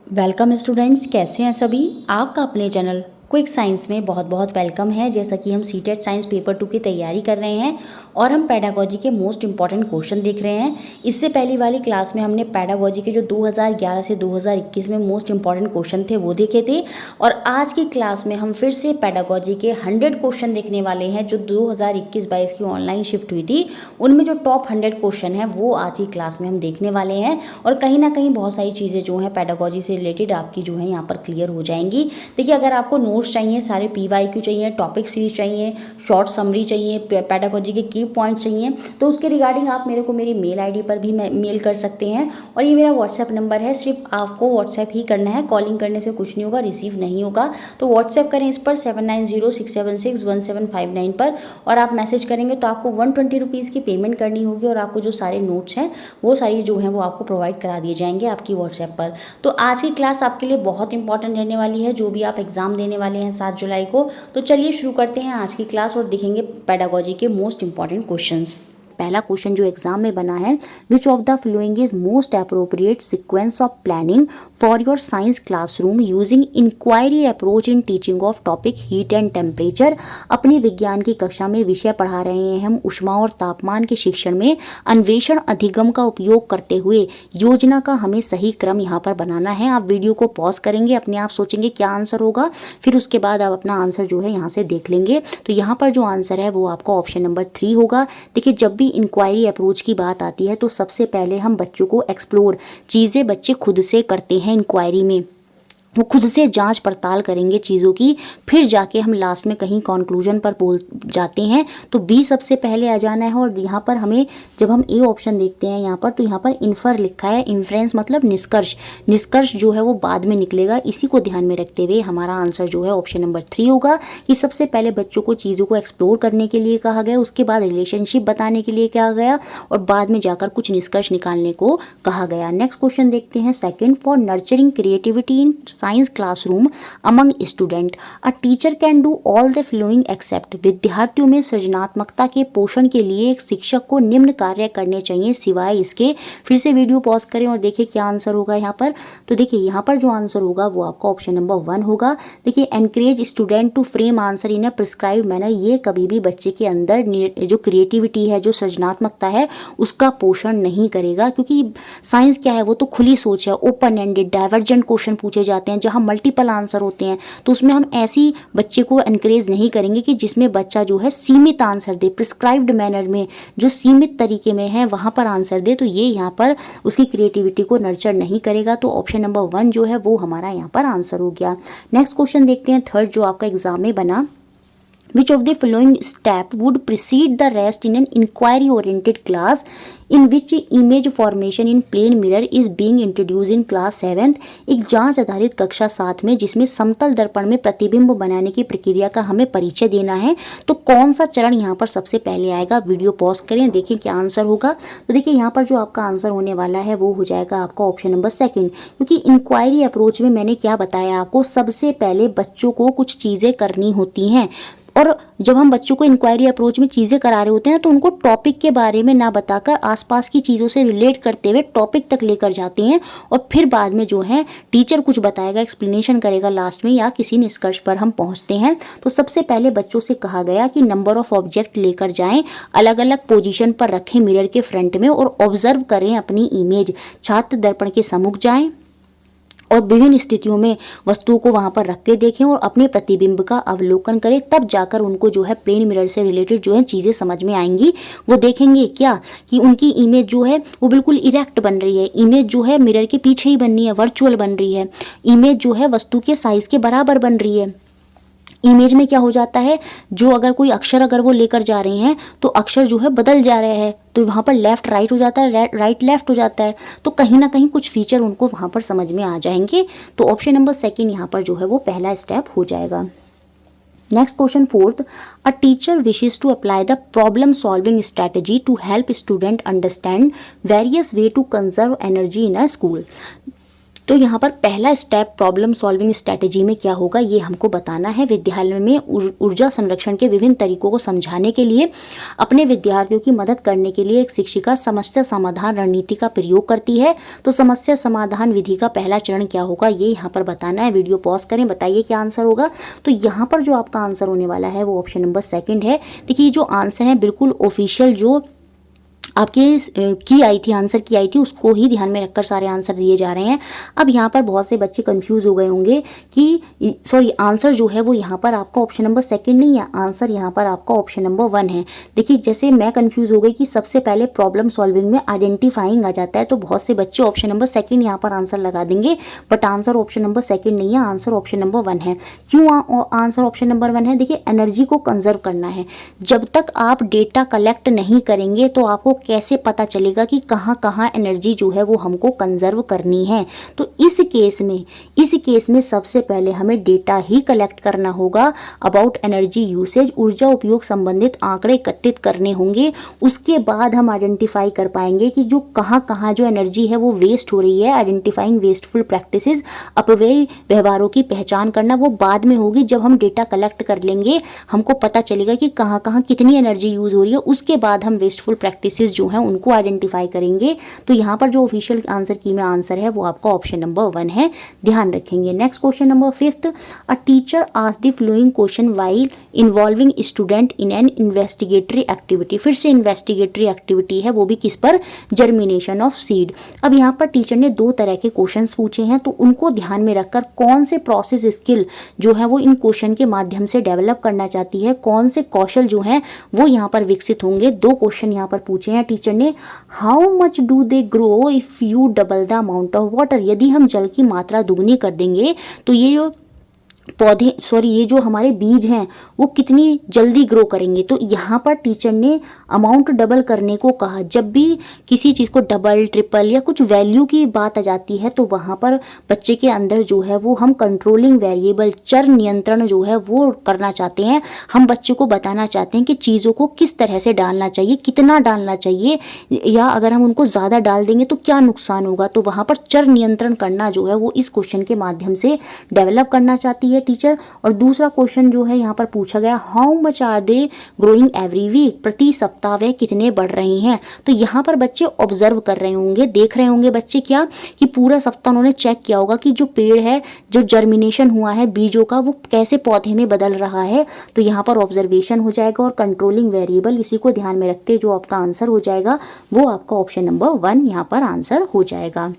Welcome students, कैसे हैं सभी। आपका अपने चैनल क्विक साइंस में बहुत बहुत वेलकम है। जैसा कि हम सीटेट साइंस पेपर 2 की तैयारी कर रहे हैं और हम पेडागोजी के मोस्ट इंपॉर्टेंट क्वेश्चन देख रहे हैं। इससे पहली वाली क्लास में हमने पेडागोजी के जो 2011 से 2021 में मोस्ट इंपॉर्टेंट क्वेश्चन थे वो देखे थे और आज की क्लास में हम फिर से पेडागोजी के 100 क्वेश्चन देखने वाले हैं जो 2021-22 की ऑनलाइन शिफ्ट हुई थी। उनमें जो टॉप 100 क्वेश्चन हैं वो आज की क्लास में हम देखने वाले हैं और कहीं ना कहीं बहुत सारी चीज़ें जो हैं पेडागोजी से रिलेटेड आपकी जो है यहाँ पर क्लियर हो जाएंगी। देखिए, अगर आपको नोट्स चाहिए, सारे PYQ चाहिए, टॉपिक सीरीज चाहिए, शॉर्ट समरी चाहिए, पेडागोजी के की पॉइंट चाहिए, तो उसके रिगार्डिंग आप मेरे को मेरी मेल ID पर भी मेल कर सकते हैं और ये मेरा व्हाट्सएप नंबर है। सिर्फ आपको व्हाट्सएप ही करना है, कॉलिंग करने से कुछ नहीं होगा, रिसीव नहीं होगा। तो व्हाट्सएप करें इस पर 7906761759 पर और आप मैसेज करेंगे तो आपको 120 रुपीज़ की पेमेंट करनी होगी और आपको जो सारे नोट्स हैं वो सारी जो हैं वो आपको प्रोवाइड करा दिए जाएंगे आपकी व्हाट्सएप पर। तो आज की क्लास आपके लिए बहुत इंपॉर्टेंट रहने वाली है, जो भी आप एग्जाम देने वाले हैं 7 जुलाई को। तो चलिए शुरू करते हैं आज की क्लास और देखेंगे पेडागोजी के मोस्ट इंपॉर्टेंट क्वेश्चंस। पहला क्वेश्चन जो एग्जाम में बना है, which of the following is most appropriate sequence of planning for your science classroom using inquiry approach in teaching of topic heat and temperature. अपनी विज्ञान की कक्षा में विषय पढ़ा रहे हैं हम ऊष्मा और तापमान के शिक्षण में अन्वेषण अधिगम का उपयोग करते हुए योजना का हमें सही क्रम यहाँ पर बनाना है। आप वीडियो को पॉज करेंगे, अपने आप सोचेंगे क्या आंसर होगा, फिर उसके बाद आप अपना आंसर जो है यहाँ से देख लेंगे। तो यहाँ पर जो आंसर है वो आपका ऑप्शन नंबर 3 होगा। देखिए, जब भी इंक्वायरी अप्रोच की बात आती है तो सबसे पहले हम बच्चों को एक्सप्लोर चीज़ें बच्चे खुद से करते हैं। इंक्वायरी में वो खुद से जांच पड़ताल करेंगे चीज़ों की, फिर जाके हम लास्ट में कहीं कंक्लूजन पर बोल जाते हैं। तो बी सबसे पहले आ जाना है और यहाँ पर हमें जब हम ए ऑप्शन देखते हैं यहाँ पर, तो यहाँ पर इन्फर लिखा है, इन्फ्रेंस मतलब निष्कर्ष। निष्कर्ष जो है वो बाद में निकलेगा, इसी को ध्यान में रखते हुए हमारा आंसर जो है ऑप्शन नंबर 3 होगा कि सबसे पहले बच्चों को चीज़ों को एक्सप्लोर करने के लिए कहा गया, उसके बाद रिलेशनशिप बताने के लिए कहा गया और बाद में जाकर कुछ निष्कर्ष निकालने को कहा गया। नेक्स्ट क्वेश्चन देखते हैं, second, for nurturing creativity in science classroom among student a teacher can do all the following except. विद्यार्थियों में सृजनात्मकता के पोषण के लिए एक शिक्षक को निम्न कार्य करने चाहिए सिवाय इसके। फिर से वीडियो पॉज करें और देखिए क्या आंसर होगा यहाँ पर। तो देखिए यहाँ पर जो आंसर होगा वो आपका ऑप्शन नंबर 1 होगा। देखिए, encourage student to frame answer in a prescribe manner. ये कभी भी बच्चे के अंदर जो क्रिएटिविटी है, जो सृजनात्मकता है, उसका पोषण नहीं करेगा, क्योंकि साइंस क्या है, वो तो खुली सोच है, ओपन एंडेड डाइवर्जेंट क्वेश्चन पूछे जाते हैं जहाँ मल्टीपल आंसर होते हैं। तो उसमें हम ऐसी बच्चे को एनकरेज नहीं करेंगे कि जिसमें बच्चा जो है सीमित आंसर दे, प्रिस्क्राइब्ड मैनर में, जो सीमित तरीके में है वहाँ पर आंसर दे। तो ये यहाँ पर उसकी क्रिएटिविटी को नर्चर नहीं करेगा। तो ऑप्शन नंबर 1 जो है वो हमारा यहाँ पर आंसर हो गया। नेक्स्ट क्वेश्चन देखते हैं, थर्ड जो आपका एग्जाम में बना, which of the following step would precede the rest in an inquiry oriented class in which image formation in plane mirror is being introduced in class 7th। एक जांच आधारित कक्षा 7 में जिसमें समतल दर्पण में प्रतिबिंब बनाने की प्रक्रिया का हमें परिचय देना है, तो कौन सा चरण यहाँ पर सबसे पहले आएगा। वीडियो पॉज करें, देखिए क्या आंसर होगा। तो देखिए यहाँ पर जो आपका आंसर होने वाला है वो हो जाएगा आपका ऑप्शन नंबर 2, क्योंकि इंक्वायरी अप्रोच में मैंने क्या बताया आपको, सबसे पहले बच्चों को कुछ चीज़ें करनी होती हैं और जब हम बच्चों को इंक्वायरी अप्रोच में चीज़ें करा रहे होते हैं तो उनको टॉपिक के बारे में ना बताकर आसपास की चीज़ों से रिलेट करते हुए टॉपिक तक लेकर जाते हैं और फिर बाद में जो है टीचर कुछ बताएगा, एक्सप्लेनेशन करेगा लास्ट में, या किसी निष्कर्ष पर हम पहुंचते हैं। तो सबसे पहले बच्चों से कहा गया कि नंबर ऑफ ऑब्जेक्ट लेकर जाएं, अलग अलग पोजीशन पर रखें मिरर के फ्रंट में और ऑब्जर्व करें अपनी इमेज। छात्र दर्पण के सम्मुख जाएं और विभिन्न स्थितियों में वस्तुओं को वहां पर रख के देखें और अपने प्रतिबिंब का अवलोकन करें, तब जाकर उनको जो है प्लेन मिरर से रिलेटेड जो है चीज़ें समझ में आएंगी। वो देखेंगे क्या कि उनकी इमेज जो है वो बिल्कुल इरेक्ट बन रही है, इमेज जो है मिरर के पीछे ही बननी है, वर्चुअल बन रही है, इमेज जो है वस्तु के साइज के बराबर बन रही है। इमेज में क्या हो जाता है, जो अगर कोई अक्षर अगर वो लेकर जा रहे हैं तो अक्षर जो है बदल जा रहे हैं, तो वहाँ पर लेफ्ट राइट हो जाता है, राइट लेफ्ट हो जाता है। तो कहीं ना कहीं कुछ फीचर उनको वहाँ पर समझ में आ जाएंगे। तो ऑप्शन नंबर 2 यहाँ पर जो है वो पहला स्टेप हो जाएगा। Next question, fourth, a teacher wishes to apply the problem solving strategy to help student understand various way to conserve energy in a school. तो यहाँ पर पहला स्टेप प्रॉब्लम सॉल्विंग स्ट्रैटेजी में क्या होगा ये हमको बताना है। विद्यालय में ऊर्जा संरक्षण के विभिन्न तरीकों को समझाने के लिए अपने विद्यार्थियों की मदद करने के लिए एक शिक्षिका समस्या समाधान रणनीति का प्रयोग करती है। तो समस्या समाधान विधि का पहला चरण क्या होगा ये यहाँ पर बताना है। वीडियो पॉज करें, बताइए क्या आंसर होगा। तो यहाँ पर जो आपका आंसर होने वाला है वो ऑप्शन नंबर सेकंड है। देखिए जो आंसर है बिल्कुल ऑफिशियल जो आपके की आई थी, आंसर की आई थी, उसको ही ध्यान में रखकर सारे आंसर दिए जा रहे हैं। अब यहाँ पर बहुत से बच्चे कंफ्यूज हो गए होंगे कि सॉरी आंसर जो है वो यहाँ पर आपका ऑप्शन नंबर सेकंड नहीं है, आंसर यहाँ पर आपका ऑप्शन नंबर 1 है। देखिए जैसे मैं कंफ्यूज हो गई कि सबसे पहले प्रॉब्लम सॉल्विंग में आइडेंटिफाइंग आ जाता है, तो बहुत से बच्चे ऑप्शन नंबर सेकंड यहाँ पर आंसर लगा देंगे, but answer option number second नहीं है, आंसर ऑप्शन नंबर 1 है। क्यों आंसर ऑप्शन नंबर 1 है? देखिए एनर्जी को कंजर्व करना है। जब तक आप डेटा कलेक्ट नहीं करेंगे तो आपको कैसे पता चलेगा कि कहाँ कहाँ एनर्जी जो है वो हमको कंजर्व करनी है। तो इस केस में सबसे पहले हमें डेटा ही कलेक्ट करना होगा अबाउट एनर्जी यूसेज, ऊर्जा उपयोग संबंधित आंकड़े एकत्रित करने होंगे। उसके बाद हम आइडेंटिफाई कर पाएंगे कि जो कहाँ कहाँ जो एनर्जी है वो वेस्ट हो रही है। आइडेंटिफाइंग वेस्टफुल प्रैक्टिसेस, अपव्यय व्यवहारों की पहचान करना वो बाद में होगी। जब हम डेटा कलेक्ट कर लेंगे हमको पता चलेगा कि कहाँ कहाँ कितनी एनर्जी यूज हो रही है, उसके बाद हम वेस्टफुल प्रैक्टिसेस जो हैं उनको आइडेंटिफाई करेंगे। तो यहाँ पर जो ऑफिशियल आंसर की में आंसर है वो आपका ऑप्शन नंबर 1 है, ध्यान रखेंगे। Next question number 5, a teacher asked the following question while involving student in an investigatory activity. फिर से इन्वेस्टिगेटरी एक्टिविटी है, वो भी किस पर? Germination of seed. अब यहाँ पर टीचर ने 2 तरह के क्वेश्चंस पूछे हैं, तो उनको ध्यान में रखकर कौन से प्रोसेस स्किल जो है वो इन क्वेश्चन के माध्यम से डेवलप करना चाहती है, कौन से कौशल जो हैं वो यहाँ पर विकसित होंगे। 2 क्वेश्चन यहाँ पर पूछे हैं टीचर ने। How much do they grow if U double the amount of water. यदि हम जल की मात्रा दुगनी कर देंगे तो ये जो ये जो हमारे बीज हैं वो कितनी जल्दी ग्रो करेंगे। तो यहाँ पर टीचर ने अमाउंट डबल करने को कहा। जब भी किसी चीज़ को डबल ट्रिपल या कुछ वैल्यू की बात आ जाती है तो वहाँ पर बच्चे के अंदर जो है वो हम कंट्रोलिंग वेरिएबल, चर नियंत्रण जो है वो करना चाहते हैं। हम बच्चे को बताना चाहते हैं कि चीज़ों को किस तरह से डालना चाहिए, कितना डालना चाहिए, या अगर हम उनको ज़्यादा डाल देंगे तो क्या नुकसान होगा। तो वहाँ पर चर नियंत्रण करना जो है वो इस क्वेश्चन के माध्यम से डेवलप करना चाहती है टीचर। और दूसरा क्वेश्चन जो है यहाँ पर पूछा गया, how much are they growing every week. प्रति सप्ताह वे कितने बढ़ रहे हैं। तो यहाँ पर बच्चे ऑब्जर्व कर रहे होंगे, देख रहे होंगे बच्चे क्या कि पूरा सप्ताह उन्होंने चेक किया होगा कि जो पेड़ है, जो जर्मिनेशन हुआ है बीजों का, वो कैसे पौधे में बदल रहा है। तो यहाँ पर ऑब्जर्वेशन हो जाएगा और कंट्रोलिंग वेरिएबल, इसी को ध्यान में रखते जो आपका आंसर हो जाएगा वो आपका ऑप्शन नंबर 1 यहाँ पर आंसर हो जाएगा।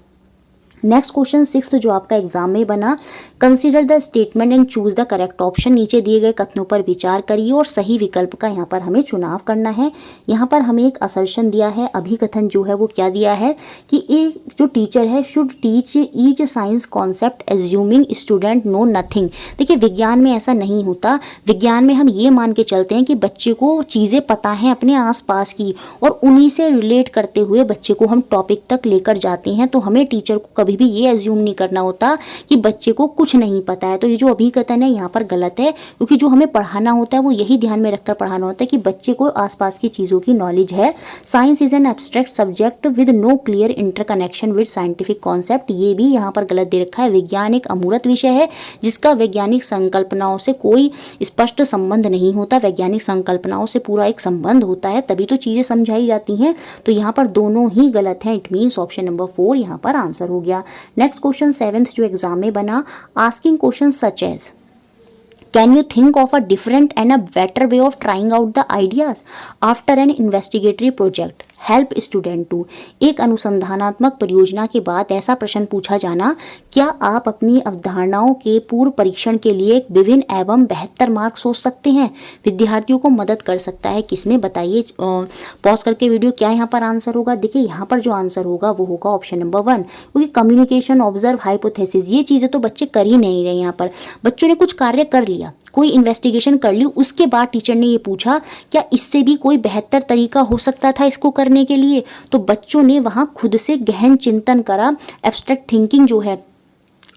नेक्स्ट क्वेश्चन 6 जो आपका एग्जाम में बना, consider the statement and choose the correct option. नीचे दिए गए कथनों पर विचार करिए और सही विकल्प का यहाँ पर हमें चुनाव करना है। यहाँ पर हमें एक असर्शन दिया है, अभिकथन जो है वो क्या दिया है कि एक जो टीचर है should teach each science concept assuming student know nothing. देखिए विज्ञान में ऐसा नहीं होता। विज्ञान में हम ये मान के चलते हैं कि बच्चे को चीज़ें पता हैं अपने आसपास की और उन्हीं से रिलेट करते हुए बच्चे को हम टॉपिक तक लेकर जाते हैं। तो हमें टीचर को कभी भी ये एज्यूम नहीं करना होता कि बच्चे को कुछ नहीं पता है। तो ये जो अभिकथन है यहाँ पर गलत है, क्योंकि जो हमें पढ़ाना होता है वो यही ध्यान में रखकर पढ़ाना होता है कि बच्चे को आसपास की चीज़ों की नॉलेज है। Science is an abstract subject with no clear interconnection with scientific concept. ये भी यहाँ पर गलत दे रखा है। विज्ञान एक अमूर्त विषय है जिसका वैज्ञानिक संकल्पनाओं से कोई स्पष्ट संबंध नहीं होता। वैज्ञानिक संकल्पनाओं से पूरा एक संबंध होता है, तभी तो चीज़ें समझाई जाती हैं। तो यहाँ पर दोनों ही गलत हैं। इट मीन्स ऑप्शन नंबर 4 यहाँ पर आंसर हो गया। नेक्स्ट क्वेश्चन 7th जो एग्जाम में बना, asking question such as can you think of a different and a better way of trying out the ideas after an investigatory project help student to. एक अनुसंधानात्मक परियोजना के बाद ऐसा प्रश्न पूछा जाना, क्या आप अपनी अवधारणाओं के पूर्व परीक्षण के लिए एक विभिन्न एवं बेहतर मार्ग सोच सकते हैं, विद्यार्थियों को मदद कर सकता है किसमें, बताइए। पॉज करके वीडियो, क्या यहाँ पर आंसर होगा। देखिए यहाँ पर जो आंसर होगा वो होगा ऑप्शन नंबर 1, क्योंकि कम्युनिकेशन, ऑब्जर्व, हाइपोथेसिस ये चीज़ें तो बच्चे कर ही नहीं रहे। यहाँ पर बच्चों ने कुछ कार्य कर लिया, कोई इन्वेस्टिगेशन कर ली, उसके बाद टीचर ने ये पूछा क्या इससे भी कोई बेहतर तरीका हो सकता था इसको करने के लिए। तो बच्चों ने वहाँ खुद से गहन चिंतन करा, एब्स्ट्रैक्ट थिंकिंग जो है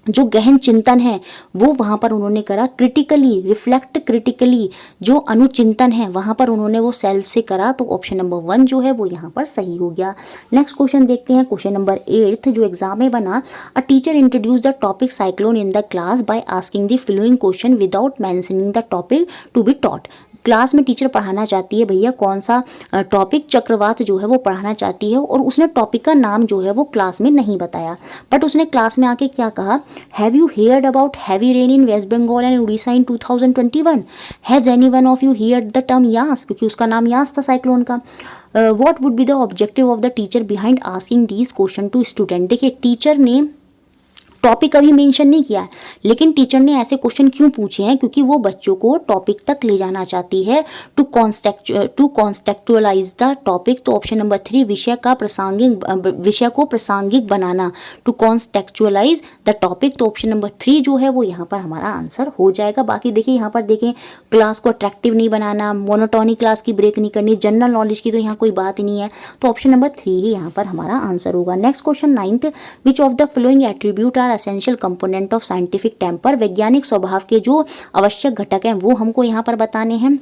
जो गहन चिंतन है वो वहाँ पर उन्होंने करा, क्रिटिकली रिफ्लेक्ट, क्रिटिकली जो अनुचिंतन है वहाँ पर उन्होंने वो सेल्फ से करा, तो ऑप्शन नंबर 1 जो है वो यहाँ पर सही हो गया। नेक्स्ट क्वेश्चन देखते हैं, क्वेश्चन नंबर 8 जो एग्जाम में बना, a teacher introduce the topic cyclone in the class by asking the following question without mentioning the topic to be taught. Class में टीचर पढ़ाना चाहती है भैया कौन सा टॉपिक, चक्रवात जो है वो पढ़ाना चाहती है, और उसने टॉपिक का नाम जो है वो क्लास में नहीं बताया, बट उसने क्लास में आके क्या कहा, have you heard about heavy rain in West Bengal and Orissa in 2021, has any one of you heard the term Yaas, क्योंकि उसका नाम यास था साइक्लोन का। What would be the objective of the teacher behind asking these question to student. देखिए teacher ने topic अभी mention नहीं किया है, लेकिन टीचर ने ऐसे क्वेश्चन क्यों पूछे हैं, क्योंकि वो बच्चों को टॉपिक तक ले जाना चाहती है, टू कॉन्टेक्चुअलाइज द टॉपिक। तो ऑप्शन नंबर 3 विषय को प्रासंगिक बनाना, टू कॉन्टेक्चुअलाइज द टॉपिक, तो ऑप्शन नंबर 3 जो है वो यहाँ पर हमारा आंसर हो जाएगा। बाकी देखिए यहाँ पर देखें, क्लास को अट्रैक्टिव नहीं बनाना, मोनोटोनी क्लास की ब्रेक नहीं करनी, जनरल नॉलेज की तो यहाँ कोई बात ही नहीं है, तो ऑप्शन नंबर 3 ही यहाँ पर हमारा आंसर होगा। Next question 9th, which of the following attribute are essential component of scientific temper. वैज्ञानिक स्वभाव के जो आवश्यक घटक हैं वो हमको यहाँ पर बताने हैं।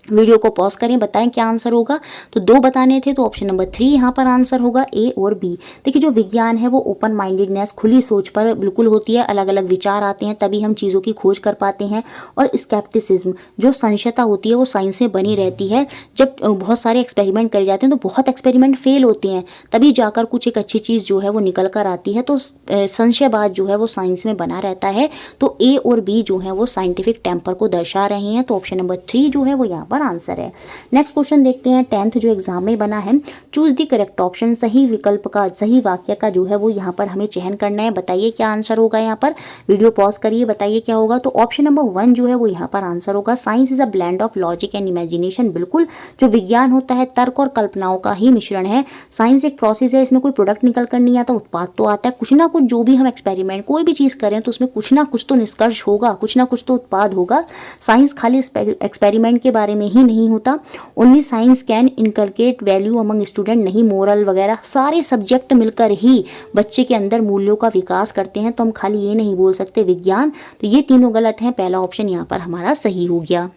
वीडियो को पॉज करें, बताएं क्या आंसर होगा। तो 2 बताने थे, तो ऑप्शन नंबर 3 यहाँ पर आंसर होगा, ए और बी। देखिए जो विज्ञान है वो ओपन माइंडेडनेस, खुली सोच पर बिल्कुल होती है, अलग अलग विचार आते हैं तभी हम चीज़ों की खोज कर पाते हैं, और स्केप्टिसिज्म जो संशयता होती है वो साइंस में बनी रहती है। जब बहुत सारे एक्सपेरिमेंट करे जाते हैं तो बहुत एक्सपेरिमेंट फेल होते हैं, तभी जाकर कुछ एक अच्छी चीज़ जो है वो निकल कर आती है, तो संशयवाद जो है वो साइंस में बना रहता है। तो ए और बी जो है वो साइंटिफिक टेम्पर को दर्शा रहे हैं, तो ऑप्शन नंबर 3 जो है वो यहाँ पर आंसर है। नेक्स्ट क्वेश्चन देखते हैं 10th जो एग्जाम में बना है, चूज द करेक्ट ऑप्शन, सही विकल्प का, सही वाक्य का जो है वो यहाँ पर हमें चयन करना है। बताइए क्या आंसर होगा यहाँ पर, वीडियो पॉज करिए, बताइए क्या होगा। तो ऑप्शन नंबर 1 जो है वो यहाँ पर आंसर होगा, science is a blend of logic and imagination. बिल्कुल, जो विज्ञान होता है तर्क और कल्पनाओं का ही मिश्रण है। साइंस एक प्रोसेस है, इसमें कोई प्रोडक्ट निकल कर नहीं आता, उत्पाद तो आता है। कुछ ना कुछ जो भी हम एक्सपेरिमेंट कोई भी चीज़ करें तो उसमें कुछ ना कुछ तो निष्कर्ष होगा, कुछ ना कुछ तो उत्पाद होगा। साइंस खाली एक्सपेरिमेंट के बारे में ही नहीं होता। Only science can inculcate value among student, नहीं मोरल वगैरह, सारे सब्जेक्ट मिलकर ही बच्चे के अंदर मूल्यों का विकास करते हैं। तो हम खाली ये नहीं बोल सकते विज्ञान, तो ये तीनों गलत हैं, पहला ऑप्शन यहाँ पर हमारा सही हो गया।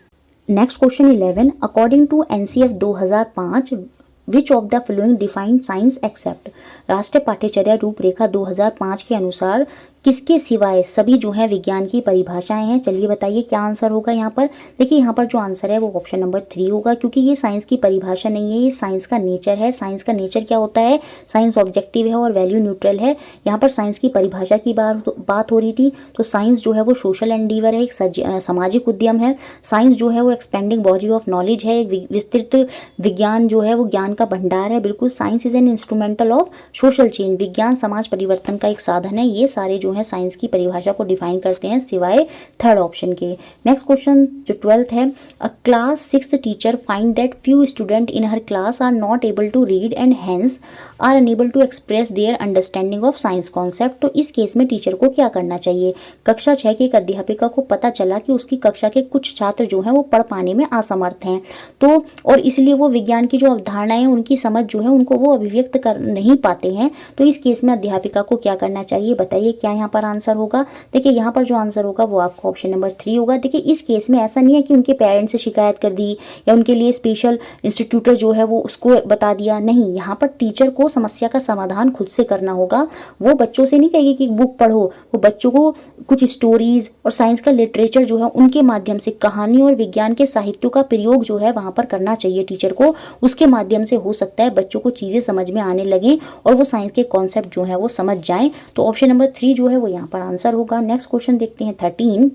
Next question 11, according to NCF 2005 which of the following defined science except. राष्ट्रीय पाठ्यचर्या रूपरेखा 2005 के अनुसार किसके सिवाय सभी जो है विज्ञान की परिभाषाएं हैं। चलिए बताइए क्या आंसर होगा यहाँ पर। देखिए यहाँ पर जो आंसर है वो ऑप्शन नंबर 3 होगा, क्योंकि ये साइंस की परिभाषा नहीं है, ये साइंस का नेचर है। साइंस का नेचर क्या होता है, साइंस ऑब्जेक्टिव है और वैल्यू न्यूट्रल है। यहाँ पर साइंस की परिभाषा की बात हो रही थी, तो साइंस जो है वो सोशल एंडीवर है, एक सामाजिक उद्यम है। साइंस जो है वो एक्सपेंडिंग बॉडी ऑफ नॉलेज है, एक विस्तृत विज्ञान जो है वो ज्ञान का भंडार है। बिल्कुल, science is an instrumental of social change, विज्ञान समाज परिवर्तन का एक साधन है। ये सारे जो है साइंस की परिभाषा को डिफाइन करते हैं, सिवाय थर्ड ऑप्शन के। नेक्स्ट क्वेश्चन जो 12th है, a class 6th teacher find that few student in her class are not able to read and hence are unable to express their understanding of science concept. तो इस case में teacher को क्या करना चाहिए। कक्षा 6 की एक अध्यापिका को पता चला कि उसकी कक्षा के कुछ छात्र जो हैं वो पढ़ पाने में असमर्थ हैं, तो और इसलिए वो विज्ञान की जो अवधारणाएं हैं उनकी समझ जो है उनको वो अभिव्यक्त कर नहीं पाते हैं। तो इस केस में अध्यापिका को क्या करना चाहिए, बताइए क्या यहाँ पर आंसर होगा। देखिए यहाँ पर जो आंसर होगा वो आपका ऑप्शन नंबर 3 होगा। देखिए इस केस में ऐसा नहीं है कि उनके पेरेंट्स से शिकायत कर दी या उनके लिए स्पेशल इंस्टीट्यूटर जो है वो उसको बता दिया, नहीं, यहाँ पर टीचर को समस्या का समाधान खुद से करना होगा। वो बच्चों से नहीं कहेगी कि बुक पढ़ो, वो बच्चों को कुछ स्टोरीज और साइंस का लिटरेचर जो है उनके माध्यम से, कहानी और विज्ञान के साहित्यों का प्रयोग जो है वहाँ पर करना चाहिए टीचर को। उसके माध्यम से हो सकता है बच्चों को चीज़ें समझ में आने लगें और वो साइंस के कॉन्सेप्ट जो है वो समझ जाएं। तो ऑप्शन नंबर 3 जो है वो यहाँ पर आंसर होगा। नेक्स्ट क्वेश्चन देखते हैं 13,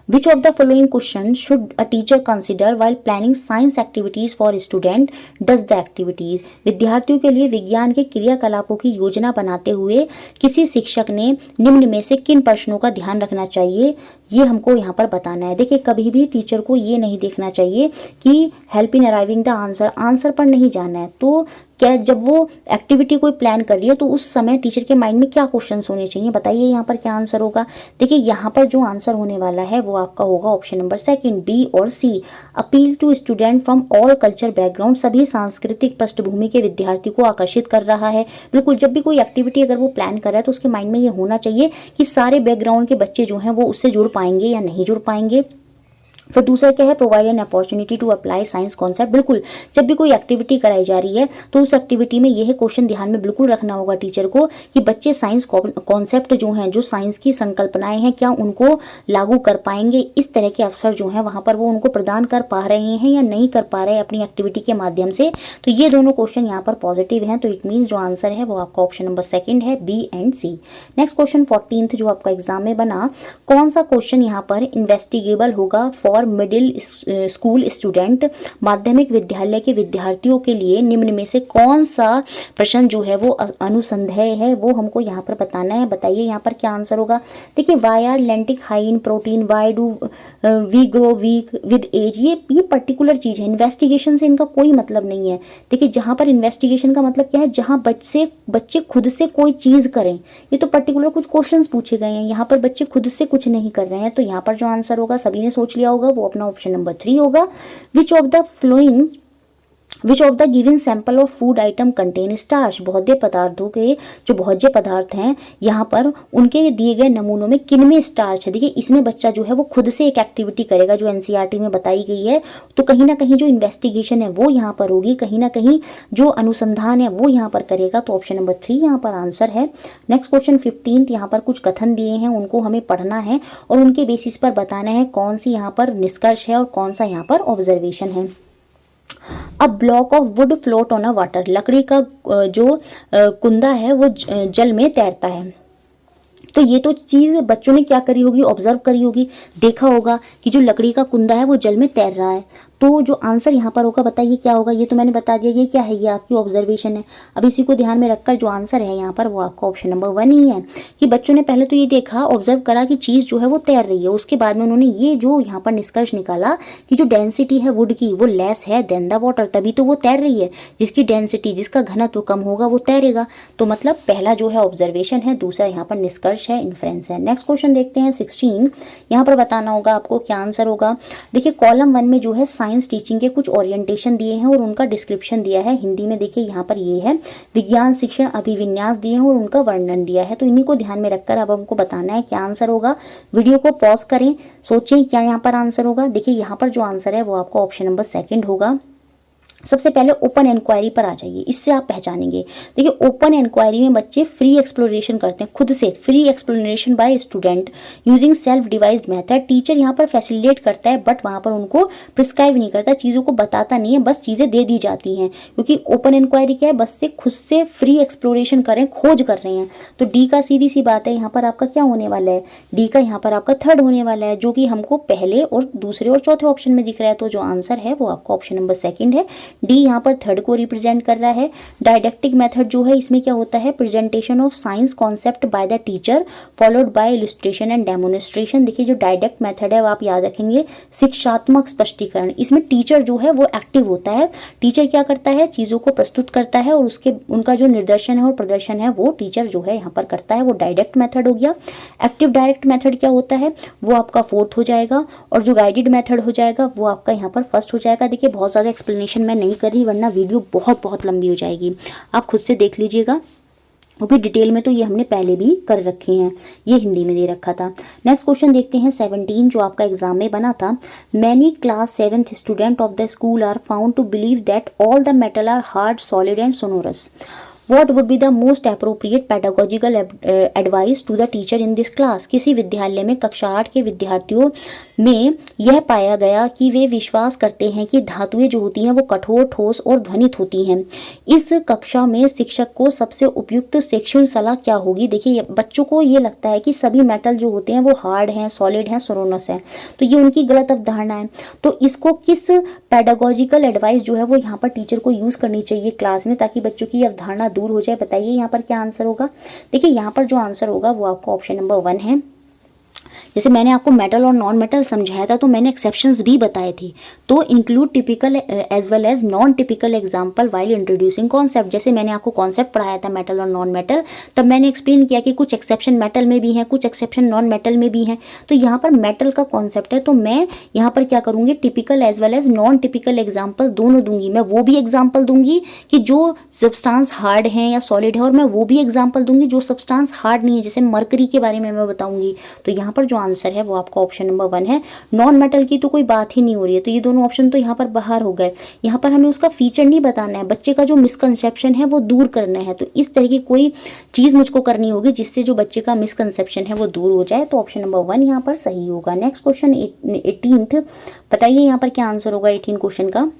Which of the following questions should a teacher consider while planning science activities for student? Does the activities, विद्यार्थियों के लिए विज्ञान के क्रियाकलापों की योजना बनाते हुए किसी शिक्षक ने निम्न में से किन प्रश्नों का ध्यान रखना चाहिए, ये हमको यहाँ पर बताना है। देखिए कभी भी टीचर को ये नहीं देखना चाहिए कि help in arriving the answer, answer पर नहीं जाना है। तो क्या जब वो एक्टिविटी कोई प्लान कर रही है तो उस समय टीचर के माइंड में क्या क्वेश्चंस होने चाहिए, बताइए यहाँ पर क्या आंसर होगा। देखिए यहाँ पर जो आंसर होने वाला है वो आपका होगा ऑप्शन नंबर सेकंड, बी और C. Appeal to student from all culture background, सभी सांस्कृतिक पृष्ठभूमि के विद्यार्थी को आकर्षित कर रहा है। बिल्कुल, जब भी कोई एक्टिविटी अगर वो प्लान कर रहा है तो उसके माइंड में ये होना चाहिए कि सारे बैकग्राउंड के बच्चे जो हैं वो उससे जुड़ पाएंगे या नहीं जुड़ पाएंगे। फिर दूसरा क्या है, provide an opportunity to apply science concept. बिल्कुल, जब भी कोई एक्टिविटी कराई जा रही है तो उस एक्टिविटी में यह क्वेश्चन ध्यान में बिल्कुल रखना होगा टीचर को कि बच्चे साइंस कॉन्सेप्ट जो हैं, जो साइंस की संकल्पनाएं हैं, क्या उनको लागू कर पाएंगे। इस तरह के अवसर जो हैं वहाँ पर वो उनको प्रदान कर पा रहे हैं या नहीं कर पा रहे हैं अपनी एक्टिविटी के माध्यम से। तो ये दोनों क्वेश्चन यहाँ पर पॉजिटिव हैं, तो इट मीन्स जो आंसर है वो आपका ऑप्शन नंबर सेकंड है, B and C. Next question 14th जो आपका एग्जाम में बना, कौन सा क्वेश्चन यहाँ पर इन्वेस्टिगेबल होगा फॉर मिडिल स्कूल स्टूडेंट, माध्यमिक विद्यालय के विद्यार्थियों के लिए निम्न में से कौन सा प्रश्न जो है वो अनुसंदेह है, वो हमको यहाँ पर बताना है। बताइए यहाँ पर क्या आंसर होगा। देखिए, why are lentils high in protein, why do we grow weak with age, ये पर्टिकुलर चीज़ है, इन्वेस्टिगेशन से इनका कोई मतलब नहीं है। देखिए, जहाँ पर इन्वेस्टिगेशन का मतलब क्या है, जहाँ बच्चे खुद से कोई चीज़ करें। ये तो पर्टिकुलर कुछ क्वेश्चंस पूछे गए हैं, यहाँ पर बच्चे खुद से कुछ नहीं कर रहे हैं। तो यहाँ पर जो आंसर होगा, सभी ने सोच लिया होगा, वो अपना ऑप्शन नंबर 3 होगा। Which of the given sample of food atom contain starch, भोज्य पदार्थों के जो भोज्य पदार्थ हैं यहाँ पर उनके दिए गए नमूनों में किन में स्टार्च है। देखिए, इसमें बच्चा जो है वो खुद से एक एक्टिविटी करेगा जो एनसीईआरटी में बताई गई है। तो कहीं ना कहीं जो इन्वेस्टिगेशन है वो यहाँ पर होगी, कहीं ना कहीं जो अनुसंधान है वो यहाँ पर करेगा। तो ऑप्शन नंबर 3 यहाँ पर आंसर है। नेक्स्ट क्वेश्चन 15th, यहाँ पर कुछ कथन दिए हैं, उनको हमें पढ़ना है और उनके बेसिस पर बताना है कौन सी यहाँ पर निष्कर्ष है और कौन सा यहाँ पर ऑब्जर्वेशन है। A block of would float on a water, लकड़ी का जो कुंदा है वो जल में तैरता है। तो ये तो चीज़ बच्चों ने क्या करी होगी, ऑब्जर्व करी होगी, देखा होगा कि जो लकड़ी का कुंदा है वो जल में तैर रहा है। तो जो आंसर यहाँ पर होगा, बताइए क्या होगा। ये तो मैंने बता दिया, ये क्या है, ये आपकी ऑब्जर्वेशन है। अब इसी को ध्यान में रखकर जो आंसर है यहाँ पर वो आपका ऑप्शन नंबर 1 ही है कि बच्चों ने पहले तो ये देखा, ऑब्जर्व करा कि चीज़ जो है वो तैर रही है। उसके बाद में उन्होंने ये जो यहाँ पर निष्कर्ष निकाला कि जो डेंसिटी है वुड की वो लेस है देन द वाटर, तभी तो वो तैर रही है। जिसकी डेंसिटी, जिसका घनत्व कम होगा वो तैरेगा। तो मतलब पहला जो है ऑब्जर्वेशन है, दूसरा यहाँ पर निष्कर्ष है, इन्फ्रेंस है। नेक्स्ट क्वेश्चन देखते हैं 16। यहाँ पर बताना होगा आपको क्या आंसर होगा। देखिए, कॉलम 1 में जो है साइंस टीचिंग के कुछ ओरिएंटेशन दिए हैं और उनका डिस्क्रिप्शन दिया है हिंदी में। देखिए यहाँ पर ये है, विज्ञान शिक्षण अभिविन्यास दिए हैं और उनका वर्णन दिया है। तो इन्हीं को ध्यान में रखकर अब हमको बताना है क्या आंसर होगा। वीडियो को पॉज करें, सोचें क्या यहाँ पर आंसर होगा। देखिए यहाँ पर जो आंसर है वो आपका ऑप्शन नंबर 2 होगा। सबसे पहले ओपन इंक्वायरी पर आ जाइए, इससे आप पहचानेंगे। देखिए, ओपन इंक्वायरी में बच्चे फ्री एक्सप्लोरेशन करते हैं, खुद से free exploration by student using self devised method. Teacher यहाँ पर फैसिलिटेट करता है बट वहाँ पर उनको प्रिस्क्राइब नहीं करता, चीज़ों को बताता नहीं है, बस चीज़ें दे दी जाती हैं। क्योंकि ओपन इंक्वायरी क्या है, बस से खुद से फ्री एक्सप्लोरेशन करें, खोज कर रहे हैं। तो डी का सीधी सी बात है, यहाँ पर आपका क्या होने वाला है, डी का यहाँ पर आपका 3rd होने वाला है, जो कि हमको पहले और दूसरे और चौथे ऑप्शन में दिख रहा है। तो जो आंसर है वो आपका ऑप्शन नंबर 2 है। डी यहाँ पर 3rd को रिप्रेजेंट कर रहा है। डायडेक्टिक मेथड जो है इसमें क्या होता है, presentation of science concept bye the teacher followed by illustration and demonstration. देखिए, जो डायडेक्ट मेथड है वो आप याद रखेंगे, शिक्षात्मक स्पष्टीकरण। इसमें टीचर जो है वो एक्टिव होता है। टीचर क्या करता है, चीज़ों को प्रस्तुत करता है और उसके उनका जो निर्देशन है और प्रदर्शन है वो टीचर जो है यहाँ पर करता है, वो डायरेक्ट मेथड हो गया। एक्टिव डायरेक्ट मेथड क्या होता है, वो आपका 4th हो जाएगा और जो गाइडेड मेथड हो जाएगा वो आपका यहाँ पर 1st हो जाएगा। देखिए, बहुत ज़्यादा एक्सप्लेनेशन मैं नहीं कर रही वरना वीडियो बहुत लंबी हो जाएगी, आप खुद से देख लीजिएगा क्योंकि डिटेल में तो ये हमने पहले भी कर रखे हैं, ये हिंदी में दे रखा था। नेक्स्ट क्वेश्चन देखते हैं 17 जो आपका एग्जाम में बना था। Many class 7th student of the school are found to believe that all the metal are hard, solid and sonorous. What would be the most appropriate pedagogical advice to the teacher in this class? किसी विद्यालय में कक्षा 8 के विद्यार्थियों में यह पाया गया कि वे विश्वास करते हैं कि धातुएं जो होती हैं वो कठोर, ठोस और ध्वनित होती हैं। इस कक्षा में शिक्षक को सबसे उपयुक्त शैक्षणिक सलाह क्या होगी? देखिए, बच्चों को ये लगता है कि सभी मेटल जो होते हैं वो हार्ड हैं, सॉलिड हैं, सोनोरस हैं, तो ये उनकी गलत अवधारणा है। तो इसको किस पेडागोजिकल एडवाइस जो है वो यहाँ पर टीचर को यूज़ करनी चाहिए क्लास में, ताकि बच्चों की अवधारणा दूर हो जाए। बताइए यहाँ पर क्या आंसर होगा। देखिए, यहाँ पर जो आंसर होगा वो आपका ऑप्शन नंबर 1 है। जैसे मैंने आपको मेटल और नॉन मेटल समझाया था, तो मैंने एक्सेप्शंस भी बताए थे। तो include typical as well as non typical example while introducing concept. जैसे मैंने आपको कॉन्सेप्ट पढ़ाया था मेटल और नॉन मेटल, तब मैंने एक्सप्लेन किया कि कुछ एक्सेप्शन मेटल में भी हैं, कुछ एक्सेप्शन नॉन मेटल में भी हैं। तो यहाँ पर मेटल का कॉन्सेप्ट है, तो मैं यहाँ पर क्या करूँगी, typical as well as non typical example दोनों दूंगी। मैं वो भी एग्जाम्पल दूंगी कि जो सब्सटेंस हार्ड है या सॉलिड है, और मैं वो भी एग्जाम्पल दूंगी जो सब्सटेंस हार्ड नहीं है, जैसे मरकरी के बारे में मैं बताऊंगी। तो यहाँ पर जो आंसर है वो आपका ऑप्शन नंबर 1 है। नॉन मेटल की तो कोई बात ही नहीं हो रही है, तो ये दोनों ऑप्शन तो यहाँ पर बाहर हो गए। यहाँ पर हमें उसका फीचर नहीं बताना है, बच्चे का जो मिसकंसेप्शन है वो दूर करना है। तो इस तरह की कोई चीज़ मुझको करनी होगी जिससे जो बच्चे का मिसकंसेप्शन है वो दूर हो जाए। तो ऑप्शन नंबर 1 यहाँ पर सही होगा। नेक्स्ट क्वेश्चन 18th, बताइए यहाँ पर क्या आंसर होगा 18 क्वेश्चन का।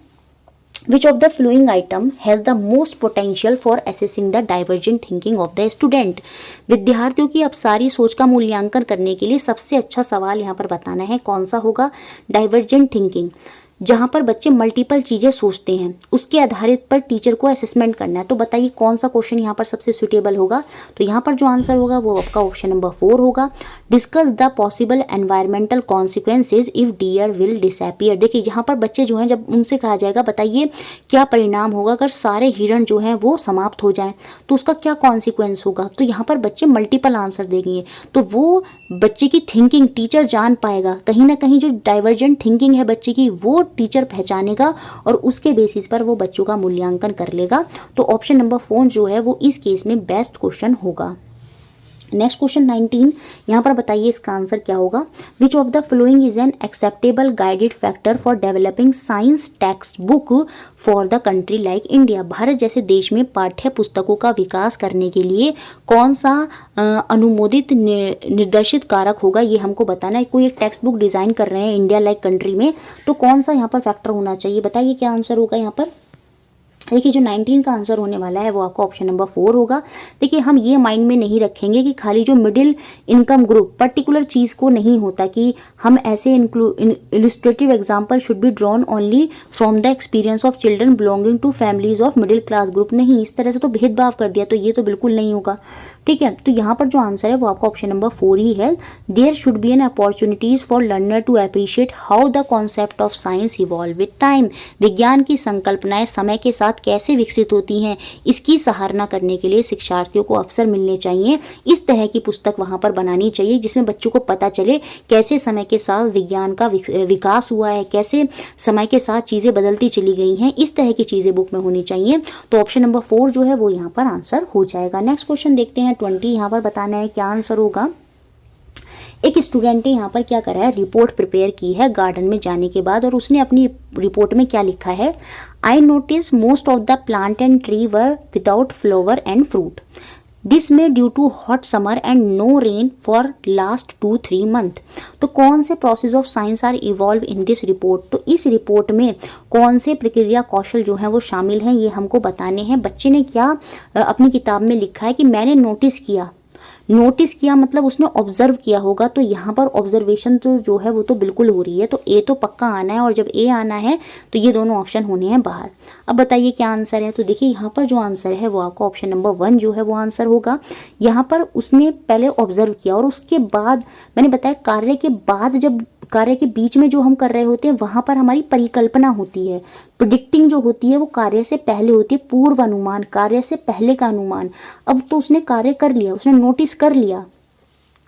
Which of the following item has the most potential for assessing the divergent thinking of the student? विद्यार्थियों की अपसारी सोच का मूल्यांकन करने के लिए सबसे अच्छा सवाल यहाँ पर बताना है, कौन सा होगा। डाइवर्जेंट थिंकिंग, जहाँ पर बच्चे मल्टीपल चीज़ें सोचते हैं, उसके आधारित पर टीचर को असेसमेंट करना है। तो बताइए कौन सा क्वेश्चन यहाँ पर सबसे सुटेबल होगा। तो यहाँ पर जो आंसर होगा वो आपका ऑप्शन नंबर 4 होगा। Discuss the possible environmental consequences if deer will disappear. देखिए यहाँ पर बच्चे जो हैं, जब उनसे कहा जाएगा बताइए क्या परिणाम होगा अगर सारे हिरण जो हैं वो समाप्त हो जाएं, तो उसका क्या कॉन्सिक्वेंस होगा। तो यहाँ पर बच्चे मल्टीपल आंसर देंगे, तो वो बच्चे की थिंकिंग टीचर जान पाएगा। कहीं ना कहीं जो डाइवर्जेंट थिंकिंग है बच्चे की, वो टीचर पहचानेगा और उसके बेसिस पर वो बच्चों का मूल्यांकन कर लेगा। तो ऑप्शन नंबर 4 जो है वो इस केस में बेस्ट क्वेश्चन होगा। नेक्स्ट क्वेश्चन 19, यहाँ पर बताइए इसका आंसर क्या होगा। Which of the following is an acceptable guided factor for developing science text book for the country like India. Bharat जैसे देश में पाठ्य पुस्तकों का विकास करने के लिए कौन सा अनुमोदित निर्देशित कारक होगा, ये हमको बताना है। कोई एक टेक्स्ट बुक डिज़ाइन कर रहे हैं इंडिया लाइक कंट्री में, तो कौन सा यहाँ पर फैक्टर होना चाहिए, बताइए क्या आंसर होगा यहाँ पर। देखिए जो 19 का आंसर होने वाला है वो आपका ऑप्शन नंबर 4 होगा। देखिए हम ये माइंड में नहीं रखेंगे कि खाली जो मिडिल इनकम ग्रुप पर्टिकुलर चीज़ को नहीं होता, कि हम ऐसे illustrative example should be drawn only from the experience of children belonging to families of middle class group. नहीं, इस तरह से तो भेदभाव कर दिया, तो ये तो बिल्कुल नहीं होगा। ठीक है, तो यहाँ पर जो आंसर है वो आपका ऑप्शन नंबर 4 ही है। There should be an opportunities for learner to appreciate how the concept of science evolve with time. विज्ञान की संकल्पनाएं समय के साथ कैसे विकसित होती हैं, इसकी सराहना करने के लिए शिक्षार्थियों को अवसर मिलने चाहिए। इस तरह की पुस्तक वहाँ पर बनानी चाहिए जिसमें बच्चों को पता चले कैसे समय के साथ विज्ञान का विकास हुआ है, कैसे समय के साथ चीज़ें बदलती चली गई हैं। इस तरह की चीज़ें बुक में होनी चाहिए। तो ऑप्शन नंबर 4 जो है वो यहाँ पर आंसर हो जाएगा। नेक्स्ट क्वेश्चन देखते हैं 20, यहाँ पर बताना है क्या आंसर होगा। एक स्टूडेंट ने यहाँ पर क्या करा है, रिपोर्ट प्रिपेयर की है गार्डन में जाने के बाद, और उसने अपनी रिपोर्ट में क्या लिखा है। I notice most of the plant and tree were without flower and fruit. This may due to hot summer and no rain for last 2-3 month. तो कौन से process of science are involve in this report. तो इस report में कौन से प्रक्रिया कौशल जो हैं वो शामिल हैं, ये हमको बताने हैं। बच्चे ने क्या अपनी किताब में लिखा है कि मैंने नोटिस किया। नोटिस किया मतलब उसने ऑब्जर्व किया होगा, तो यहाँ पर ऑब्जर्वेशन तो जो है वो तो बिल्कुल हो रही है, तो ए तो पक्का आना है, और जब ए आना है तो ये दोनों ऑप्शन होने हैं बाहर। अब बताइए क्या आंसर है। तो देखिए यहाँ पर जो आंसर है वो आपका ऑप्शन नंबर 1 जो है वो आंसर होगा। यहाँ पर उसने पहले ऑब्जर्व किया और उसके बाद मैंने बताया कार्य के बाद, जब कार्य के बीच में जो हम कर रहे होते हैं वहाँ पर हमारी परिकल्पना होती है। प्रिडिक्टिंग जो होती है वो कार्य से पहले होती है, पूर्व अनुमान, कार्य से पहले का अनुमान। अब तो उसने कार्य कर लिया, उसने नोटिस कर लिया,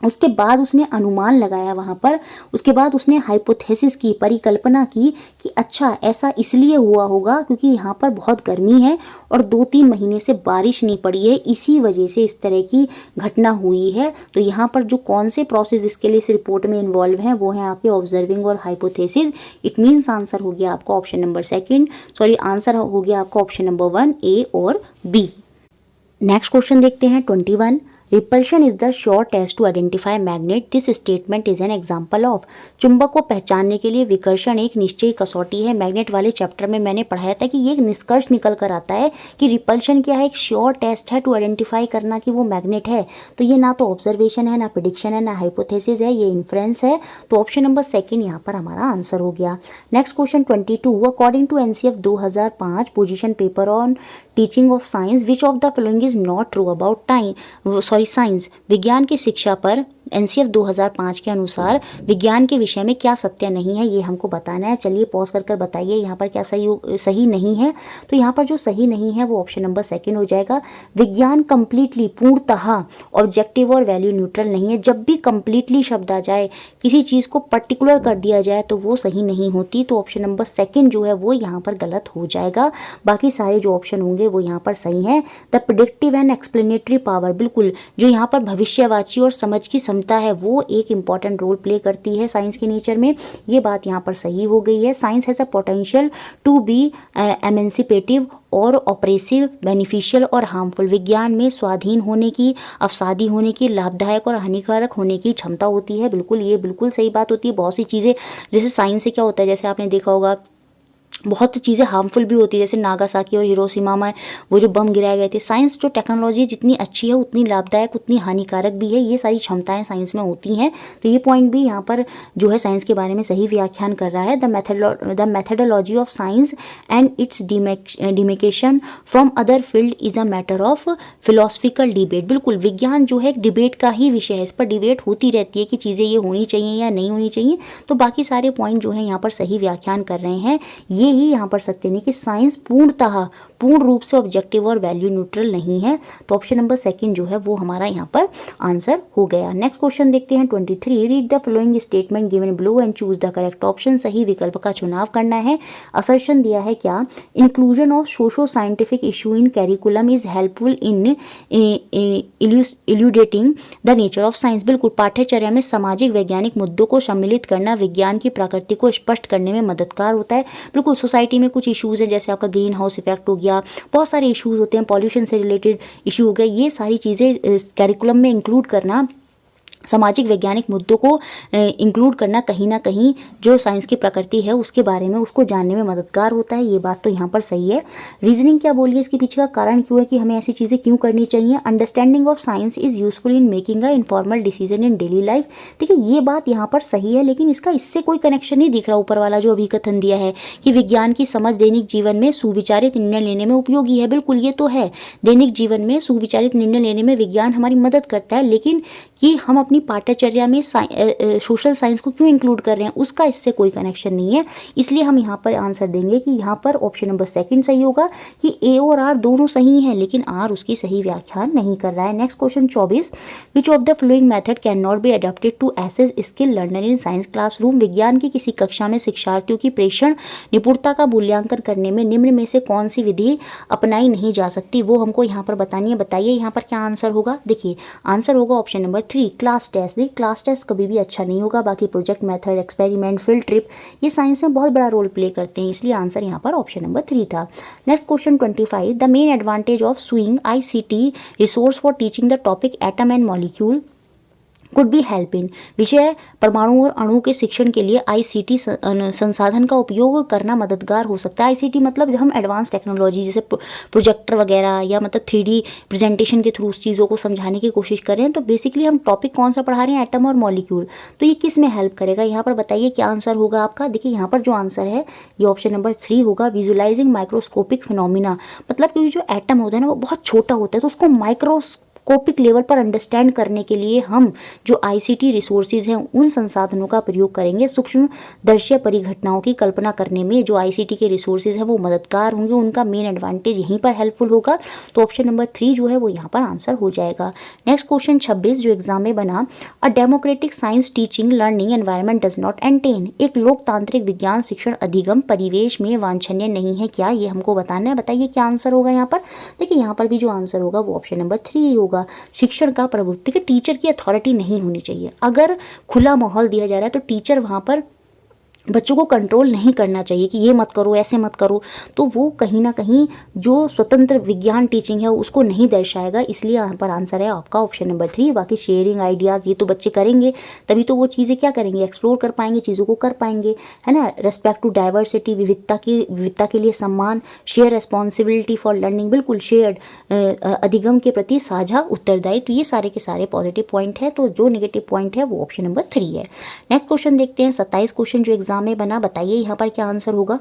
उसके बाद उसने अनुमान लगाया वहाँ पर, उसके बाद उसने हाइपोथेसिस की, परिकल्पना की कि अच्छा ऐसा इसलिए हुआ होगा क्योंकि यहाँ पर बहुत गर्मी है और 2-3 महीने से बारिश नहीं पड़ी है, इसी वजह से इस तरह की घटना हुई है। तो यहाँ पर जो कौन से प्रोसेस इसके लिए इस रिपोर्ट में इन्वॉल्व हैं वो हैं आपके ऑब्जर्विंग और हाइपोथेसिस। इट मीन्स आंसर हो गया आपका ऑप्शन नंबर आंसर हो गया आपका ऑप्शन नंबर 1 ए और बी। नेक्स्ट क्वेश्चन देखते हैं 21। Repulsion is the sure test to identify magnet. This statement is an example of. चुंबक को पहचानने के लिए विकर्षण एक निश्चयी कसौटी है। मैग्नेट वाले चैप्टर में मैंने पढ़ाया था कि ये एक निष्कर्ष निकल कर आता है कि रिपल्शन क्या है, एक श्योर टेस्ट है टू आइडेंटिफाई करना कि वो मैग्नेट है। तो ये ना तो ऑब्जर्वेशन है, ना प्रेडिक्शन है, ना हाइपोथेसिस है, ये इन्फ्रेंस है। तो ऑप्शन नंबर 2 यहाँ पर हमारा आंसर हो गया। Next question 22। According to NCF 2005 position paper on teaching of science, which of the following is not true about science. विज्ञान की शिक्षा पर एनसीएफ 2005 के अनुसार विज्ञान के विषय में क्या सत्य नहीं है, ये हमको बताना है। चलिए पॉज कर बताइए यहाँ पर क्या सही नहीं है। तो यहाँ पर जो सही नहीं है वो ऑप्शन नंबर सेकंड हो जाएगा। विज्ञान कंप्लीटली पूर्णतः ऑब्जेक्टिव और वैल्यू न्यूट्रल नहीं है। जब भी कंप्लीटली शब्द आ जाए, किसी चीज़ को पर्टिकुलर कर दिया जाए तो वो सही नहीं होती। तो ऑप्शन नंबर सेकंड जो है वो यहाँ पर गलत हो जाएगा। बाकी सारे जो ऑप्शन होंगे वो यहाँ पर सही हैं। The predictive and explanatory power, बिल्कुल जो यहाँ पर भविष्यवाची और समझ की क्षमता है वो एक इंपॉर्टेंट रोल प्ले करती है साइंस के नेचर में, ये बात यहाँ पर सही हो गई है। Science has a potential to be emancipative और ऑपरेसिव, बेनिफिशियल और हार्मफुल। विज्ञान में स्वाधीन होने की, अवसादी होने की, लाभदायक और हानिकारक होने की क्षमता होती है। बिल्कुल, ये बिल्कुल सही बात होती है। बहुत सी चीज़ें जैसे साइंस से क्या होता है, जैसे आपने देखा होगा बहुत चीज़ें हार्मफुल भी होती है, जैसे नागासाकी और हिरोशिमा में वो जो बम गिराए गए थे। साइंस जो टेक्नोलॉजी जितनी अच्छी है उतनी लाभदायक उतनी हानिकारक भी है, ये सारी क्षमताएं साइंस में होती हैं। तो ये पॉइंट भी यहाँ पर जो है साइंस के बारे में सही व्याख्यान कर रहा है। The methodology of science and its demarcation from other field is a matter of philosophical debate. बिल्कुल, विज्ञान जो है एक डिबेट का ही विषय है, इस पर डिबेट होती रहती है कि चीज़ें ये होनी चाहिए या नहीं होनी चाहिए। तो बाकी सारे पॉइंट जो है यहाँ पर सही व्याख्यान कर रहे हैं। ये ही यहाँ पर सत्य नहीं कि साइंस पूर्ण रूप से ऑब्जेक्टिव और वैल्यू न्यूट्रल नहीं है। तो ऑप्शन नंबर सेकंड जो है वो हमारा यहाँ पर आंसर हो गया। नेक्स्ट क्वेश्चन देखते हैं 23। Read the following statement given below and choose the correct option. सही विकल्प का चुनाव करना है। असर्शन दिया है क्या, inclusion of socio scientific issue in curriculum is helpful in elucidating the nature of science. बिल्कुल, पाठ्यचर्या में सामाजिक वैज्ञानिक मुद्दों को सम्मिलित करना विज्ञान की प्रकृति को स्पष्ट करने में मददगार होता है। बिल्कुल, सोसाइटी में कुछ इश्यूज़ हैं, जैसे आपका ग्रीन हाउस इफेक्ट हो गया, बहुत सारे इश्यूज़ होते हैं, पॉल्यूशन से रिलेटेड इशू हो गए। ये सारी चीज़ें कैरिकुलम में इंक्लूड करना, सामाजिक वैज्ञानिक मुद्दों को इंक्लूड करना कहीं ना कहीं जो साइंस की प्रकृति है उसके बारे में उसको जानने में मददगार होता है। ये बात तो यहाँ पर सही है। रीजनिंग क्या बोली है, इसके पीछे का कारण क्यों है कि हमें ऐसी चीज़ें क्यों करनी चाहिए। Understanding of science is useful in making a informal decision in daily life. देखिए, ये बात यहाँ पर सही है, लेकिन इसका इससे कोई कनेक्शन नहीं दिख रहा। ऊपर वाला जो अभी कथन दिया है कि विज्ञान की समझ दैनिक जीवन में सुविचारित निर्णय लेने में उपयोगी है, बिल्कुल ये तो है। दैनिक जीवन में सुविचारित निर्णय लेने में विज्ञान हमारी मदद करता है, लेकिन कि हम अपनी पाठ्यचर्या में सोशल साइंस को क्यों इंक्लूड कर रहे हैं उसका इससे कोई कनेक्शन नहीं है। इसलिए हम यहाँ पर आंसर देंगे कि यहाँ पर ऑप्शन नंबर सेकंड सही होगा कि ए और आर दोनों सही हैं, लेकिन आर उसकी सही व्याख्यान नहीं कर रहा है। Next question 24। Which of the following method can not be adopted to assess skill learner in science classroom. विज्ञान की किसी कक्षा में शिक्षार्थियों की प्रेषण निपुणता का मूल्यांकन करने में निम्न में से कौन सी विधि अपनाई नहीं जा सकती, वो हमको यहाँ पर बतानी है। बताइए यहाँ पर क्या आंसर होगा। देखिए, आंसर होगा ऑप्शन नंबर 3, क्लास टेस्ट। देखिए, क्लास टेस्ट कभी भी अच्छा नहीं होगा। बाकी project method, experiment, field trip, ये साइंस में बहुत बड़ा रोल प्ले करते हैं, इसलिए आंसर यहाँ पर ऑप्शन नंबर 3 था। Next question 25। The main advantage of swing ICT resource for teaching the topic atom and molecule could be help in. विषय परमाणु और अणु के शिक्षण के लिए ICT संसाधन का उपयोग करना मददगार हो सकता है। ICT मतलब जब हम एडवांस टेक्नोलॉजी जैसे प्रोजेक्टर वगैरह या मतलब 3D प्रेजेंटेशन के थ्रू उस चीज़ों को समझाने की कोशिश कर रहे हैं। तो बेसिकली हम टॉपिक कौन सा पढ़ा रहे हैं, एटम और मॉलिक्यूल। तो ये किस में हेल्प करेगा, यहाँ पर बताइए क्या आंसर होगा आपका। देखिए, यहाँ पर जो आंसर है ये ऑप्शन नंबर 3 होगा, विजुअलाइजिंग माइक्रोस्कोपिक फिनोमिना। मतलब कि जो एटम होता है ना वो बहुत छोटा होता है, तो उसको माइक्रोस्कोपिक लेवल पर अंडरस्टैंड करने के लिए हम जो ICT रिसोर्सेज हैं उन संसाधनों का प्रयोग करेंगे। सूक्ष्म दर्शीय परिघटनाओं की कल्पना करने में जो ICT के रिसोर्सेज हैं वो मददगार होंगे, उनका मेन एडवांटेज यहीं पर हेल्पफुल होगा। तो ऑप्शन नंबर 3 जो है वो यहाँ पर आंसर हो जाएगा। नेक्स्ट क्वेश्चन 26 जो एग्जाम में बना, a democratic science teaching learning environment does not entail. एक लोकतांत्रिक विज्ञान शिक्षण अधिगम परिवेश में वांछनीय नहीं है क्या, ये हमको बताना है। बताइए क्या आंसर होगा यहाँ पर। देखिए, यहाँ पर भी जो आंसर होगा वो ऑप्शन नंबर 3 होगा। शिक्षण का प्रभुत्व, कि टीचर की अथॉरिटी नहीं होनी चाहिए। अगर खुला माहौल दिया जा रहा है तो टीचर वहाँ पर बच्चों को कंट्रोल नहीं करना चाहिए कि ये मत करो, ऐसे मत करो। तो वो कहीं ना कहीं जो स्वतंत्र विज्ञान टीचिंग है उसको नहीं दर्शाएगा, इसलिए यहाँ पर आंसर है आपका ऑप्शन नंबर 3। बाकी शेयरिंग आइडियाज़ ये तो बच्चे करेंगे, तभी तो वो चीज़ें क्या करेंगे, एक्सप्लोर कर पाएंगे, चीज़ों को कर पाएंगे, है ना। रेस्पेक्ट टू डाइवर्सिटी, विविधता के लिए सम्मान, शेयर रेस्पॉन्सिबिलिटी फॉर लर्निंग, बिल्कुल शेयर्ड, अधिगम के प्रति साझा उत्तरदायित्व, तो ये सारे के सारे पॉजिटिव पॉइंट है। तो जो नेगेटिव पॉइंट है वो ऑप्शन नंबर 3 है। नेक्स्ट क्वेश्चन देखते हैं 27 क्वेश्चन जो एग्जाम में बना। बताइए यहाँ पर क्या आंसर होगा।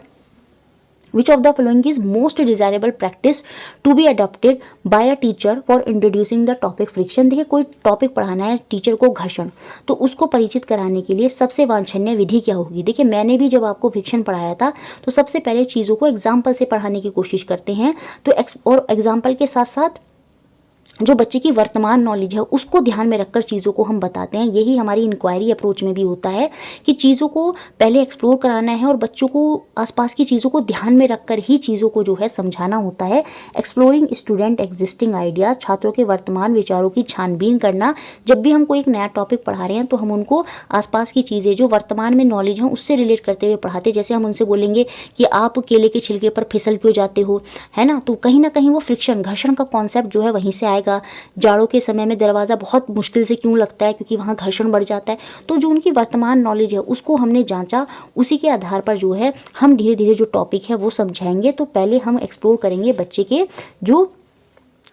Which of the following is most desirable practice to be adopted by a teacher for introducing the topic friction. देखिए कोई टॉपिक पढ़ाना है टीचर को घर्षण, तो उसको परिचित कराने के लिए सबसे वांछनीय विधि क्या होगी। देखिए मैंने भी जब आपको फ्रिक्शन पढ़ाया था तो सबसे पहले चीज़ों को एग्जाम्पल से पढ़ाने की कोशिश करते हैं, तो और एग्जाम्पल के साथ साथ जो बच्चे की वर्तमान नॉलेज है उसको ध्यान में रखकर चीज़ों को हम बताते हैं। यही हमारी इंक्वायरी अप्रोच में भी होता है कि चीज़ों को पहले एक्सप्लोर कराना है और बच्चों को आसपास की चीज़ों को ध्यान में रखकर ही चीज़ों को जो है समझाना होता है। एक्सप्लोरिंग स्टूडेंट एग्जिस्टिंग आइडिया, छात्रों के वर्तमान विचारों की छानबीन करना। जब भी हम कोई एक नया टॉपिक पढ़ा रहे हैं तो हम उनको आसपास की चीज़ें जो वर्तमान में नॉलेज है उससे रिलेट करते हुए पढ़ाते। जैसे हम उनसे बोलेंगे कि आप केले के छिलके पर फिसल क्यों जाते हो, है ना, तो कहीं ना कहीं वो फ्रिक्शन घर्षण का कॉन्सेप्ट जो है वहीं से आएगा। जाड़ों के समय में दरवाज़ा बहुत मुश्किल से क्यों लगता है, क्योंकि वहाँ घर्षण बढ़ जाता है। तो जो उनकी वर्तमान नॉलेज है उसको हमने जांचा, उसी के आधार पर जो है हम धीरे धीरे जो टॉपिक है वो समझाएंगे। तो पहले हम एक्सप्लोर करेंगे बच्चे के जो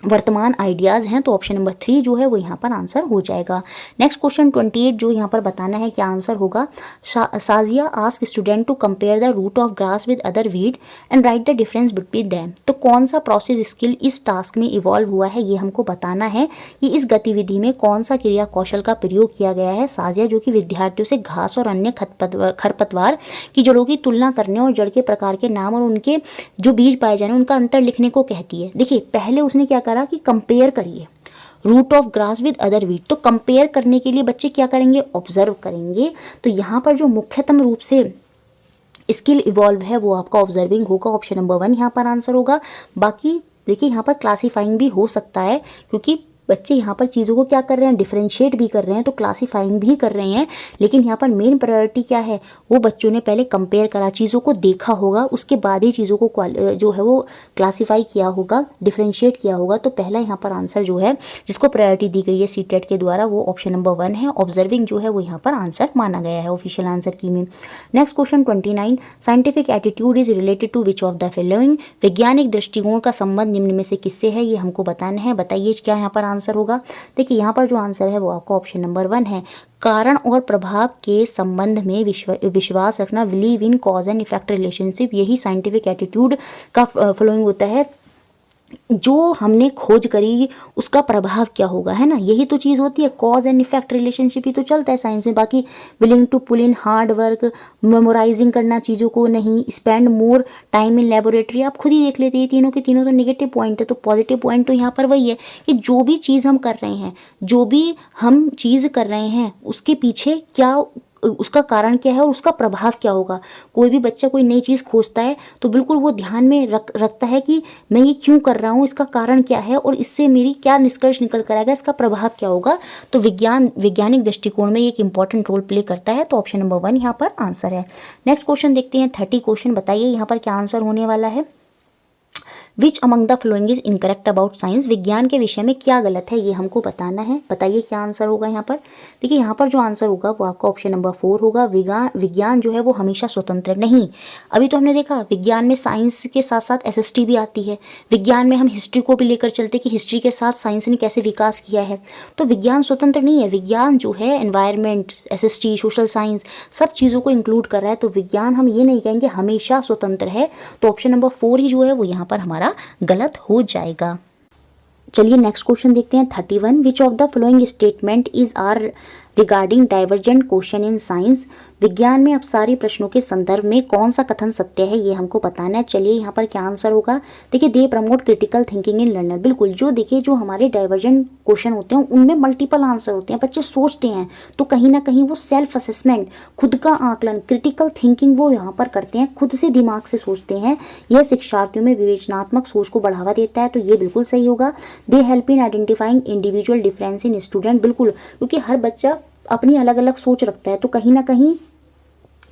वर्तमान आइडियाज़ हैं, तो ऑप्शन नंबर 3 जो है वो यहाँ पर आंसर हो जाएगा। नेक्स्ट क्वेश्चन 28 जो यहाँ पर बताना है क्या आंसर होगा। Sajiya ask student to compare the root of grass with other weed and write the difference between them. तो कौन सा प्रोसेस स्किल इस टास्क में इवॉल्व हुआ है, ये हमको बताना है कि इस गतिविधि में कौन सा क्रिया कौशल का प्रयोग किया गया है। साजिया जो कि विद्यार्थियों से घास और अन्य खरपतवार की जड़ों की तुलना करने और जड़ के प्रकार के नाम और उनके जो बीज पाए जाने उनका अंतर लिखने को कहती है। देखिए पहले उसने क्या करा कि कंपेयर करिए root of grass with other weed. तो कंपेयर करने के लिए बच्चे क्या करेंगे, ऑब्जर्व करेंगे। तो यहाँ पर जो मुख्यतम रूप से स्किल इवॉल्व है वो आपका ऑब्जर्विंग होगा। ऑप्शन नंबर 1 यहाँ पर आंसर होगा। बाकी देखिए यहाँ पर क्लासीफाइंग भी हो सकता है, क्योंकि बच्चे यहाँ पर चीज़ों को क्या कर रहे हैं, डिफरेंशिएट भी कर रहे हैं, तो क्लासीफाइंग भी कर रहे हैं। लेकिन यहाँ पर मेन प्रायोरिटी क्या है, वो बच्चों ने पहले कंपेयर करा, चीज़ों को देखा होगा, उसके बाद ही चीज़ों को जो है वो क्लासीफाई किया होगा, डिफरेंशिएट किया होगा। तो पहला यहाँ पर आंसर जो है जिसको प्रायोरिटी दी गई है सीटेट के द्वारा वो ऑप्शन नंबर 1 है। ऑब्जर्विंग जो है वो यहाँ पर आंसर माना गया है ऑफिशियल आंसर की में। Next question 29 scientific attitude is related to which of the following. वैज्ञानिक दृष्टिकोण का संबंध निम्न में से किससे है, ये हमको बताना है। बताइए क्या यहाँ पर आंसर होगा। देखिए यहाँ पर जो आंसर है वो आपका ऑप्शन नंबर 1 है। कारण और प्रभाव के संबंध में विश्वास रखना, believe in cause and effect relationship, यही साइंटिफिक एटीट्यूड का फॉलोइंग होता है। जो हमने खोज करी उसका प्रभाव क्या होगा, है ना, यही तो चीज़ होती है। कॉज एंड इफेक्ट रिलेशनशिप ही तो चलता है साइंस में। बाकी willing to pull in hard work, memorising करना चीज़ों को नहीं, spend more time in laboratory, आप खुद ही देख लेते हैं तीनों के तीनों तो नेगेटिव पॉइंट है। तो पॉजिटिव पॉइंट तो यहाँ पर वही है कि जो भी चीज़ हम कर रहे हैं, जो भी हम चीज़ कर रहे हैं उसके पीछे क्या, उसका कारण क्या है और उसका प्रभाव क्या होगा। कोई भी बच्चा कोई नई चीज़ खोजता है तो बिल्कुल वो ध्यान में रखता है कि मैं ये क्यों कर रहा हूँ, इसका कारण क्या है और इससे मेरी क्या निष्कर्ष निकल कर आएगा, इसका प्रभाव क्या होगा। तो वैज्ञानिक दृष्टिकोण में एक इंपॉर्टेंट रोल प्ले करता है। तो ऑप्शन नंबर 1 यहाँ पर आंसर है। नेक्स्ट क्वेश्चन देखते हैं 30 क्वेश्चन। बताइए यहाँ पर क्या आंसर होने वाला है। Which among the following is incorrect about science. विज्ञान के विषय में क्या गलत है ये हमको बताना है। बताइए क्या आंसर होगा यहाँ पर। देखिए यहाँ पर जो आंसर होगा वो आपका ऑप्शन नंबर 4 होगा। विज्ञान जो है वो हमेशा स्वतंत्र नहीं। अभी तो हमने देखा विज्ञान में साइंस के साथ साथ एसएसटी भी आती है। विज्ञान में हम हिस्ट्री को भी लेकर चलते कि हिस्ट्री के साथ साइंस ने कैसे विकास किया है। तो विज्ञान स्वतंत्र नहीं है। विज्ञान जो है एनवायरमेंट, एसएसटी, सोशल साइंस सब चीज़ों को इंक्लूड कर रहा है। तो विज्ञान हम ये नहीं कहेंगे हमेशा स्वतंत्र है। तो ऑप्शन नंबर 4 ही जो है वो यहाँ पर हमारा गलत हो जाएगा। चलिए नेक्स्ट क्वेश्चन देखते हैं 31। Which of the following statement is are regarding divergent question in science. विज्ञान में अपसारी प्रश्नों के संदर्भ में कौन सा कथन सत्य है ये हमको बताना है। चलिए यहाँ पर क्या आंसर होगा। देखिए they promote critical thinking in learner. बिल्कुल जो देखिए जो हमारे डाइवर्जेंट क्वेश्चन होते हैं उनमें मल्टीपल आंसर होते हैं, बच्चे सोचते हैं तो कहीं ना कहीं वो सेल्फ असेसमेंट, खुद का आकलन, क्रिटिकल थिंकिंग वो यहाँ पर करते हैं, खुद से दिमाग से सोचते हैं। यह शिक्षार्थियों में विवेचनात्मक सोच को बढ़ावा देता है। तो ये बिल्कुल सही होगा। They help in identifying individual difference in student. बिल्कुल क्योंकि हर बच्चा अपनी अलग अलग सोच रखता है तो कहीं ना कहीं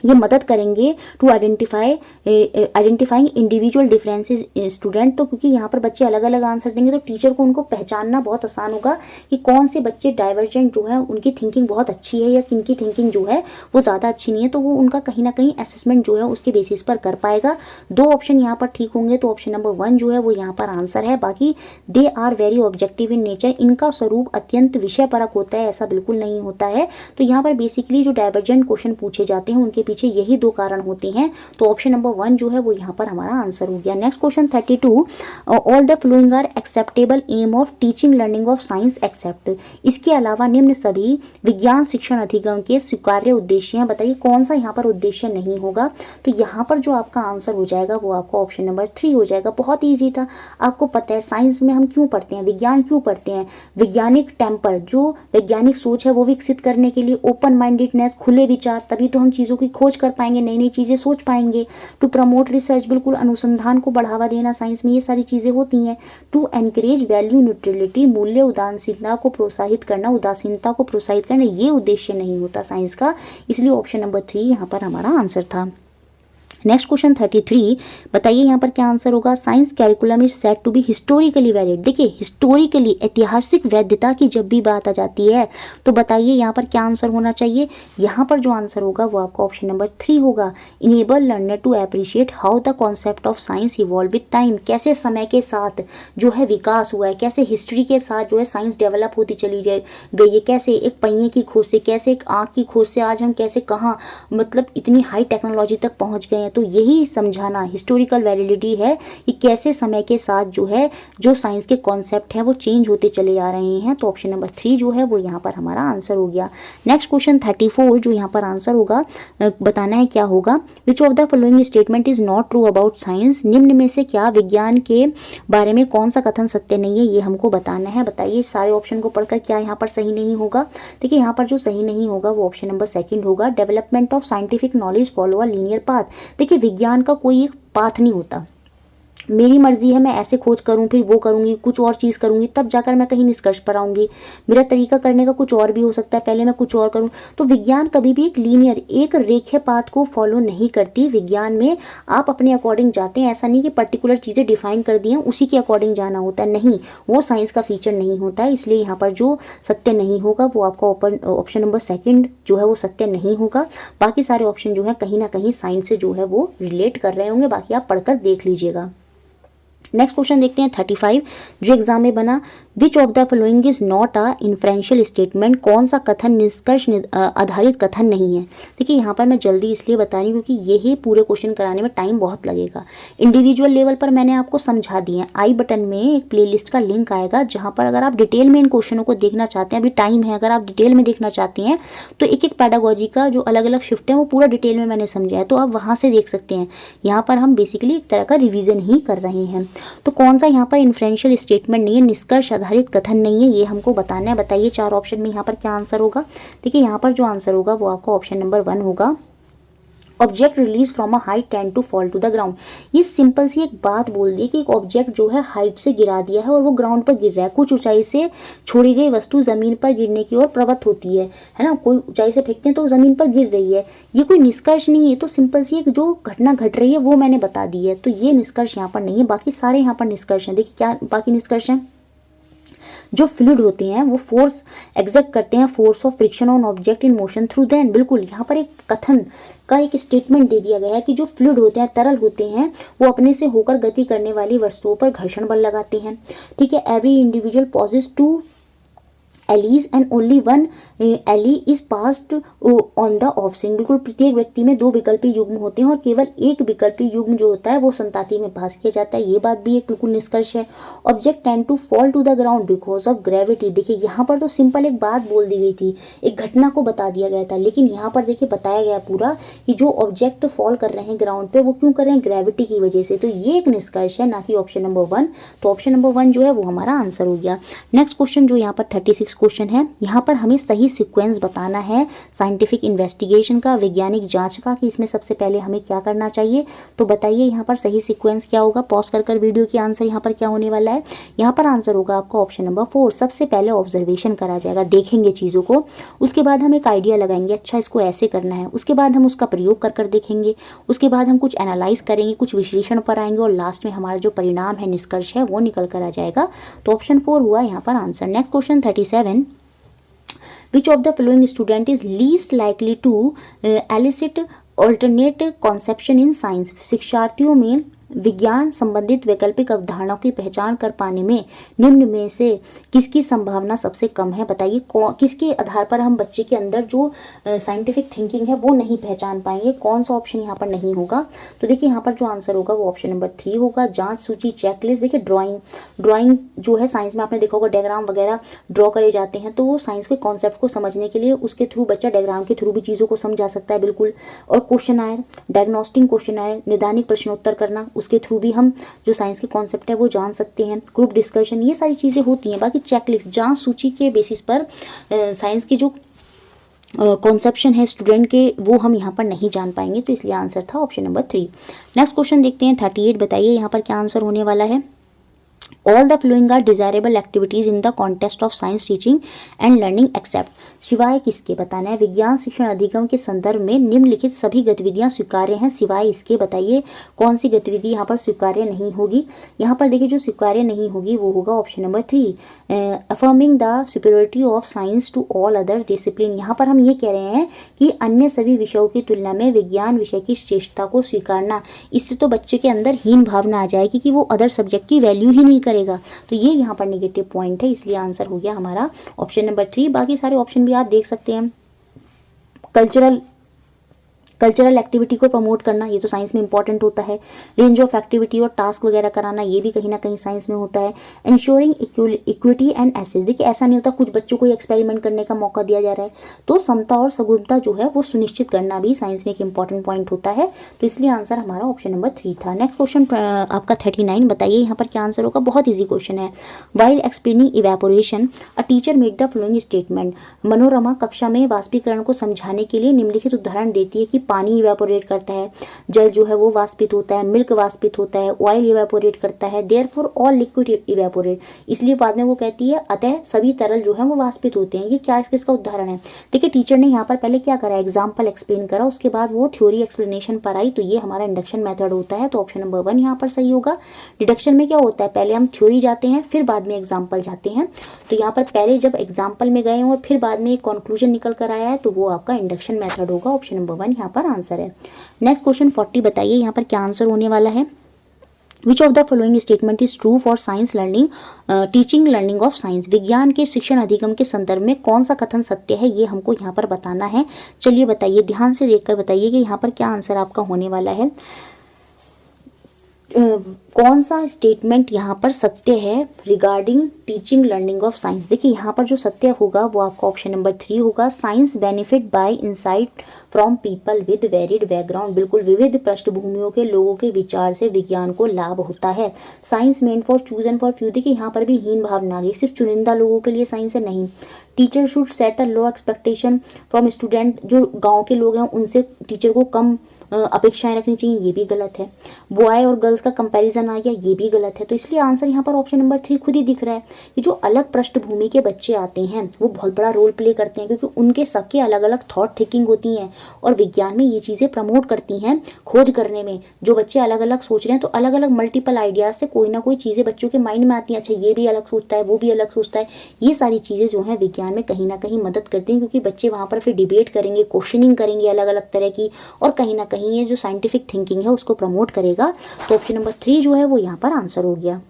ये मदद करेंगे to identifying individual differences student. तो क्योंकि यहाँ पर बच्चे अलग अलग आंसर देंगे तो टीचर को उनको पहचानना बहुत आसान होगा कि कौन से बच्चे डाइवर्जेंट जो है उनकी थिंकिंग बहुत अच्छी है या किनकी थिंकिंग जो है वो ज़्यादा अच्छी नहीं है। तो वो उनका कहीं ना कहीं असेसमेंट जो है उसके बेसिस पर कर पाएगा। 2 ऑप्शन यहाँ पर ठीक होंगे तो ऑप्शन नंबर 1 जो है वो यहाँ पर आंसर है। बाकी they are very objective in nature, इनका स्वरूप अत्यंत विषय परक होता है, ऐसा बिल्कुल नहीं होता है। तो यहाँ पर बेसिकली जो डाइवर्जेंट क्वेश्चन पूछे जाते हैं उनके पीछे यही दो कारण होते हैं। तो ऑप्शन नंबर 1 जो है वो यहाँ पर हमारा आंसर हो गया। Next question 32, all the following are acceptable aim of teaching learning of science except. इसके अलावा निम्न सभी विज्ञान शिक्षण अधिगम के स्वीकार्य उद्देश्य हैं, बताइए कौन सा यहाँ पर उद्देश्य नहीं होगा। तो यहाँ पर जो आपका आंसर हो जाएगा वो आपका ऑप्शन नंबर 3 हो जाएगा। बहुत ईजी था, आपको पता है साइंस में हम क्यों पढ़ते हैं, विज्ञान क्यों पढ़ते हैं, वैज्ञानिक टेम्पर, जो वैज्ञानिक सोच है वो विकसित करने के लिए, ओपन माइंडेडनेस, खुले विचार, तभी तो हम चीज़ों की खोज कर पाएंगे, नई नई चीज़ें सोच पाएंगे। टू प्रमोट रिसर्च, बिल्कुल अनुसंधान को बढ़ावा देना, साइंस में ये सारी चीज़ें होती हैं। टू एनकरेज वैल्यू न्यूट्रलिटी, मूल्य उदासीनता को प्रोत्साहित करना, उदासीनता को प्रोत्साहित करना, ये उद्देश्य नहीं होता साइंस का। इसलिए ऑप्शन नंबर 3 यहाँ पर हमारा आंसर था। नेक्स्ट क्वेश्चन 33, बताइए यहाँ पर क्या आंसर होगा। Science curriculum is said to be historically valid. देखिए हिस्टोरिकली, ऐतिहासिक वैधता की जब भी बात आ जाती है तो बताइए यहाँ पर क्या आंसर होना चाहिए। यहाँ पर जो आंसर होगा वो आपका ऑप्शन नंबर 3 होगा। Enable learner to appreciate how the concept of science evolve with time, कैसे समय के साथ जो है विकास हुआ है, कैसे हिस्ट्री के साथ जो है साइंस डेवलप होती चली गई है, कैसे एक पहिए की खोज से, कैसे एक आँख की खोज से आज हम कैसे कहाँ मतलब इतनी हाई टेक्नोलॉजी तक पहुँच गए हैं। तो यही समझाना हिस्टोरिकल वैलिडिटी है कि कैसे समय के साथ जो है जो साइंस के कॉन्सेप्ट हैं वो चेंज होते चले आ रहे हैं। तो ऑप्शन नंबर 3 जो है वो यहाँ पर हमारा आंसर हो गया। नेक्स्ट क्वेश्चन 34 जो यहाँ पर आंसर होगा, बताना है क्या होगा। Which of the following statement is not true about science, निम्न में से क्या विज्ञान के बारे में कौन सा कथन सत्य नहीं है, ये हमको बताना है। बताइए सारे ऑप्शन को पढ़कर क्या यहाँ पर सही नहीं होगा। देखिए यहाँ पर जो सही नहीं होगा वो ऑप्शन नंबर 2 होगा। Development of scientific knowledge follow a linear path. देखिए विज्ञान का कोई एक पाथ नहीं होता, मेरी मर्जी है मैं ऐसे खोज करूं, फिर वो करूंगी, कुछ और चीज़ करूंगी, तब जाकर मैं कहीं निष्कर्ष पर आऊंगी। मेरा तरीका करने का कुछ और भी हो सकता है, पहले मैं कुछ और करूं। तो विज्ञान कभी भी एक लीनियर, एक रेखीय पाथ को फॉलो नहीं करती। विज्ञान में आप अपने अकॉर्डिंग जाते हैं, ऐसा नहीं कि पर्टिकुलर चीज़ें डिफाइन कर दी हैं उसी के अकॉर्डिंग जाना होता है, नहीं, वो साइंस का फीचर नहीं होता है। इसलिए यहाँ पर जो सत्य नहीं होगा वो आपका ऑप्शन नंबर 2 जो है वो सत्य नहीं होगा। बाकी सारे ऑप्शन जो है कहीं ना कहीं साइंस से जो है वो रिलेट कर रहे होंगे, बाकी आप पढ़कर देख लीजिएगा। नेक्स्ट क्वेश्चन देखते हैं 35 जो एग्जाम में बना। विच of the following is not a inferential statement, कौन सा कथन निष्कर्ष आधारित कथन नहीं है। देखिए यहाँ पर मैं जल्दी इसलिए बता रही हूँ क्योंकि यही पूरे क्वेश्चन कराने में टाइम बहुत लगेगा। इंडिविजुअल लेवल पर मैंने आपको समझा दिए हैं, आई बटन में एक प्लेलिस्ट का लिंक आएगा जहाँ पर अगर आप डिटेल में इन क्वेश्चनों को देखना चाहते हैं, अभी टाइम है, अगर आप डिटेल में देखना चाहते हैं तो एक एक पैडागोजी का जो अलग अलग शिफ्ट है वो पूरा डिटेल में मैंने समझा है, तो आप वहाँ से देख सकते हैं। यहाँ पर हम बेसिकली एक तरह का रिविजन ही कर रहे हैं। तो कौन सा यहाँ पर इन्फ्रेंशियल स्टेटमेंट नहीं है, निष्कर्ष आधारित कथन नहीं है, ये हमको बताना है। बताइए 4 ऑप्शन में यहाँ पर क्या आंसर होगा। देखिए यहाँ पर जो आंसर होगा वो आपका ऑप्शन नंबर 1 होगा। Object release from a height tend to fall to the ground. ये सिंपल सी एक बात बोल दी कि एक ऑब्जेक्ट जो है हाइट से गिरा दिया है और वो ग्राउंड पर गिर रहा है। कुछ ऊंचाई से छोड़ी गई वस्तु जमीन पर गिरने की ओर प्रवृत्त होती है ना, कोई ऊंचाई से फेंकते हैं तो जमीन पर गिर रही है, ये कोई निष्कर्ष नहीं है। तो सिंपल सी एक जो घटना घट रही है वो मैंने बता दी है, तो ये निष्कर्ष यहाँ पर नहीं है। बाकी सारे यहाँ पर निष्कर्ष हैं। देखिए क्या बाकी निष्कर्ष हैं। जो फ्लूइड होते हैं वो फोर्स एग्जर्ट करते हैं, force of friction on object in motion through them. बिल्कुल यहाँ पर एक कथन का एक स्टेटमेंट दे दिया गया है कि जो फ्लूइड होते हैं, तरल होते हैं, वो अपने से होकर गति करने वाली वस्तुओं पर घर्षण बल लगाते हैं। ठीक है। Every individual possesses 2 alleles and only 1 allele is passed on the offspring. बिल्कुल प्रत्येक व्यक्ति में 2 विकल्पी युग्म होते हैं और केवल एक विकल्पी युग्म जो होता है वो संताति में पास किया जाता है। ये बात भी एक बिल्कुल निष्कर्ष है। Object tend to fall to the ground because of gravity. देखिए यहाँ पर तो सिंपल एक बात बोल दी गई थी, एक घटना को बता दिया गया था, लेकिन यहाँ पर देखिए बताया गया पूरा कि जो ऑब्जेक्ट फॉल कर रहे हैं ग्राउंड पे वो क्यों कर रहे हैं, ग्रेविटी की वजह से। तो ये एक निष्कर्ष है, ना कि ऑप्शन नंबर 1। तो ऑप्शन नंबर 1 जो है वो हमारा आंसर हो गया। नेक्स्ट क्वेश्चन जो यहाँ पर 36 क्वेश्चन है, यहाँ पर हमें सही सीक्वेंस बताना है साइंटिफिक इन्वेस्टिगेशन का, वैज्ञानिक जांच का, कि इसमें सबसे पहले हमें क्या करना चाहिए। तो बताइए यहाँ पर सही सीक्वेंस क्या होगा। पॉज कर वीडियो की आंसर यहाँ पर क्या होने वाला है। यहाँ पर आंसर होगा आपका ऑप्शन नंबर 4। सबसे पहले ऑब्जर्वेशन करा जाएगा, देखेंगे चीज़ों को, उसके बाद हम एक आइडिया लगाएंगे, अच्छा इसको ऐसे करना है, उसके बाद हम उसका प्रयोग कर देखेंगे, उसके बाद हम कुछ एनालाइज करेंगे, कुछ विश्लेषण पर आएंगे और लास्ट में हमारा जो परिणाम है, निष्कर्ष है, वो निकल कर आ जाएगा। तो ऑप्शन 4 हुआ यहाँ पर answer. Next question 37, Which of the following student is least likely to elicit alternate conception in science? शिक्षार्थियों में विज्ञान संबंधित वैकल्पिक अवधारणाओं की पहचान कर पाने में निम्न में से किसकी संभावना सबसे कम है? बताइए किसके आधार पर हम बच्चे के अंदर जो साइंटिफिक थिंकिंग है वो नहीं पहचान पाएंगे, कौन सा ऑप्शन यहाँ पर नहीं होगा? तो देखिए यहाँ पर जो आंसर होगा वो ऑप्शन नंबर 3 होगा, जांच सूची चेकलिस्ट। देखिए ड्राइंग जो है साइंस में आपने देखा होगा डायग्राम वगैरह ड्रॉ करे जाते हैं, तो वो साइंस के कॉन्सेप्ट को समझने के लिए उसके थ्रू बच्चा डायग्राम के थ्रू भी चीज़ों को समझा सकता है, बिल्कुल। और क्वेश्चनायर, डायग्नोस्टिक क्वेश्चनायर, निदानिक प्रश्नोत्तर करना, उसके थ्रू भी हम जो साइंस के कॉन्सेप्ट है वो जान सकते हैं। ग्रुप डिस्कशन, ये सारी चीज़ें होती हैं। बाकी चेकलिस्ट, जांच सूची के बेसिस पर साइंस की जो कॉन्सेप्शन है स्टूडेंट के वो हम यहाँ पर नहीं जान पाएंगे, तो इसलिए आंसर था ऑप्शन नंबर 3। नेक्स्ट क्वेश्चन देखते हैं 38। बताइए यहाँ पर क्या आंसर होने वाला है? All the following are desirable activities in the context of science teaching and learning except, सिवाय किसके? बताना है। विज्ञान शिक्षण अधिगम के संदर्भ में निम्नलिखित सभी गतिविधियां स्वीकार्य हैं सिवाय इसके। बताइए कौन सी गतिविधि यहाँ पर स्वीकार्य नहीं होगी? यहाँ पर देखिए जो स्वीकार्य नहीं होगी वो होगा option number 3, affirming the superiority of science to all other discipline. यहाँ पर हम ये कह रहे हैं कि अन्य सभी विषयों की तुलना में विज्ञान विषय की श्रेष्ठता को स्वीकारना। इससे तो बच्चे के अंदर हीन भावना आ जाएगी कि वो अदर सब्जेक्ट की वैल्यू ही नहीं करेगा, तो ये यहाँ पर नेगेटिव पॉइंट है, इसलिए आंसर हो गया हमारा ऑप्शन नंबर 3। बाकी सारे ऑप्शन भी आप देख सकते हैं। कल्चरल एक्टिविटी को प्रमोट करना, ये तो साइंस में इंपॉर्टेंट होता है। रेंज ऑफ एक्टिविटी और टास्क वगैरह कराना, ये भी कहीं ना कहीं साइंस में होता है। इंश्योरिंग इक्विटी एंड एसेस, देखिए ऐसा नहीं होता कुछ बच्चों को एक्सपेरिमेंट करने का मौका दिया जा रहा है, तो समता और सगुणता जो है वो सुनिश्चित करना भी साइंस में एक इंपॉर्टेंट पॉइंट होता है, तो इसलिए आंसर हमारा ऑप्शन नंबर 3 था। नेक्स्ट क्वेश्चन आपका 39। बताइए यहाँ पर क्या आंसर होगा? बहुत ईजी क्वेश्चन है। While explaining evaporation a teacher make the following statement. Manorama कक्षा में वाष्पीकरण को समझाने के लिए निम्नलिखित उदाहरण देती है कि पानी इवेपोरेट करता है, जल जो है वो वाष्पित होता है, मिल्क वाष्पित होता है, ऑयल इवेपोरेट करता है, देयरफॉर ऑल लिक्विड इवेपोरेट। इसलिए बाद में वो कहती है अतः सभी तरल जो है वो वाष्पित होते हैं। ये क्या इसका उदाहरण है? देखिए टीचर ने यहाँ पर पहले क्या करा, एग्जाम्पल एक्सप्लेन करा, उसके बाद वो थ्योरी एक्सप्लेनेशन पर आई, तो ये हमारा इंडक्शन मेथड होता है, तो ऑप्शन नंबर 1 यहाँ पर सही होगा। डिडक्शन में क्या होता है, पहले हम थ्योरी जाते हैं फिर बाद में एग्जाम्पल जाते हैं, तो यहाँ पर पहले जब एग्जाम्पल में गए और फिर बाद में एक कंक्लूजन निकल कर आया है, तो वो आपका इंडक्शन मेथड होगा। ऑप्शन नंबर 1 यहाँ पर आंसर है। Next question 40। बताइए यहाँ पर क्या आंसर होने वाला है? Which of the following statement is true for science learning teaching learning of science. विज्ञान के शिक्षण अधिगम के संदर्भ में कौन सा कथन सत्य है, ये हमको यहाँ पर बताना है। चलिए बताइए, ध्यान से देखकर बताइए कि यहाँ पर क्या आंसर आपका होने वाला है। कौन सा स्टेटमेंट यहाँ पर सत्य है regarding teaching learning of science? देखिए यहाँ पर जो सत्य होगा वो आपका ऑप्शन नंबर 3 होगा। Science benefit by insight from people with varied background, बिल्कुल विविध पृष्ठभूमियों के लोगों के विचार से विज्ञान को लाभ होता है। Science meant for chosen for few, देखिए यहाँ पर भी हीन भावना आ गई, सिर्फ चुनिंदा लोगों के लिए साइंस है, नहीं। Teacher should set a low expectation from student, जो गाँव के लोग हैं उनसे टीचर को कम अपेक्षाएं रखनी चाहिए, ये भी गलत है। बॉय और गर्ल्स का कंपैरिजन आ गया, ये भी गलत है, तो इसलिए आंसर यहाँ पर ऑप्शन नंबर 3 खुद ही दिख रहा है कि जो अलग पृष्ठभूमि के बच्चे आते हैं वो बहुत बड़ा रोल प्ले करते हैं, क्योंकि उनके सबके अलग अलग थॉट थिंकिंग होती हैं और विज्ञान में ये चीज़ें प्रमोट करती हैं। खोज करने में जो बच्चे अलग अलग सोच रहे हैं, तो अलग अलग मल्टीपल आइडियाज़ से कोई ना कोई चीज़ें बच्चों के माइंड में आती हैं, अच्छा ये भी अलग सोचता है, वो भी अलग सोचता है, ये सारी चीज़ें जो हैं विज्ञान में कहीं ना कहीं मदद करती हैं, क्योंकि बच्चे वहाँ पर फिर डिबेट करेंगे, क्वेश्चनिंग करेंगे अलग अलग तरह की, और कहीं ना कहीं ये जो साइंटिफिक थिंकिंग है उसको प्रमोट करेगा, तो ऑप्शन नंबर 3 जो है वो यहाँ पर आंसर हो गया।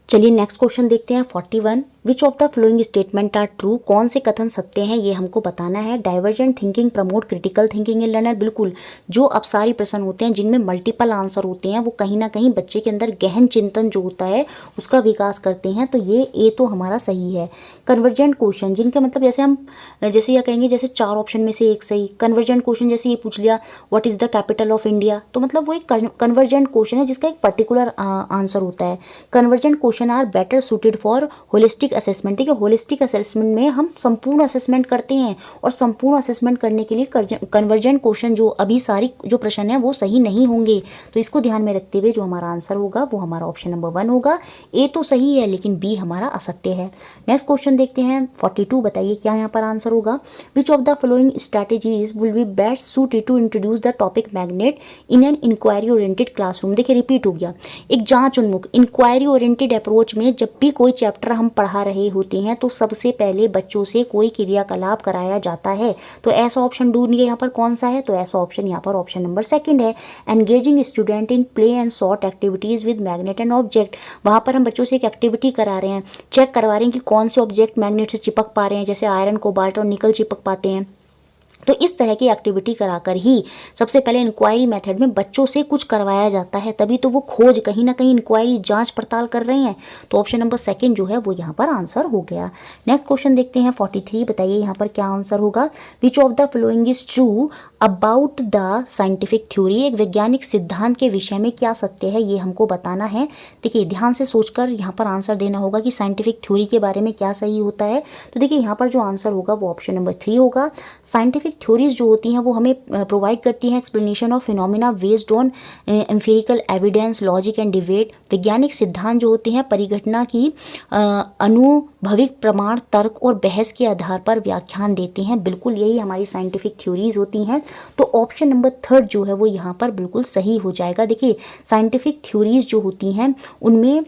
चलिए नेक्स्ट क्वेश्चन देखते हैं 41। Which of the following statement are true, कौन से कथन सत्य हैं ये हमको बताना है। Divergent thinking promote critical thinking in learner, बिल्कुल जो अपसारी प्रश्न होते हैं जिनमें मल्टीपल आंसर होते हैं वो कहीं ना कहीं बच्चे के अंदर गहन चिंतन जो होता है उसका विकास करते हैं, तो ये तो हमारा सही है। कन्वर्जेंट क्वेश्चन, जिनका मतलब जैसे यह कहेंगे जैसे 4 ऑप्शन में से एक सही। कन्वर्जेंट क्वेश्चन जैसे ये पूछ लिया what is the capital of India, तो मतलब वो एक कन्वर्जेंट क्वेश्चन है जिसका एक पर्टिकुलर आंसर होता है। Convergent question are better suited for holistic assessment, ठीक है, होलिस्टिक असेसमेंट में हम संपूर्ण असेसमेंट करते हैं और संपूर्ण असेसमेंट करने के लिए कन्वर्जेंट क्वेश्चन जो अभी सारी जो प्रश्न है वो सही नहीं होंगे, तो इसको ध्यान में रखते हुए जो हमारा आंसर होगा वो हमारा ऑप्शन नंबर 1 होगा। ए तो सही है लेकिन बी हमारा असत्य है। नेक्स्ट क्वेश्चन देखते हैं 42। बताइए क्या यहाँ पर आंसर होगा। Which of the following strategies will be best suited to introduce the topic magnet in an inquiry oriented classroom. देखिए रिपीट हो गया, एक जांच उन्मुख इंक्वायरी ओरिएंटेड अप्रोच में जब भी कोई चैप्टर हम पढ़ा पढ़ा रहे होते हैं तो सबसे पहले बच्चों से कोई क्रियाकलाप कराया जाता है। तो ऐसा ऑप्शन ढूंढिए यहाँ पर कौन सा है, तो ऐसा ऑप्शन यहाँ पर ऑप्शन नंबर सेकंड है। Engaging student in play and sort activities with magnet and object, वहाँ पर हम बच्चों से एक एक्टिविटी करा रहे हैं, चेक करवा रहे हैं कि कौन से ऑब्जेक्ट मैग्नेट से चिपक पा रहे हैं, जैसे आयरन, कोबाल्ट और निकल चिपक पाते हैं। तो इस तरह की एक्टिविटी कराकर ही सबसे पहले इंक्वायरी मेथड में बच्चों से कुछ करवाया जाता है, तभी तो वो खोज कहीं ना कहीं इंक्वायरी जांच पड़ताल कर रहे हैं। तो ऑप्शन नंबर सेकंड जो है वो यहाँ पर आंसर हो गया। नेक्स्ट क्वेश्चन देखते हैं 43, बताइए यहाँ पर क्या आंसर होगा। Which of the following is true about the scientific theory, एक वैज्ञानिक सिद्धांत के विषय में क्या सत्य है ये हमको बताना है। देखिए ध्यान से सोचकर यहाँ पर आंसर देना होगा कि साइंटिफिक थ्योरी के बारे में क्या सही होता है। तो देखिए यहाँ पर जो आंसर होगा वो ऑप्शन नंबर 3 होगा। साइंटिफिक थ्योरीज जो होती हैं वो हमें प्रोवाइड करती हैं explanation of phenomena based on empirical evidence, logic and debate. वैज्ञानिक सिद्धांत जो होते हैं परिघटना की अनुभविक प्रमाण, तर्क और बहस के आधार पर व्याख्यान देते हैं। बिल्कुल यही हमारी साइंटिफिक थ्योरीज होती हैं। तो ऑप्शन नंबर 3 जो है वो यहाँ पर बिल्कुल सही हो जाएगा। देखिए साइंटिफिक थ्योरीज जो होती हैं उनमें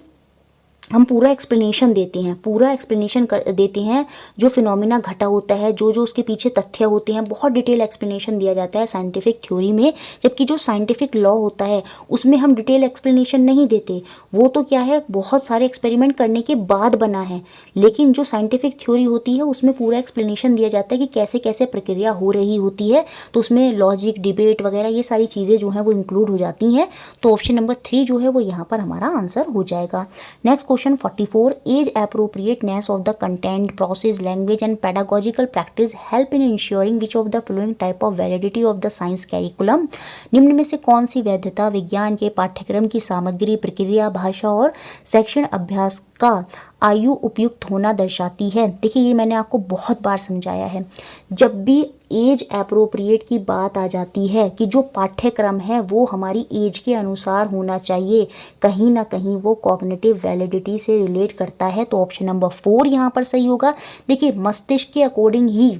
हम पूरा एक्सप्लेनेशन देते हैं, पूरा एक्सप्लेनेशन देते हैं, जो फिनोमिना घटा होता है, जो जो उसके पीछे तथ्य होते हैं, बहुत डिटेल एक्सप्लेनेशन दिया जाता है साइंटिफिक थ्योरी में। जबकि जो साइंटिफिक लॉ होता है उसमें हम डिटेल एक्सप्लेनेशन नहीं देते, वो तो क्या है बहुत सारे एक्सपेरिमेंट करने के बाद बना है। लेकिन जो साइंटिफिक थ्योरी होती है उसमें पूरा एक्सप्लेनेशन दिया जाता है कि कैसे कैसे प्रक्रिया हो रही होती है, तो उसमें लॉजिक, डिबेट वगैरह ये सारी चीज़ें जो हैं वो इंक्लूड हो जाती हैं। तो ऑप्शन नंबर 3 जो है वो यहाँ पर हमारा आंसर हो जाएगा। Next question 44, as appropriateness of the content, process, language and pedagogical practice help in ensuring which of the following type of validity of the science curriculum, निम्न में से कौन सी वैधता विज्ञान के पाठ्यक्रम की सामग्री, प्रक्रिया, भाषा और शैक्षणिक अभ्यास का आयु उपयुक्त होना दर्शाती है। देखिए ये मैंने आपको बहुत बार समझाया है, जब भी एज एप्रोप्रिएट की बात आ जाती है कि जो पाठ्यक्रम है वो हमारी एज के अनुसार होना चाहिए, कहीं ना कहीं वो कॉग्निटिव वैलिडिटी से रिलेट करता है। तो ऑप्शन नंबर 4 यहाँ पर सही होगा। देखिए मस्तिष्क के अकॉर्डिंग ही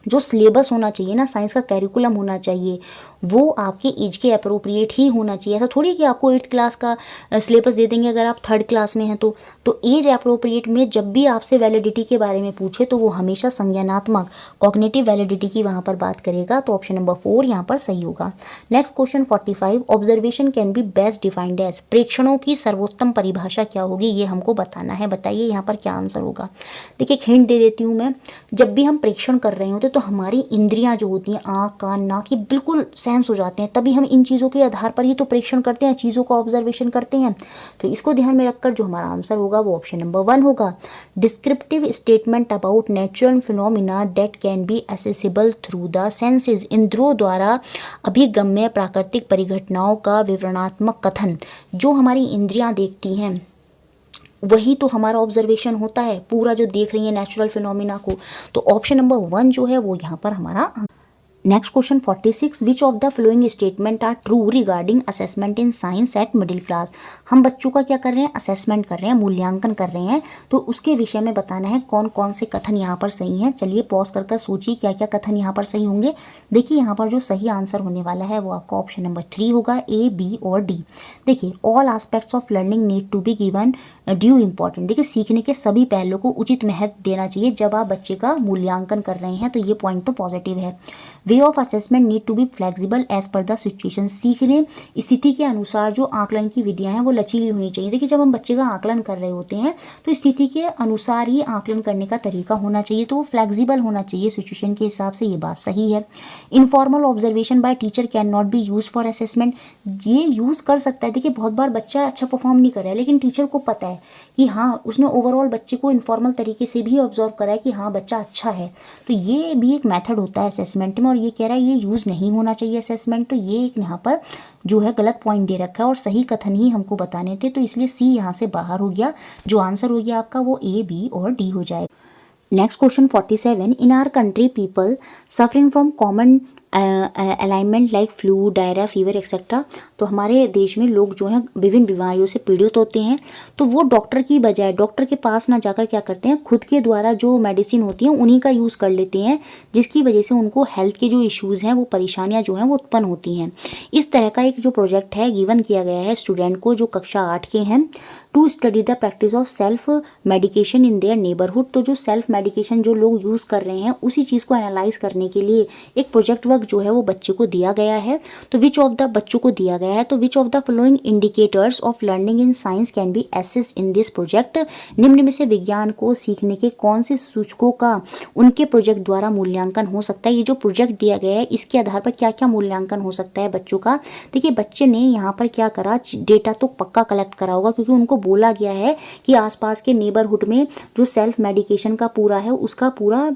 जो सिलेबस होना चाहिए ना, साइंस का कैरिकुलम होना चाहिए, वो आपके एज के अप्रोप्रिएट ही होना चाहिए। ऐसा थोड़ी कि आपको 8th क्लास का सिलेबस दे देंगे अगर आप 3rd क्लास में हैं तो एज अप्रोप्रिएट में जब भी आपसे वैलिडिटी के बारे में पूछे तो वो हमेशा संज्ञानात्मक कॉग्निटिव वैलिडिटी की वहाँ पर बात करेगा। तो ऑप्शन नंबर 4 यहाँ पर सही होगा। Next question 45, observation can be best defined as, प्रेक्षणों की सर्वोत्तम परिभाषा क्या होगी ये हमको बताना है। बताइए यहाँ पर क्या आंसर होगा। देखिए एक हिंट दे देती हूँ मैं, जब भी हम प्रेक्षण कर रहे होते तो हमारी इंद्रियां जो होती हैं आँख, कान, नाक, ये बिल्कुल सेंस हो जाते हैं, तभी हम इन चीज़ों के आधार पर ही तो प्रेक्षण करते हैं, चीज़ों का ऑब्जर्वेशन करते हैं। तो इसको ध्यान में रखकर जो हमारा आंसर होगा वो ऑप्शन नंबर 1 होगा। Descriptive statement about natural phenomena that can be accessible through the senses, इंद्रियों द्वारा अभिगम्य प्राकृतिक परिघटनाओं का विवरणात्मक कथन, जो हमारी इंद्रियां देखती हैं वही तो हमारा ऑब्जर्वेशन होता है, पूरा जो देख रही है नेचुरल फिनोमिना को। तो ऑप्शन नंबर 1 जो है वो यहाँ पर हमारा। Next question 46, which of the following statement are true regarding assessment in science at middle class. हम बच्चों का क्या कर रहे हैं, असेसमेंट कर रहे हैं, मूल्यांकन कर रहे हैं, तो उसके विषय में बताना है कौन कौन से कथन यहाँ पर सही हैं। चलिए पॉज कर सोचिए क्या क्या कथन यहाँ पर सही होंगे। देखिए यहाँ पर जो सही आंसर होने वाला है वो आपका ऑप्शन नंबर 3 होगा, A, B और D। देखिए all aspects of learning need to be given due important, देखिए सीखने के सभी पहलुओं को उचित महत्व देना चाहिए जब आप बच्चे का मूल्यांकन कर रहे हैं, तो ये पॉइंट तो पॉजिटिव है। Way of assessment need to be flexible as per the situation, सीखने स्थिति के अनुसार जो आकलन की विधियां हैं वो लचीली होनी चाहिए। देखिए जब हम बच्चे का आकलन कर रहे होते हैं तो स्थिति के अनुसार ही आकलन करने का तरीका होना चाहिए, तो वो फ्लेक्सिबल होना चाहिए सिचुएशन के हिसाब से, ये बात सही है। Informal observation bye teacher can not B use for assessment, ये यूज़ कर सकता है। देखिए बहुत बार बच्चा अच्छा परफॉर्म नहीं कर रहा है लेकिन टीचर को पता है कि हाँ उसने ओवरऑल बच्चे को इनफॉर्मल तरीके से भी ऑब्जर्व करा है कि हाँ बच्चा अच्छा है, तो ये भी एक मेथड होता है असेसमेंट में। और ये कह रहा है ये यूज़ नहीं होना चाहिए असेसमेंट, तो ये एक यहाँ पर जो है गलत पॉइंट दे रखा है और सही कथन ही हमको बताने थे, तो इसलिए सी यहाँ से बाहर हो गया। जो आंसर हो गया आपका वो A, B और D हो जाएगा। Next question 47, in our country people suffering from common ailment like flu, diarrhoea, fever etcetera. तो हमारे देश में लोग जो हैं विभिन्न बीमारियों से पीड़ित होते हैं, तो वो डॉक्टर की बजाय डॉक्टर के पास ना जाकर क्या करते हैं, खुद के द्वारा जो मेडिसिन होती हैं उन्हीं का यूज़ कर लेते हैं, जिसकी वजह से उनको हेल्थ के जो इश्यूज़ हैं, वो परेशानियाँ जो हैं वो उत्पन्न होती हैं। इस तरह का एक जो प्रोजेक्ट है गिवन किया गया है स्टूडेंट को जो कक्षा 8 के हैं, to study the practice of self medication in their neighbourhood. तो जो सेल्फ मेडिकेशन जो लोग यूज़ कर रहे हैं उसी चीज़ को एनालाइज करने के लिए एक प्रोजेक्ट वर्क जो है वो बच्चे को दिया गया है। तो विच ऑफ द बच्चों को दिया गया है, तो विच of the following indicators of learning in science can be assessed in this project. निम्न में से विज्ञान को सीखने के कौन से सूचकों का उनके प्रोजेक्ट द्वारा मूल्यांकन हो सकता है। ये जो प्रोजेक्ट दिया गया है इसके आधार पर क्या क्या मूल्यांकन हो सकता है बच्चों का। देखिए बच्चे ने यहाँ पर क्या करा, डेटा तो पक्का कलेक्ट करा होगा, क्योंकि उनको बोला गया है कि आसपास के नेबरहुड में जो सेल्फ मेडिकेशन का पूरा है उसका पूरा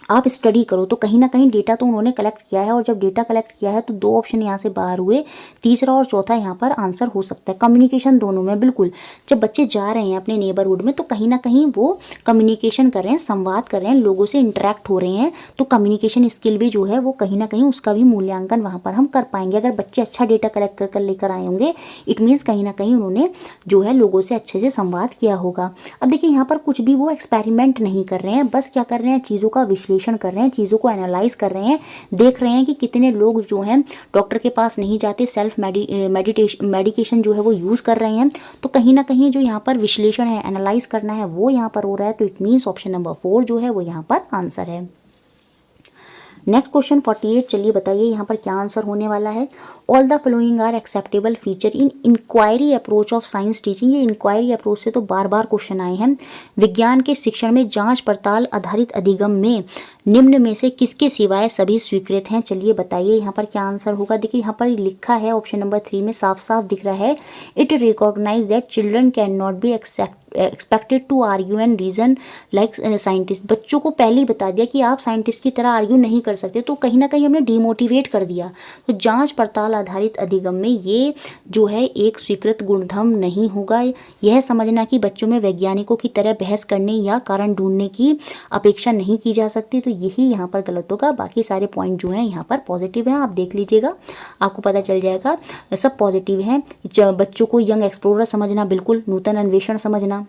आप स्टडी करो। तो कहीं ना कहीं डेटा तो उन्होंने कलेक्ट किया है, और जब डेटा कलेक्ट किया है तो 2 ऑप्शन यहाँ से बाहर हुए, तीसरा और चौथा यहाँ पर आंसर हो सकता है। कम्युनिकेशन दोनों में, बिल्कुल जब बच्चे जा रहे हैं अपने नेबरहुड में तो कहीं ना कहीं वो कम्युनिकेशन कर रहे हैं, संवाद कर रहे हैं, लोगों से इंटरेक्ट हो रहे हैं, तो कम्युनिकेशन स्किल भी जो है वो कहीं ना कहीं उसका भी मूल्यांकन वहाँ पर हम कर पाएंगे। अगर बच्चे अच्छा डेटा कलेक्ट कर लेकर आए होंगे, इट मीन्स कहीं ना कहीं उन्होंने जो है लोगों से अच्छे से संवाद किया होगा। अब देखिए यहाँ पर कुछ भी वो एक्सपेरिमेंट नहीं कर रहे हैं, बस क्या कर रहे हैं, चीज़ों का विश्लेषण कर रहे हैं, चीज़ों को एनालाइज कर रहे हैं, देख रहे हैं कि कितने लोग जो हैं डॉक्टर के पास नहीं जाते, सेल्फ मेडिकेशन जो है वो यूज़ कर रहे हैं। तो कहीं ना कहीं जो यहाँ पर विश्लेषण है, एनालाइज करना है, वो यहाँ पर हो रहा है। तो इट मीन्स ऑप्शन नंबर 4 जो है वो यहाँ पर आंसर है। नेक्स्ट क्वेश्चन 48, चलिए बताइए यहाँ पर क्या आंसर होने वाला है। All the following are acceptable feature in inquiry approach of science teaching. ये इंक्वायरी अप्रोच से तो बार बार क्वेश्चन आए हैं। विज्ञान के शिक्षण में जांच पड़ताल आधारित अधिगम में निम्न में से किसके सिवाय सभी स्वीकृत हैं। चलिए बताइए यहाँ पर क्या आंसर होगा। देखिए यहाँ पर लिखा है ऑप्शन नंबर 3 में साफ साफ दिख रहा है, it recognise that children can not be expected to argue and reason like scientist. बच्चों को पहले ही बता दिया कि आप साइंटिस्ट की तरह आर्ग्यू नहीं कर सकते, तो कहीं ना कहीं हमने डिमोटिवेट कर दिया। तो जांच पड़ताल आधारित अधिगम में ये जो है एक स्वीकृत गुणधर्म नहीं होगा। यह समझना कि बच्चों में वैज्ञानिकों की तरह बहस करने या कारण ढूंढने की अपेक्षा नहीं की जा सकती, तो यही यहाँ पर गलत होगा। बाकी सारे पॉइंट जो हैं यहाँ पर पॉजिटिव हैं, आप देख लीजिएगा आपको पता चल जाएगा सब पॉजिटिव हैं। बच्चों को यंग एक्सप्लोरर समझना, बिल्कुल नूतन अन्वेषण समझना,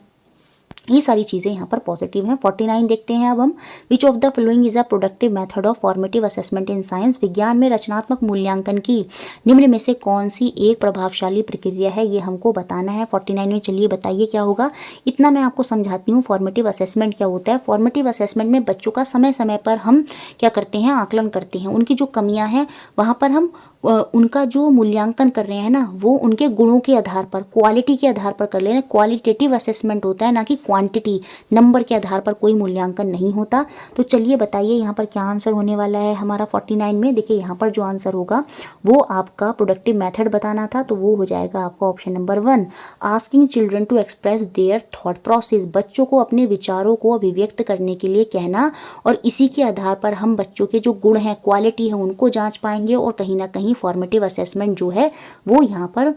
ये सारी चीज़ें यहाँ पर पॉजिटिव हैं। 49 देखते हैं अब हम, विच of the following is a productive method of formative assessment in science. विज्ञान में रचनात्मक मूल्यांकन की निम्न में से कौन सी एक प्रभावशाली प्रक्रिया है, ये हमको बताना है। 49 में चलिए बताइए क्या होगा। इतना मैं आपको समझाती हूँ फॉर्मेटिव असेसमेंट क्या होता है। फॉर्मेटिव असेसमेंट में बच्चों का समय समय पर हम क्या करते हैं, आकलन करते हैं, उनकी जो कमियाँ हैं वहाँ पर हम उनका जो मूल्यांकन कर रहे हैं ना, वो उनके गुणों के आधार पर, क्वालिटी के आधार पर कर रहे हैं। क्वालिटेटिव असेसमेंट होता है, ना कि क्वांटिटी, नंबर के आधार पर कोई मूल्यांकन नहीं होता। तो चलिए बताइए यहाँ पर क्या आंसर होने वाला है हमारा 49 में। देखिए यहाँ पर जो आंसर होगा वो आपका प्रोडक्टिव मेथड बताना था, तो वो हो जाएगा आपका option number 1, asking children to express their thought process. बच्चों को अपने विचारों को अभिव्यक्त करने के लिए कहना, और इसी के आधार पर हम बच्चों के जो गुण हैं, क्वालिटी है, उनको जांच पाएंगे। और कहीं ना कहीं फॉर्मेटिव असेसमेंट जो है वो यहाँ पर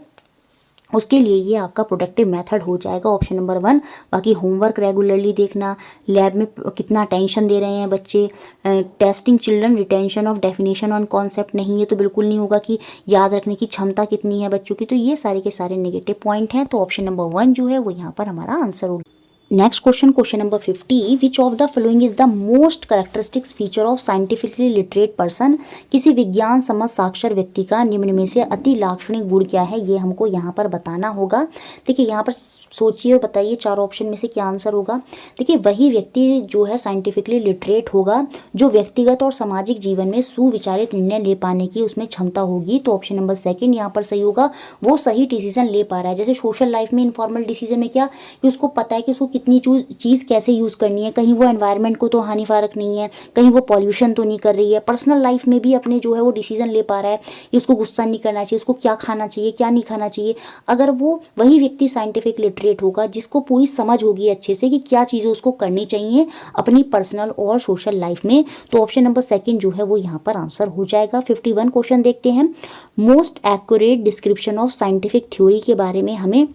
उसके लिए ये आपका प्रोडक्टिव मेथड हो जाएगा ऑप्शन नंबर 1। बाकी होमवर्क रेगुलरली देखना, लैब में कितना अटेंशन दे रहे हैं बच्चे, testing children retention of definition on concept, नहीं ये तो बिल्कुल नहीं होगा कि याद रखने की क्षमता कितनी है बच्चों की। तो ये सारे के सारे नेगेटिव पॉइंट हैं, तो ऑप्शन नंबर 1 जो है वो यहाँ पर हमारा आंसर होगा। Next question, question number 50, which of the following is the most characteristics feature of scientifically literate person. किसी विज्ञान समझ साक्षर व्यक्ति का निम्न में से अति लाक्षणिक गुण क्या है, ये हमको यहाँ पर बताना होगा। देखिए यहाँ पर सोचिए और बताइए 4 ऑप्शन में से क्या आंसर होगा। देखिए वही व्यक्ति जो है साइंटिफिकली लिटरेट होगा जो व्यक्तिगत और सामाजिक जीवन में सुविचारित निर्णय ले पाने की उसमें क्षमता होगी। तो ऑप्शन नंबर 2 यहाँ पर सही होगा, वो सही डिसीजन ले पा रहा है। जैसे सोशल लाइफ में इनफॉर्मल डिसीजन में क्या कि उसको पता है कि उसको कितनी चीज़ कैसे यूज़ करनी है, कहीं वो एनवायरनमेंट को तो हानिकारक नहीं है, कहीं वो पॉल्यूशन तो नहीं कर रही है। पर्सनल लाइफ में भी अपने जो है वो डिसीजन ले पा रहा है कि उसको गुस्सा नहीं करना चाहिए, उसको क्या खाना चाहिए क्या नहीं खाना चाहिए। अगर वो वही व्यक्ति साइंटिफिक लिटरेट होगा जिसको पूरी समझ होगी अच्छे से कि क्या चीज़ें उसको करनी चाहिए अपनी पर्सनल और सोशल लाइफ में, तो ऑप्शन नंबर 2 जो है वो यहाँ पर आंसर हो जाएगा। 51 क्वेश्चन देखते हैं, most accurate description of scientific theory के बारे में हमें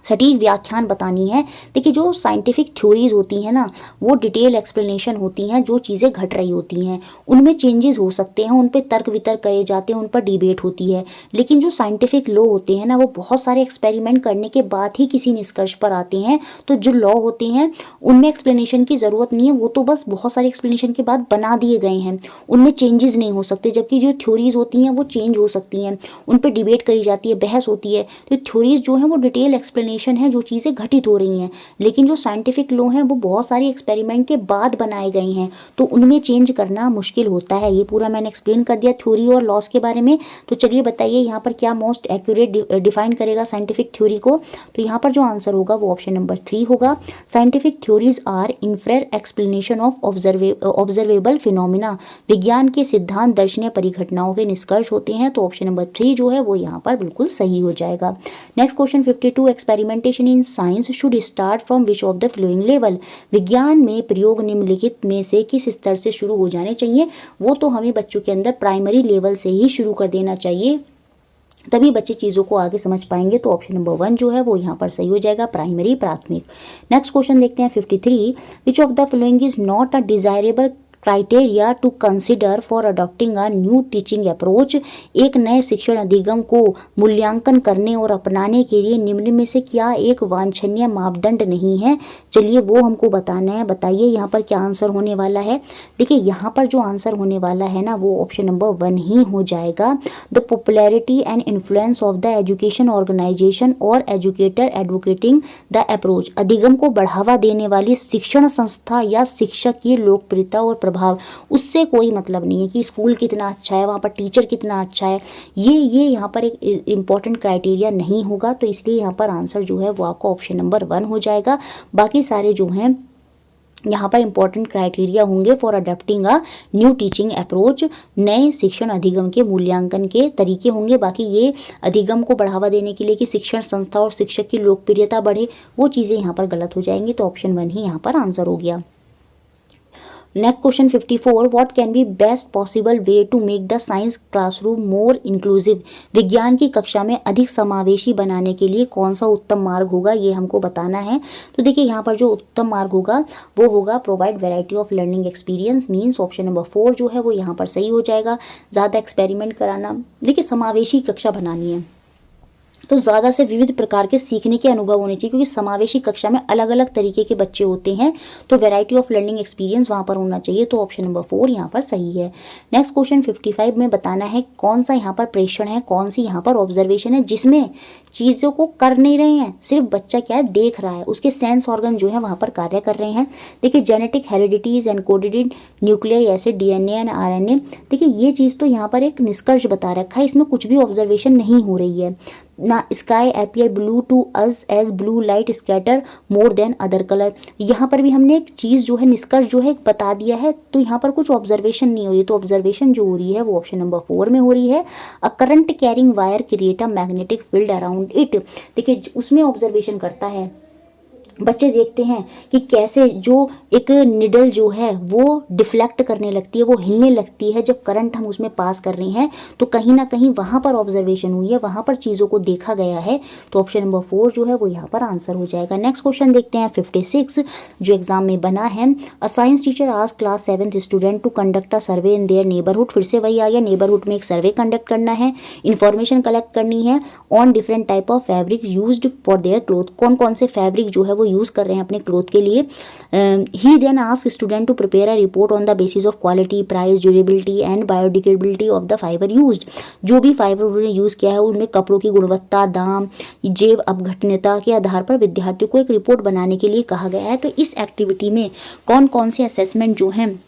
सटीक व्याख्यान बतानी है। देखिए जो साइंटिफिक थ्योरीज होती हैं ना, वो डिटेल एक्सप्लेनेशन होती हैं, जो चीज़ें घट रही होती हैं उनमें चेंजेस हो सकते हैं, उन पे तर्क वितर्क करे जाते हैं, उन पर डिबेट होती है। लेकिन जो साइंटिफिक लॉ होते हैं ना, वो बहुत सारे एक्सपेरिमेंट करने के बाद ही किसी निष्कर्ष पर आते हैं। तो जो लॉ होते हैं उनमें एक्सप्लेनेशन की ज़रूरत नहीं है, वो तो बस बहुत सारे एक्सप्लेनेशन के बाद बना दिए गए हैं, उनमें चेंजेस नहीं हो सकते। जबकि जो थ्योरीज होती हैं वो चेंज हो सकती हैं, उन पर डिबेट करी जाती है, बहस होती है। तो थ्योरीज जो हैं वो डिटेल एक्सप्लेनेशन है, जो चीज़ें घटित हो रही हैं। लेकिन जो साइंटिफिक लॉ हैं वो बहुत सारी एक्सपेरिमेंट के बाद बनाए गए हैं, तो उनमें चेंज करना मुश्किल होता है। ये पूरा मैंने एक्सप्लेन कर दिया थ्योरी और लॉस के बारे में। तो चलिए बताइए यहाँ पर क्या मोस्ट एक्यूरेट डिफाइन करेगा साइंटिफिक थ्योरी को। तो यहाँ पर जो आंसर होगा वो ऑप्शन नंबर 3 होगा। Scientific theories are inferred explanation of observable phenomena. विज्ञान के सिद्धांत, दर्शनीय परिघटनाओं के निष्कर्ष होते हैं। तो ऑप्शन नंबर 3 जो है वो यहाँ पर बिल्कुल सही हो जाएगा। Next question 52, experimentation in science should start from which of the flowing level. विज्ञान में प्रयोग निम्नलिखित में से किस स्तर से शुरू हो जाने चाहिए। वो तो हमें बच्चों के अंदर प्राइमरी लेवल से ही शुरू कर देना चाहिए, तभी बच्चे चीज़ों को आगे समझ पाएंगे। तो ऑप्शन नंबर 1 जो है वो यहाँ पर सही हो जाएगा, प्राइमरी, प्राथमिक। नेक्स्ट क्वेश्चन देखते हैं 53, which of the following is not a desirable criteria to consider for adopting a new teaching approach. एक नए शिक्षण अधिगम को मूल्यांकन करने और अपनाने के लिए निम्न में से क्या एक वांछनीय मापदंड नहीं है। चलिए वो हमको बताना है। बताइए यहाँ पर क्या आंसर होने वाला है। देखिए यहाँ पर जो आंसर होने वाला है ना, वो ऑप्शन नंबर 1 ही हो जाएगा। The popularity and influence of the education organisation और एजुकेटर एडवोकेटिंग द अप्रोच। अधिगम को बढ़ावा देने वाली शिक्षण संस्था या शिक्षक की लोकप्रियता और प्रभाव, उससे कोई मतलब नहीं है कि स्कूल कितना अच्छा है, वहाँ पर टीचर कितना अच्छा है। ये यहाँ पर एक इम्पॉर्टेंट क्राइटेरिया नहीं होगा। तो इसलिए यहाँ पर आंसर जो है वो आपका ऑप्शन नंबर 1 हो जाएगा। बाकी सारे जो हैं यहाँ पर इंपॉर्टेंट क्राइटेरिया होंगे for adopting a new teaching approach. नए शिक्षण अधिगम के मूल्यांकन के तरीके होंगे। बाकी ये अधिगम को बढ़ावा देने के लिए कि शिक्षण संस्था और शिक्षक की लोकप्रियता बढ़े, वो चीज़ें यहाँ पर गलत हो जाएंगी। तो ऑप्शन 1 ही यहाँ पर आंसर हो गया। Next question 54, what can be best possible way to make the science classroom more inclusive. विज्ञान की कक्षा में अधिक समावेशी बनाने के लिए कौन सा उत्तम मार्ग होगा, ये हमको बताना है। तो देखिए यहाँ पर जो उत्तम मार्ग होगा वो होगा provide variety of learning experience, means option number 4 जो है वो यहाँ पर सही हो जाएगा। ज़्यादा एक्सपेरिमेंट कराना, देखिए समावेशी कक्षा बनानी है तो ज़्यादा से विविध प्रकार के सीखने के अनुभव होने चाहिए, क्योंकि समावेशी कक्षा में अलग अलग तरीके के बच्चे होते हैं। तो वैरायटी ऑफ लर्निंग एक्सपीरियंस वहाँ पर होना चाहिए। तो ऑप्शन नंबर 4 यहाँ पर सही है। नेक्स्ट क्वेश्चन 55 में बताना है कौन सा यहाँ पर प्रेक्षण है, कौन सी यहाँ पर ऑब्जर्वेशन है जिसमें चीज़ों को कर नहीं रहे हैं, सिर्फ बच्चा क्या है देख रहा है, उसके सेंस ऑर्गन जो है वहाँ पर कार्य कर रहे हैं। देखिए genetic heredity is encoded in nuclear acid, DNA and RNA। देखिए ये चीज़ तो यहाँ पर एक निष्कर्ष बता रखा है, इसमें कुछ भी ऑब्जर्वेशन नहीं हो रही है ना। Sky appear blue to us as blue light scatter more than other colour. यहाँ पर भी हमने एक चीज़ जो है निष्कर्ष जो है बता दिया है, तो यहाँ पर कुछ ऑब्जर्वेशन नहीं हो रही। तो ऑब्जर्वेशन जो हो रही है वो ऑप्शन नंबर 4 में हो रही है। A current carrying wire create a magnetic field around it. देखिए उसमें ऑब्जर्वेशन करता है, बच्चे देखते हैं कि कैसे जो एक निडल जो है वो डिफ्लेक्ट करने लगती है, वो हिलने लगती है जब करंट हम उसमें पास कर रहे हैं। तो कहीं ना कहीं वहाँ पर ऑब्जर्वेशन हुई है, वहाँ पर चीज़ों को देखा गया है। तो ऑप्शन नंबर 4 जो है वो यहाँ पर आंसर हो जाएगा। नेक्स्ट क्वेश्चन देखते हैं 56 जो एग्जाम में बना है। अ साइंस टीचर आज class 7th student to conduct a survey in their neighbourhood. फिर से वही आ गया, नेबरहुड में एक सर्वे कंडक्ट करना है, इन्फॉर्मेशन कलेक्ट करनी है on different type of fabric used for their cloth. कौन कौन से फैब्रिक जो है वो यूज़ कर रहे हैं अपने क्लोथ के लिए। He then ask student to prepare a report on the basis of quality, price, durability and biodegradability of the fibre used. जो भी फाइबर उन्होंने यूज़ किया है उनमें कपड़ों की गुणवत्ता, दाम, जैव अपघटनता के आधार पर विद्यार्थियों को एक रिपोर्ट बनाने के लिए कहा गया है। तो इस एक्टिविटी में कौन कौन से असेसमेंट जो हैं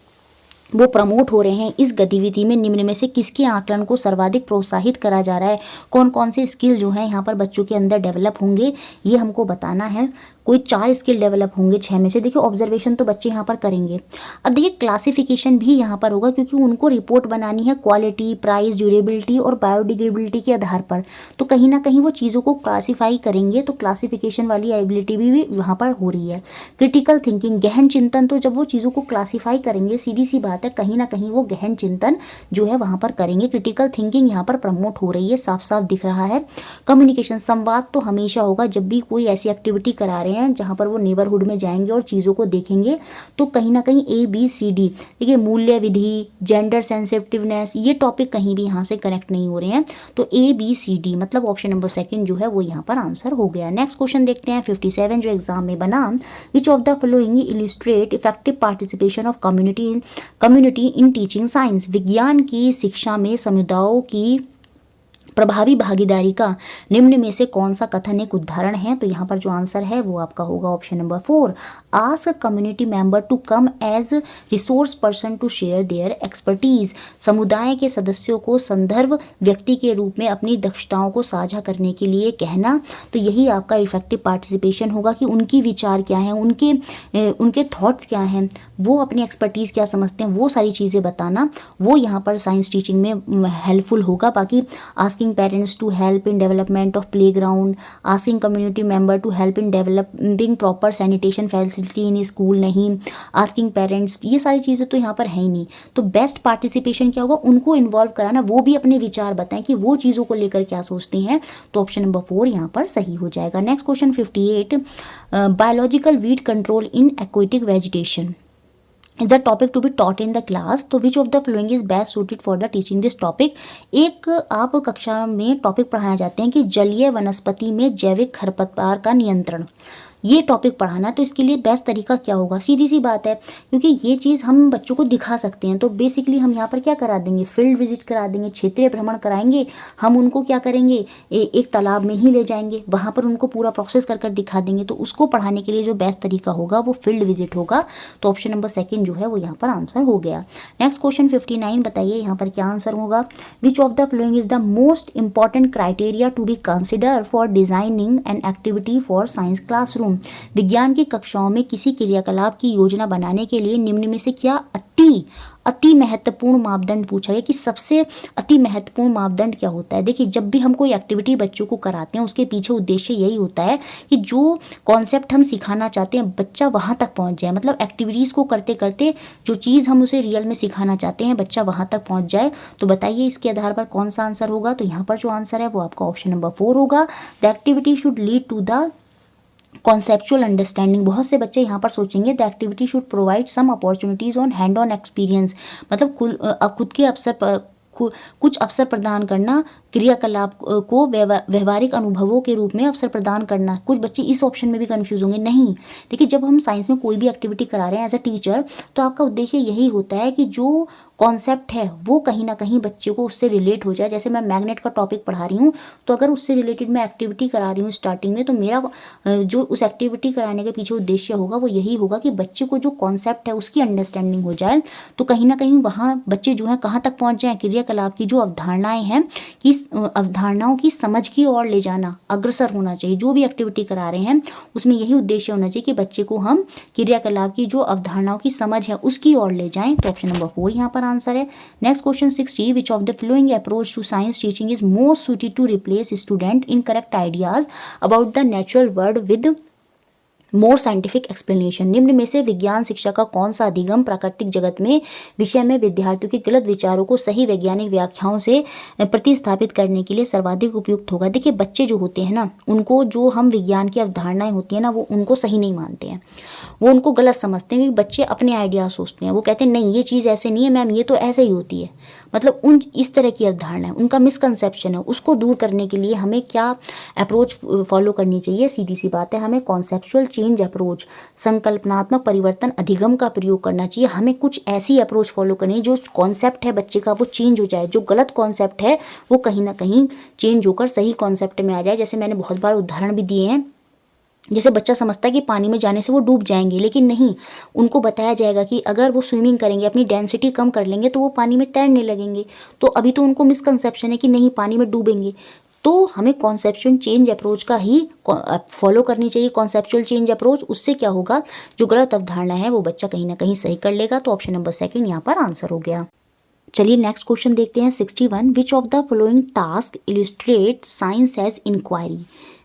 वो प्रमोट हो रहे हैं, इस गतिविधि में निम्न में से किसके आकलन को सर्वाधिक प्रोत्साहित करा जा रहा है, कौन कौन से स्किल जो है यहाँ पर बच्चों के अंदर डेवलप होंगे, ये हमको बताना है। कोई 4 स्किल डेवलप होंगे 6 में से। देखिए ऑब्जर्वेशन तो बच्चे यहाँ पर करेंगे। अब देखिए क्लासिफिकेशन भी यहाँ पर होगा, क्योंकि उनको रिपोर्ट बनानी है क्वालिटी, प्राइस, ड्यूरेबिलिटी और बायोडिग्रेडेबिलिटी के आधार पर। तो कहीं ना कहीं वो चीज़ों को क्लासीफाई करेंगे, तो क्लासिफिकेशन वाली एबिलिटी भी यहाँ पर हो रही है। क्रिटिकल थिंकिंग, गहन चिंतन, तो जब वो चीज़ों को क्लासीफाई करेंगे, सीधी सी बात है कहीं ना कहीं वो गहन चिंतन जो है वहाँ पर करेंगे। क्रिटिकल थिंकिंग यहाँ पर प्रमोट हो रही है, साफ साफ दिख रहा है। कम्युनिकेशन, संवाद तो हमेशा होगा जब भी कोई ऐसी एक्टिविटी करा रहे हैं जहाँ पर वो नेबरहुड में जाएंगे और चीज़ों को देखेंगे, तो कहीं ना कहीं ABCD, देखिए मूल्य विधि, जेंडर सेंसिटिवनेस, ये टॉपिक कहीं भी यहाँ से कनेक्ट नहीं हो रहे हैं। तो ABCD मतलब ऑप्शन नंबर सेकंड जो है वो यहाँ पर आंसर हो गया। नेक्स्ट क्वेश्चन देखते हैं 57 जो एग्जाम में बना। विच of the following illustrate effective participation of community in teaching science, विज्ञान की शिक्षा में समुदायों की प्रभावी भागीदारी का निम्न में से कौन सा कथन एक उदाहरण है। तो यहाँ पर जो आंसर है वो आपका होगा option number 4, ask community member to come as resource person to share their expertise, समुदाय के सदस्यों को संदर्भ व्यक्ति के रूप में अपनी दक्षताओं को साझा करने के लिए कहना। तो यही आपका इफेक्टिव पार्टिसिपेशन होगा कि उनकी विचार क्या हैं, उनके थॉट्स क्या हैं, वो अपनी एक्सपर्टीज़ क्या समझते हैं, वो सारी चीज़ें बताना, वो यहाँ पर साइंस टीचिंग में हेल्पफुल होगा। बाकी asking parents to help in development of playground, asking community member to help in developing proper sanitation facility in school, नहीं asking parents, ये सारी चीज़ें तो यहाँ पर है ही नहीं। तो बेस्ट पार्टिसिपेशन क्या होगा, उनको इन्वॉल्व कराना, वो भी अपने विचार बताएं कि वो चीज़ों को लेकर क्या सोचते हैं। तो ऑप्शन नंबर 4 यहाँ पर सही हो जाएगा। Next question 58, biological weed control in aquatic vegetation is the topic to be taught in the class, तो which of the following is best suited for the teaching this topic। एक आप कक्षा में टॉपिक पढ़ाना चाहते हैं कि जलीय वनस्पति में जैविक खरपतवार का नियंत्रण, ये टॉपिक पढ़ाना, तो इसके लिए बेस्ट तरीका क्या होगा। सीधी सी बात है, क्योंकि ये चीज़ हम बच्चों को दिखा सकते हैं, तो बेसिकली हम यहाँ पर क्या करा देंगे, फील्ड विजिट करा देंगे, क्षेत्रीय भ्रमण कराएंगे। हम उनको क्या करेंगे, एक तालाब में ही ले जाएंगे, वहाँ पर उनको पूरा प्रोसेस कर दिखा देंगे। तो उसको पढ़ाने के लिए जो बेस्ट तरीका होगा वो फील्ड विजिट होगा। तो ऑप्शन नंबर सेकंड जो है वो यहाँ पर आंसर हो गया। नेक्स्ट क्वेश्चन 59, बताइए यहाँ पर क्या आंसर होगा। Which of the following is the most important criteria to be consider for designing an activity for science classroom, विज्ञान की कक्षाओं में किसी क्रियाकलाप की योजना बनाने के लिए निम्न में से क्या अति महत्वपूर्ण मापदंड पूछा गया कि सबसे अति महत्वपूर्ण मापदंड क्या होता है। देखिए जब भी हम कोई एक्टिविटी बच्चों को कराते हैं उसके पीछे उद्देश्य यही होता है कि जो कॉन्सेप्ट हम सिखाना चाहते हैं बच्चा वहाँ तक पहुँच जाए, मतलब एक्टिविटीज़ को करते करते जो चीज़ हम उसे रियल में सिखाना चाहते हैं बच्चा वहाँ तक पहुँच जाए। तो बताइए इसके आधार पर कौन सा आंसर होगा। तो यहाँ पर जो आंसर है वो आपका ऑप्शन नंबर 4 होगा। The activity should lead to the conceptual understanding. बहुत से बच्चे यहाँ पर सोचेंगे the activity should provide some opportunities on hand on experience, मतलब खुद के अवसर पर कुछ अवसर प्रदान करना, क्रियाकलाप को व्यवहारिक अनुभवों के रूप में अवसर प्रदान करना। कुछ बच्चे इस ऑप्शन में भी कंफ्यूज होंगे। नहीं, देखिए जब हम साइंस में कोई भी एक्टिविटी करा रहे हैं एज अ टीचर, तो आपका उद्देश्य यही होता है कि जो कॉन्सेप्ट है वो कहीं ना कहीं बच्चे को उससे रिलेट हो जाए। जैसे मैं मैग्नेट का टॉपिक पढ़ा रही हूँ, तो अगर उससे रिलेटेड मैं एक्टिविटी करा रही हूँ स्टार्टिंग में, तो मेरा जो उस एक्टिविटी कराने के पीछे उद्देश्य होगा वो यही होगा कि बच्चे को जो कॉन्सेप्ट है उसकी अंडरस्टैंडिंग हो जाए। तो कहीं ना कहीं वहाँ बच्चे जो है कहाँ तक पहुँच जाए, क्रियाकलाप की जो अवधारणाएं हैं कि अवधारणाओं की समझ की ओर ले जाना, अग्रसर होना चाहिए। जो भी एक्टिविटी करा रहे हैं उसमें यही उद्देश्य होना चाहिए कि बच्चे को हम क्रियाकलाप की जो अवधारणाओं की समझ है उसकी ओर ले जाएं। तो ऑप्शन नंबर 4 यहाँ पर आंसर है। Next question 60, which of the following approach to science teaching is most suited to replace student incorrect ideas about the natural world with more scientific explanation. निम्न में से विज्ञान शिक्षा का कौन सा अधिगम प्राकृतिक जगत में विषय में विद्यार्थियों के गलत विचारों को सही वैज्ञानिक व्याख्याओं से प्रतिस्थापित करने के लिए सर्वाधिक उपयुक्त होगा। देखिए बच्चे जो होते हैं ना, उनको जो हम विज्ञान की अवधारणाएं होती हैं ना, वो उनको सही नहीं मानते हैं, वो उनको गलत समझते हैं। क्योंकि बच्चे अपने आइडिया सोचते हैं, वो कहते हैं नहीं ये चीज़ ऐसे नहीं है मैम, ये तो ऐसे ही होती है, मतलब इस तरह की अवधारणा है, उनका मिसकंसेप्शन है। उसको दूर करने के लिए हमें क्या अप्रोच फॉलो करनी चाहिए। सीधी सी बात है, हमें कॉन्सेप्चुअल चेंज अप्रोच, संकल्पनात्मक परिवर्तन अधिगम का प्रयोग करना चाहिए। हमें कुछ ऐसी अप्रोच फॉलो करनी है जो कॉन्सेप्ट है बच्चे का वो चेंज हो जाए, जो गलत कॉन्सेप्ट है वो कहीं ना कहीं चेंज होकर सही कॉन्सेप्ट में आ जाए। जैसे मैंने बहुत बार उदाहरण भी दिए हैं, जैसे बच्चा समझता है कि पानी में जाने से वो डूब जाएंगे, लेकिन नहीं, उनको बताया जाएगा कि अगर वो स्विमिंग करेंगे, अपनी डेंसिटी कम कर लेंगे तो वो पानी में तैरने लगेंगे। तो अभी तो उनको मिसकंसेप्शन है कि नहीं पानी में डूबेंगे, तो हमें कॉन्सेप्चुअल चेंज अप्रोच का ही फॉलो करनी चाहिए। कॉन्सेप्चुअल चेंज अप्रोच, उससे क्या होगा, जो गलत अवधारणा है वो बच्चा कहीं ना कहीं सही कर लेगा। तो ऑप्शन नंबर सेकंड यहाँ पर आंसर हो गया। चलिए नेक्स्ट क्वेश्चन देखते हैं 61। Which of the following task illustrate science as inquiry.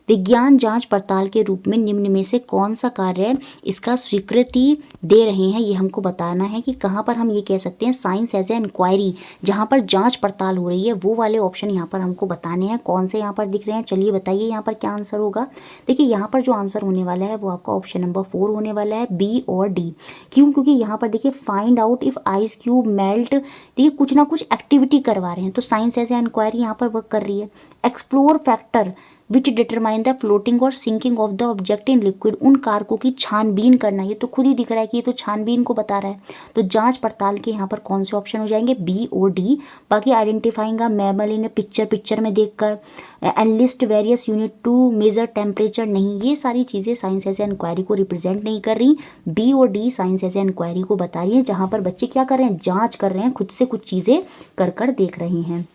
विज्ञान जांच पड़ताल के रूप में निम्न में से कौन सा कार्य इसका स्वीकृति दे रहे हैं, ये हमको बताना है कि कहाँ पर हम ये कह सकते हैं साइंस एज ए इंक्वायरी, जहाँ पर जांच पड़ताल हो रही है, वो वाले ऑप्शन यहाँ पर हमको बताने हैं। कौन से यहाँ पर दिख रहे हैं, चलिए बताइए यहाँ पर क्या आंसर होगा। देखिए यहाँ पर जो आंसर होने वाला है वो आपका ऑप्शन नंबर 4 होने वाला है, बी और डी। क्यों, क्योंकि यहाँ पर देखिए find out if ice cube melt, देखिए कुछ ना कुछ एक्टिविटी करवा रहे हैं, तो साइंस एज ए इंक्वायरी यहाँ पर वर्क कर रही है। Explore factor which determine the floating और sinking of the object in liquid, उन कारकों की छानबीन करना, ये तो खुद ही दिख रहा है कि ये तो छानबीन को बता रहा है। तो जांच पड़ताल के यहाँ पर कौन से ऑप्शन हो जाएंगे, बी और डी। बाकी identifying a mammal in picture में देखकर, enlist various unit to measure temperature, नहीं, ये सारी चीज़ें साइंस एज इंक्वायरी को रिप्रेजेंट नहीं कर रही। बी और डी साइंस एज इंक्वायरी को बता रही है, जहाँ पर बच्चे क्या कर रहे हैं, जाँच कर रहे हैं, खुद से कुछ चीज़ें कर देख रहे हैं।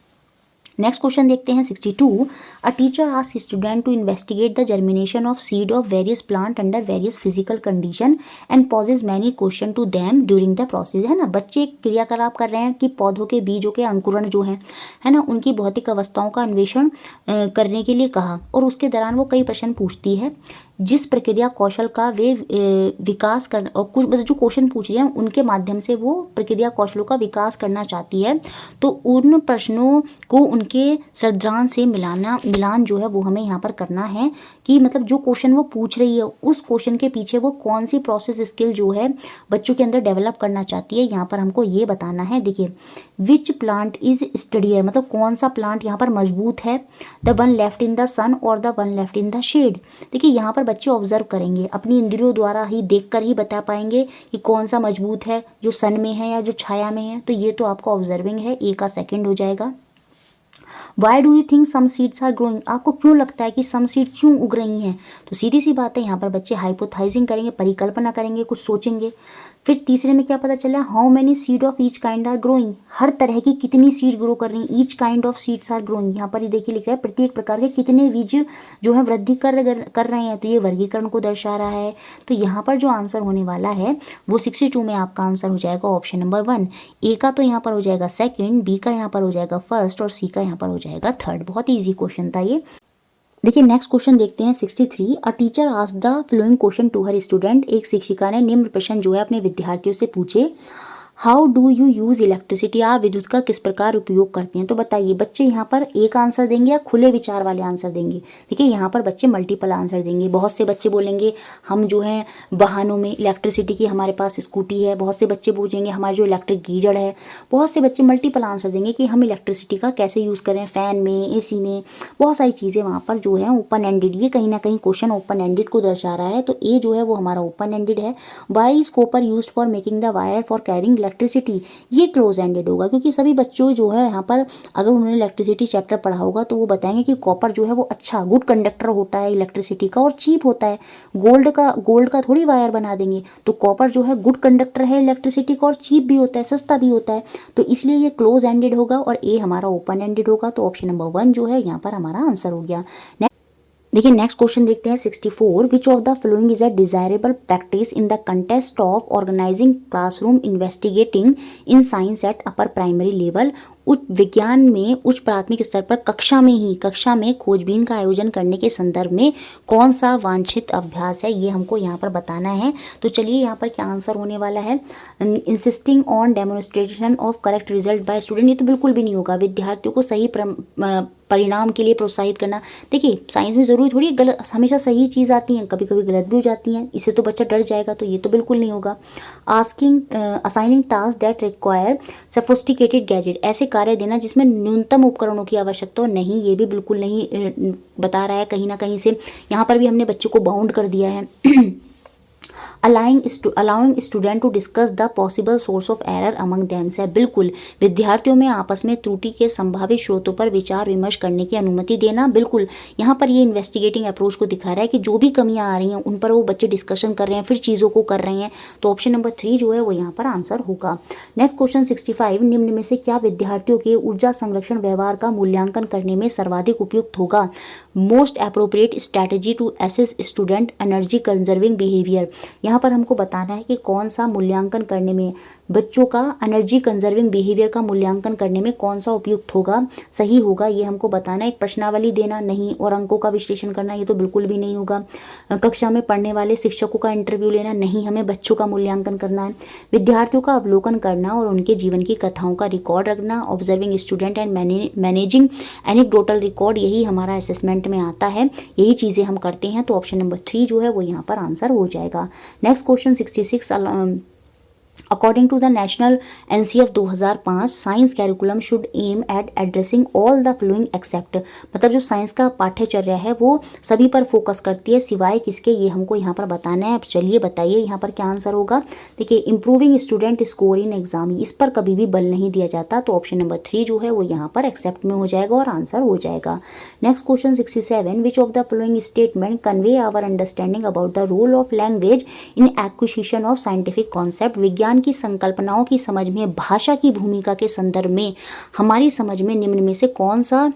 नेक्स्ट क्वेश्चन देखते हैं 62। A teacher ask student to investigate the germination of seed of various plant under various physical condition and poses many question to them during the process, है ना। बच्चे क्रियाकलाप कर रहे हैं कि पौधों के बीजों के अंकुरण जो है ना, उनकी भौतिक अवस्थाओं का अन्वेषण करने के लिए कहा, और उसके दौरान वो कई प्रश्न पूछती है। जिस प्रक्रिया कौशल का वे विकास कर, और कुछ मतलब जो क्वेश्चन पूछ रहे हैं उनके माध्यम से वो प्रक्रिया कौशलों का विकास करना चाहती है, तो उन प्रश्नों को उनके श्रद्धांश से मिलान जो है वो हमें यहाँ पर करना है कि मतलब जो क्वेश्चन वो पूछ रही है उस क्वेश्चन के पीछे वो कौन सी प्रोसेस स्किल जो है बच्चों के अंदर डेवलप करना चाहती है, यहाँ पर हमको ये बताना है। देखिए विच प्लांट इज स्टडीयर, मतलब कौन सा प्लांट यहाँ पर मजबूत है, the one left in the sun और the one left in the shade. देखिए यहाँ पर बच्चे ऑब्जर्व करेंगे, अपनी इंद्रियों द्वारा ही देखकर ही बता पाएंगे कि कौन सा मजबूत है, जो सन में है या जो छाया में है। तो ये तो आपका ऑब्जर्विंग है, ए का सेकंड हो जाएगा। Why do you think some seeds are growing, आपको क्यों लगता है कि सम सीड्स क्यों उग रही हैं, तो सीधी सी बात है यहाँ पर बच्चे हाइपोथाइजिंग करेंगे, परिकल्पना करेंगे, कुछ सोचेंगे। फिर तीसरे में क्या पता चला, how many seed of each kind are growing, हर तरह की कितनी सीड ग्रो कर रही हैं, each kind of seeds are growing, यहाँ पर ये देखिए लिख रहा है प्रत्येक प्रकार के कितने बीज जो है वृद्धि कर रहे हैं, तो ये वर्गीकरण को दर्शा रहा है। तो यहाँ पर जो आंसर होने वाला है वो 62 में आपका आंसर हो जाएगा ऑप्शन नंबर 1। ए का तो यहाँ पर हो जाएगा सेकंड, बी का यहाँ पर हो जाएगा फर्स्ट और सी का यहाँ पर हो जाएगा थर्ड। बहुत ही ईजी क्वेश्चन था ये। देखिए नेक्स्ट क्वेश्चन देखते हैं 63। A teacher asked the following question to her student, एक शिक्षिका ने निम्न प्रश्न जो है अपने विद्यार्थियों से पूछे। How do you use electricity, आप विद्युत का किस प्रकार उपयोग करते हैं। तो बताइए बच्चे यहाँ पर एक आंसर देंगे या खुले विचार वाले आंसर देंगे। देखिए यहाँ पर बच्चे मल्टीपल आंसर देंगे। बहुत से बच्चे बोलेंगे हम जो है वाहनों में इलेक्ट्रिसिटी की, हमारे पास स्कूटी है। बहुत से बच्चे पूछेंगे हमारे जो इलेक्ट्रिक गीजर है। बहुत से बच्चे मल्टीपल आंसर देंगे कि हम इलेक्ट्रिसिटी का कैसे यूज़ करें, फ़ैन में, AC में, बहुत सारी चीज़ें वहाँ पर जो है ओपन एंडेड, ये कहीं ना कहीं क्वेश्चन ओपन एंडेड को दर्शा रहा है। तो ए जो है वो हमारा ओपन एंडेड है। Why is copper used for making the wire for carrying electricity, ये क्लोज एंडेड होगा, क्योंकि सभी बच्चों जो है यहाँ पर अगर उन्होंने इलेक्ट्रिसिटी चैप्टर पढ़ा होगा तो वो बताएंगे कि कॉपर जो है वो अच्छा गुड कंडक्टर होता है इलेक्ट्रिसिटी का और चीप होता है। गोल्ड का थोड़ी वायर बना देंगे, तो कॉपर जो है गुड कंडक्टर है इलेक्ट्रिसिटी का और चीप भी होता है, सस्ता भी होता है। तो इसलिए ये क्लोज एंडेड होगा और ए हमारा ओपन एंडेड होगा। तो ऑप्शन नंबर 1 जो है यहाँ पर हमारा आंसर हो गया। देखिए नेक्स्ट क्वेश्चन देखते हैं 64। Which of the following is a desirable practice in the context of organising classroom investigating in science at upper primary level, उच्च विज्ञान में उच्च प्राथमिक स्तर पर कक्षा में खोजबीन का आयोजन करने के संदर्भ में कौन सा वांछित अभ्यास है, ये हमको यहाँ पर बताना है। तो चलिए यहाँ पर क्या आंसर होने वाला है, insisting on demonstration of correct result by student, ये तो बिल्कुल भी नहीं होगा। विद्यार्थियों को सही परिणाम के लिए प्रोत्साहित करना। देखिए साइंस में ज़रूरी थोड़ी गलत हमेशा सही चीज़ आती हैं, कभी कभी गलत भी हो जाती हैं, इससे तो बच्चा डर जाएगा, तो ये तो बिल्कुल नहीं होगा। Assigning task that require sophisticated gadget, ऐसे कार्य देना जिसमें न्यूनतम उपकरणों की आवश्यकता हो, नहीं, ये भी बिल्कुल नहीं बता रहा है। कहीं ना कहीं से यहाँ पर भी हमने बच्चों को बाउंड कर दिया है। Allowing student to discuss the possible source of error among themself. बिल्कुल, विद्यार्थियों में आपस में त्रुटि के संभावित स्रोतों पर विचार विमर्श करने की अनुमति देना। बिल्कुल, यहाँ पर ये इन्वेस्टिगेटिंग अप्रोच को दिखा रहा है कि जो भी कमियां आ रही हैं उन पर वो बच्चे डिस्कशन कर रहे हैं, फिर चीज़ों को कर रहे हैं। तो ऑप्शन नंबर 3 जो है वो यहाँ पर आंसर होगा। नेक्स्ट क्वेश्चन 65, निम्न में से क्या विद्यार्थियों के ऊर्जा संरक्षण व्यवहार का मूल्यांकन करने में सर्वाधिक उपयुक्त होगा? Most appropriate strategy to assess student energy conserving behaviour. यहाँ पर हमको बताना है कि कौन सा मूल्यांकन करने में बच्चों का एनर्जी कंजर्विंग बिहेवियर का मूल्यांकन करने में कौन सा उपयुक्त होगा, सही होगा, ये हमको बताना है। एक प्रश्नावली देना नहीं और अंकों का विश्लेषण करना ये तो बिल्कुल भी नहीं होगा। कक्षा में पढ़ने वाले शिक्षकों का इंटरव्यू लेना नहीं, हमें बच्चों का मूल्यांकन करना है। विद्यार्थियों का अवलोकन करना और उनके जीवन की कथाओं का रिकॉर्ड रखना, observing student and managing anecdotal record, यही हमारा असेसमेंट में आता है, यही चीज़ें हम करते हैं। तो ऑप्शन नंबर 3 जो है वो यहाँ पर आंसर हो जाएगा। Next question 66, according to the national NCF 2005 science curriculum should aim at addressing all the following except. मतलब जो साइंस का पाठ्यचर्या है वो सभी पर फोकस करती है सिवाय किसके, ये हमको यहाँ पर बताना है। अब चलिए बताइए यहाँ पर क्या आंसर होगा। देखिए, improving student score in exam, इस पर कभी भी बल नहीं दिया जाता। तो ऑप्शन नंबर 3 जो है वो यहाँ पर एक्सेप्ट में हो जाएगा और आंसर हो जाएगा। Next question 67, which of the following statement convey our understanding about the role of language in acquisition of scientific concept. विज्ञान की संकल्पनाओं की समझ में भाषा की भूमिका के संदर्भ में हमारी समझ में निम्न में से कौन सा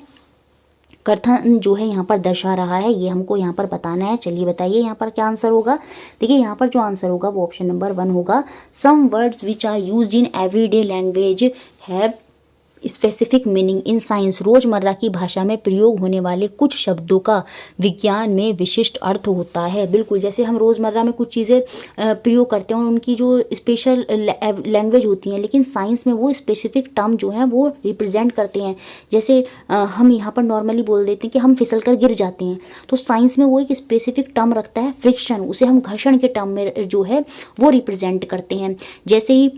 कथन जो है यहाँ पर दर्शा रहा है, ये हमको यहाँ पर बताना है। चलिए बताइए यहाँ पर क्या आंसर होगा। देखिए, यहाँ पर जो आंसर होगा वो ऑप्शन नंबर 1 होगा। Some words which are used in everyday language have specific meaning in science. रोजमर्रा की भाषा में प्रयोग होने वाले कुछ शब्दों का विज्ञान में विशिष्ट अर्थ होता है। बिल्कुल, जैसे हम रोजमर्रा में कुछ चीज़ें प्रयोग करते हैं और उनकी जो स्पेशल लैंग्वेज होती हैं, लेकिन साइंस में वो स्पेसिफिक टर्म जो है वो रिप्रेजेंट करते हैं। जैसे हम यहाँ पर नॉर्मली बोल देते हैं कि हम फिसल कर गिर जाते हैं, तो साइंस में वो एक स्पेसिफिक टर्म रखता है फ्रिक्शन, उसे हम घर्षण के टर्म में जो है वो रिप्रेजेंट करते हैं। जैसे ही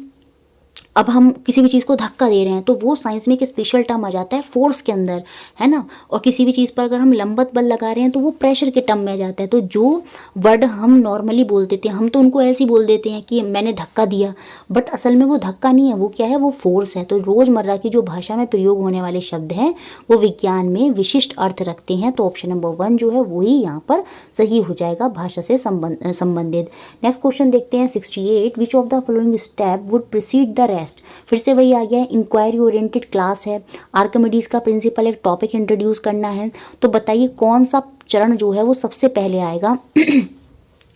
अब हम किसी भी चीज़ को धक्का दे रहे हैं तो वो साइंस में एक स्पेशल टर्म आ जाता है फोर्स के अंदर, है ना। और किसी भी चीज़ पर अगर हम लंबवत बल लगा रहे हैं तो वो प्रेशर के टर्म में आ जाता है। तो जो वर्ड हम नॉर्मली बोल देते हैं, हम तो उनको ऐसे ही बोल देते हैं कि मैंने धक्का दिया, बट असल में वो धक्का नहीं है, वो क्या है, वो फोर्स है। तो रोज़मर्रा की जो भाषा में प्रयोग होने वाले शब्द हैं वो विज्ञान में विशिष्ट अर्थ रखते हैं। तो ऑप्शन नंबर 1 जो है वही यहाँ पर सही हो जाएगा, भाषा से संबंधित। नेक्स्ट क्वेश्चन देखते हैं 68, विच of the following step would precede the rest. फिर से वही आ गया, इंक्वायरी ओरिएंटेड क्लास है, आर्किमिडीज का प्रिंसिपल एक टॉपिक इंट्रोड्यूस करना है। तो बताइए कौन सा चरण जो है वो सबसे पहले आएगा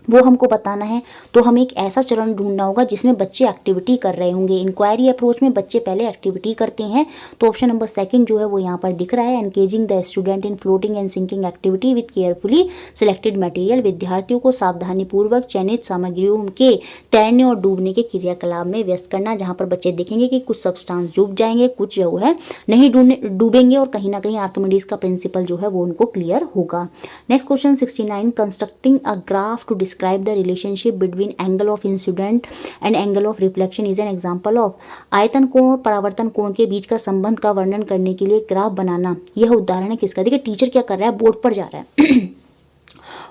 वो हमको बताना है। तो हमें एक ऐसा चरण ढूंढना होगा जिसमें बच्चे एक्टिविटी कर रहे होंगे। इंक्वायरी अप्रोच में बच्चे पहले एक्टिविटी करते हैं। तो ऑप्शन नंबर 2 जो है वो यहाँ पर दिख रहा है, engaging the student in floating and sinking activity with carefully selected material. विद्यार्थियों को सावधानीपूर्वक चयनित सामग्रियों के तैरने और डूबने के क्रियाकलाप में व्यस्त करना, जहाँ पर बच्चे देखेंगे कि कुछ सब्सटेंस डूब जाएंगे, कुछ जो है नहीं डूबेंगे, और कहीं ना कहीं आर्किमिडीज का प्रिंसिपल जो है वो उनको क्लियर होगा। Next question 69, constructing a graph to describe the relationship between angle of incident and angle of reflection is an example of। आयतन कोण और परावर्तन कोण के बीच का संबंध का वर्णन करने के लिए ग्राफ बनाना, यह उदाहरण है किसका। देखिए, टीचर क्या कर रहा है, बोर्ड पर जा रहा है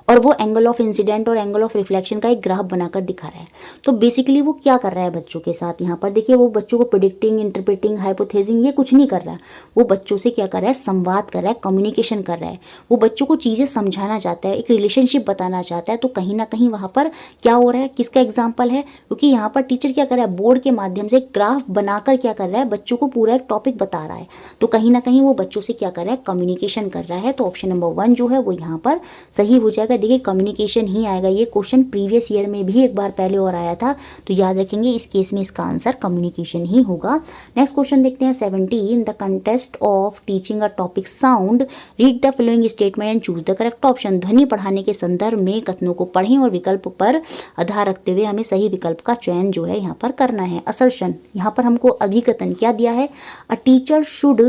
और वो एंगल ऑफ इंसिडेंट और एंगल ऑफ रिफ्लेक्शन का एक ग्राफ बनाकर दिखा रहा है। तो बेसिकली वो क्या कर रहा है बच्चों के साथ, यहाँ पर देखिए, वो बच्चों को प्रेडिक्टिंग, इंटरप्रेटिंग, हाइपोथेसिंग ये कुछ नहीं कर रहा है। वो बच्चों से क्या कर रहा है, संवाद कर रहा है, कम्युनिकेशन कर रहा है। वो बच्चों को चीज़ें समझाना चाहता है, एक रिलेशनशिप बताना चाहता है। तो कहीं ना कहीं वहाँ पर क्या हो रहा है, किसका एग्जाम्पल है, क्योंकि यहाँ पर टीचर क्या कर रहा है, बोर्ड के माध्यम से ग्राफ बनाकर क्या कर रहा है, बच्चों को पूरा एक टॉपिक बता रहा है। तो कहीं ना कहीं वो बच्चों से क्या कर रहा है, कम्युनिकेशन कर रहा है। तो ऑप्शन नंबर 1 जो है वो यहाँ पर सही हो जाएगा। देखिए, कम्युनिकेशन ही आएगा। ये क्वेश्चन प्रीवियस ईयर में भी एक बार पहले और आया था, तो याद रखेंगे इस केस में इसका आंसर कम्युनिकेशन ही होगा। नेक्स्ट क्वेश्चन देखते हैं 70, the context of teaching a topic sound, read the following statement and choose the correct option. ध्वनि पढ़ाने के संदर्भ में कथनों को पढ़ें और विकल्प पर आधार रखते हुए हमें सही विकल्प का चयन जो है यहाँ पर करना है। असर्शन, यहाँ पर हमको अभिकथन क्या दिया है, a teacher should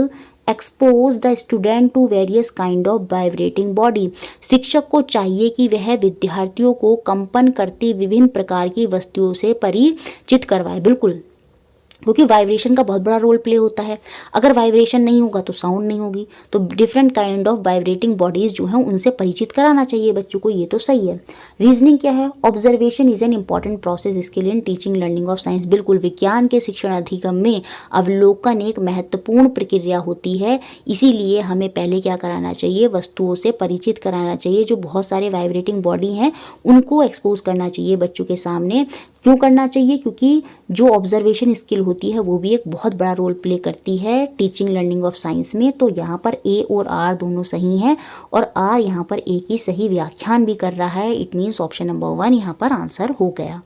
expose the student to various kind of vibrating body. शिक्षक को चाहिए कि वह विद्यार्थियों को कंपन करती विभिन्न प्रकार की वस्तुओं से परिचित करवाए। बिल्कुल, क्योंकि वाइब्रेशन का बहुत बड़ा रोल प्ले होता है। अगर वाइब्रेशन नहीं होगा तो साउंड नहीं होगी। तो different kind of vibrating bodies जो हैं उनसे परिचित कराना चाहिए बच्चों को, ये तो सही है। रीजनिंग क्या है? Observation is an important process skill in teaching learning of science. बिल्कुल, विज्ञान के शिक्षण अधिगम में अवलोकन एक महत्वपूर्ण प्रक्रिया होती है। इसीलिए हमें पहले क्या कराना चाहिए? वस्तुओं से परिचित कराना चाहिए। जो बहुत सारे वाइब्रेटिंग बॉडी हैं उनको एक्सपोज करना चाहिए बच्चों के सामने। क्यों करना चाहिए? क्योंकि जो ऑब्जर्वेशन स्किल होती है वो भी एक बहुत बड़ा रोल प्ले करती है टीचिंग लर्निंग ऑफ साइंस में। तो यहाँ पर ए और आर दोनों सही हैं और आर यहाँ पर ए की सही व्याख्यान भी कर रहा है। इट मीन्स ऑप्शन नंबर 1 यहाँ पर आंसर हो गया।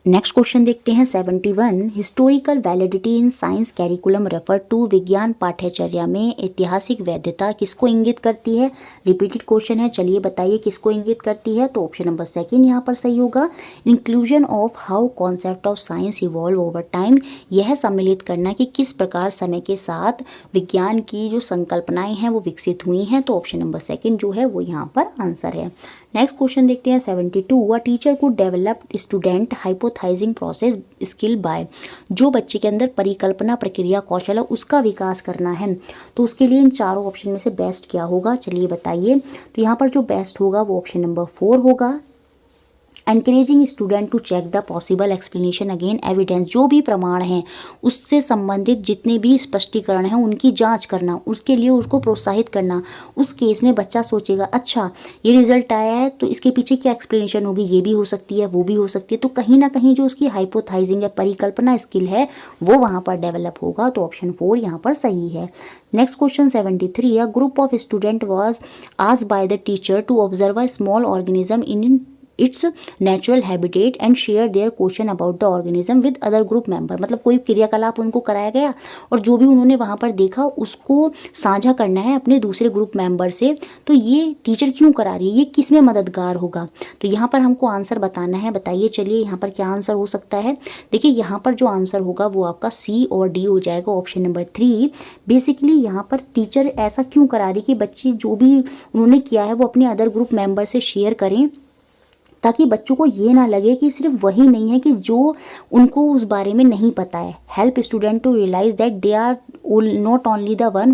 नेक्स्ट क्वेश्चन देखते हैं 71। Historical validity in science curriculum refer to. विज्ञान पाठ्यचर्या में ऐतिहासिक वैधता किसको इंगित करती है? रिपीटेड क्वेश्चन है, चलिए बताइए किसको इंगित करती है। तो ऑप्शन नंबर 2 यहाँ पर सही होगा। Inclusion of how concept of science evolve over time. यह सम्मिलित करना कि किस प्रकार समय के साथ विज्ञान की जो संकल्पनाएं हैं वो विकसित हुई हैं। तो ऑप्शन नंबर 2 जो है वो यहाँ पर आंसर है। नेक्स्ट क्वेश्चन देखते हैं 72। अ टीचर को develop student hypothesising process skill by. जो बच्चे के अंदर परिकल्पना प्रक्रिया कौशल है उसका विकास करना है, तो उसके लिए इन चारों ऑप्शन में से बेस्ट क्या होगा? चलिए बताइए। तो यहाँ पर जो बेस्ट होगा वो ऑप्शन नंबर 4 होगा। Encouraging student to check the possible explanation again evidence. जो भी प्रमाण हैं उससे संबंधित जितने भी स्पष्टीकरण हैं उनकी जांच करना, उसके लिए उसको प्रोत्साहित करना। उस केस में बच्चा सोचेगा अच्छा ये रिजल्ट आया है तो इसके पीछे क्या एक्सप्लेनेशन होगी, ये भी हो सकती है वो भी हो सकती है। तो कहीं ना कहीं जो उसकी हाइपोथाइजिंग या परिकल्पना स्किल है वो वहाँ पर डेवलप होगा। तो ऑप्शन 4 यहाँ पर सही है। Next question 73। A group of student was asked by the teacher to observe a small organism in its natural habitat and share their question about the organism with other group member. मतलब कोई क्रियाकलाप उनको कराया गया और जो भी उन्होंने वहाँ पर देखा उसको साझा करना है अपने दूसरे ग्रुप मेंबर से। तो ये टीचर क्यों करा रही है, ये किस में मददगार होगा? तो यहाँ पर हमको आंसर बताना है। बताइए चलिए यहाँ पर क्या आंसर हो सकता है। देखिए यहाँ पर जो आंसर होगा वो आपका सी और डी हो जाएगा, ऑप्शन नंबर 3। बेसिकली यहाँ पर टीचर ऐसा क्यों करा रही कि बच्चे जो भी उन्होंने किया है वो अपने अदर ग्रुप मेंबर से शेयर करें, ताकि बच्चों को ये ना लगे कि सिर्फ वही नहीं है कि जो उनको उस बारे में नहीं पता है। Help student to realise that they are not only the one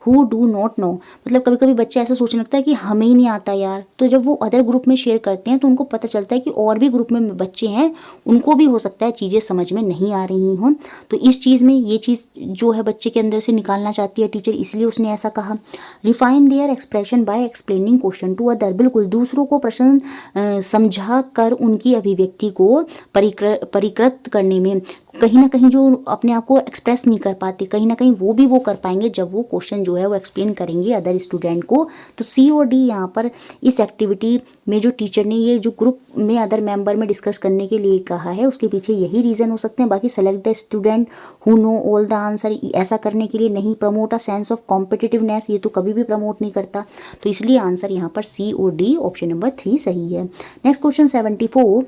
who do not know. मतलब कभी कभी बच्चा ऐसा सोचने लगता है कि हमें ही नहीं आता यार, तो जब वो अदर ग्रुप में शेयर करते हैं तो उनको पता चलता है कि और भी ग्रुप में बच्चे हैं, उनको भी हो सकता है चीज़ें समझ में नहीं आ रही हों। तो इस चीज़ में ये चीज़ जो है बच्चे के अंदर से निकालना चाहती है टीचर, इसलिए उसने ऐसा कहा। Refine their expression by explaining question to other. बिल्कुल, दूसरों को प्रश्न समझा कर उनकी अभिव्यक्ति को परिकृत करने में कहीं ना कहीं जो अपने आप को एक्सप्रेस नहीं कर पाते, कहीं ना कहीं वो भी वो कर पाएंगे जब वो क्वेश्चन जो है वो एक्सप्लेन करेंगे अदर स्टूडेंट को। तो सी और डी यहाँ पर इस एक्टिविटी में जो टीचर ने ये जो ग्रुप में अदर मेंबर में डिस्कस करने के लिए कहा है उसके पीछे यही रीज़न हो सकते हैं। बाकी select the student who know all the answer, ऐसा करने के लिए नहीं। Promote a sense of competitiveness, ये तो कभी भी प्रमोट नहीं करता। तो इसलिए आंसर यहाँ पर सी और डी, ऑप्शन नंबर 3 सही है। Next question 74।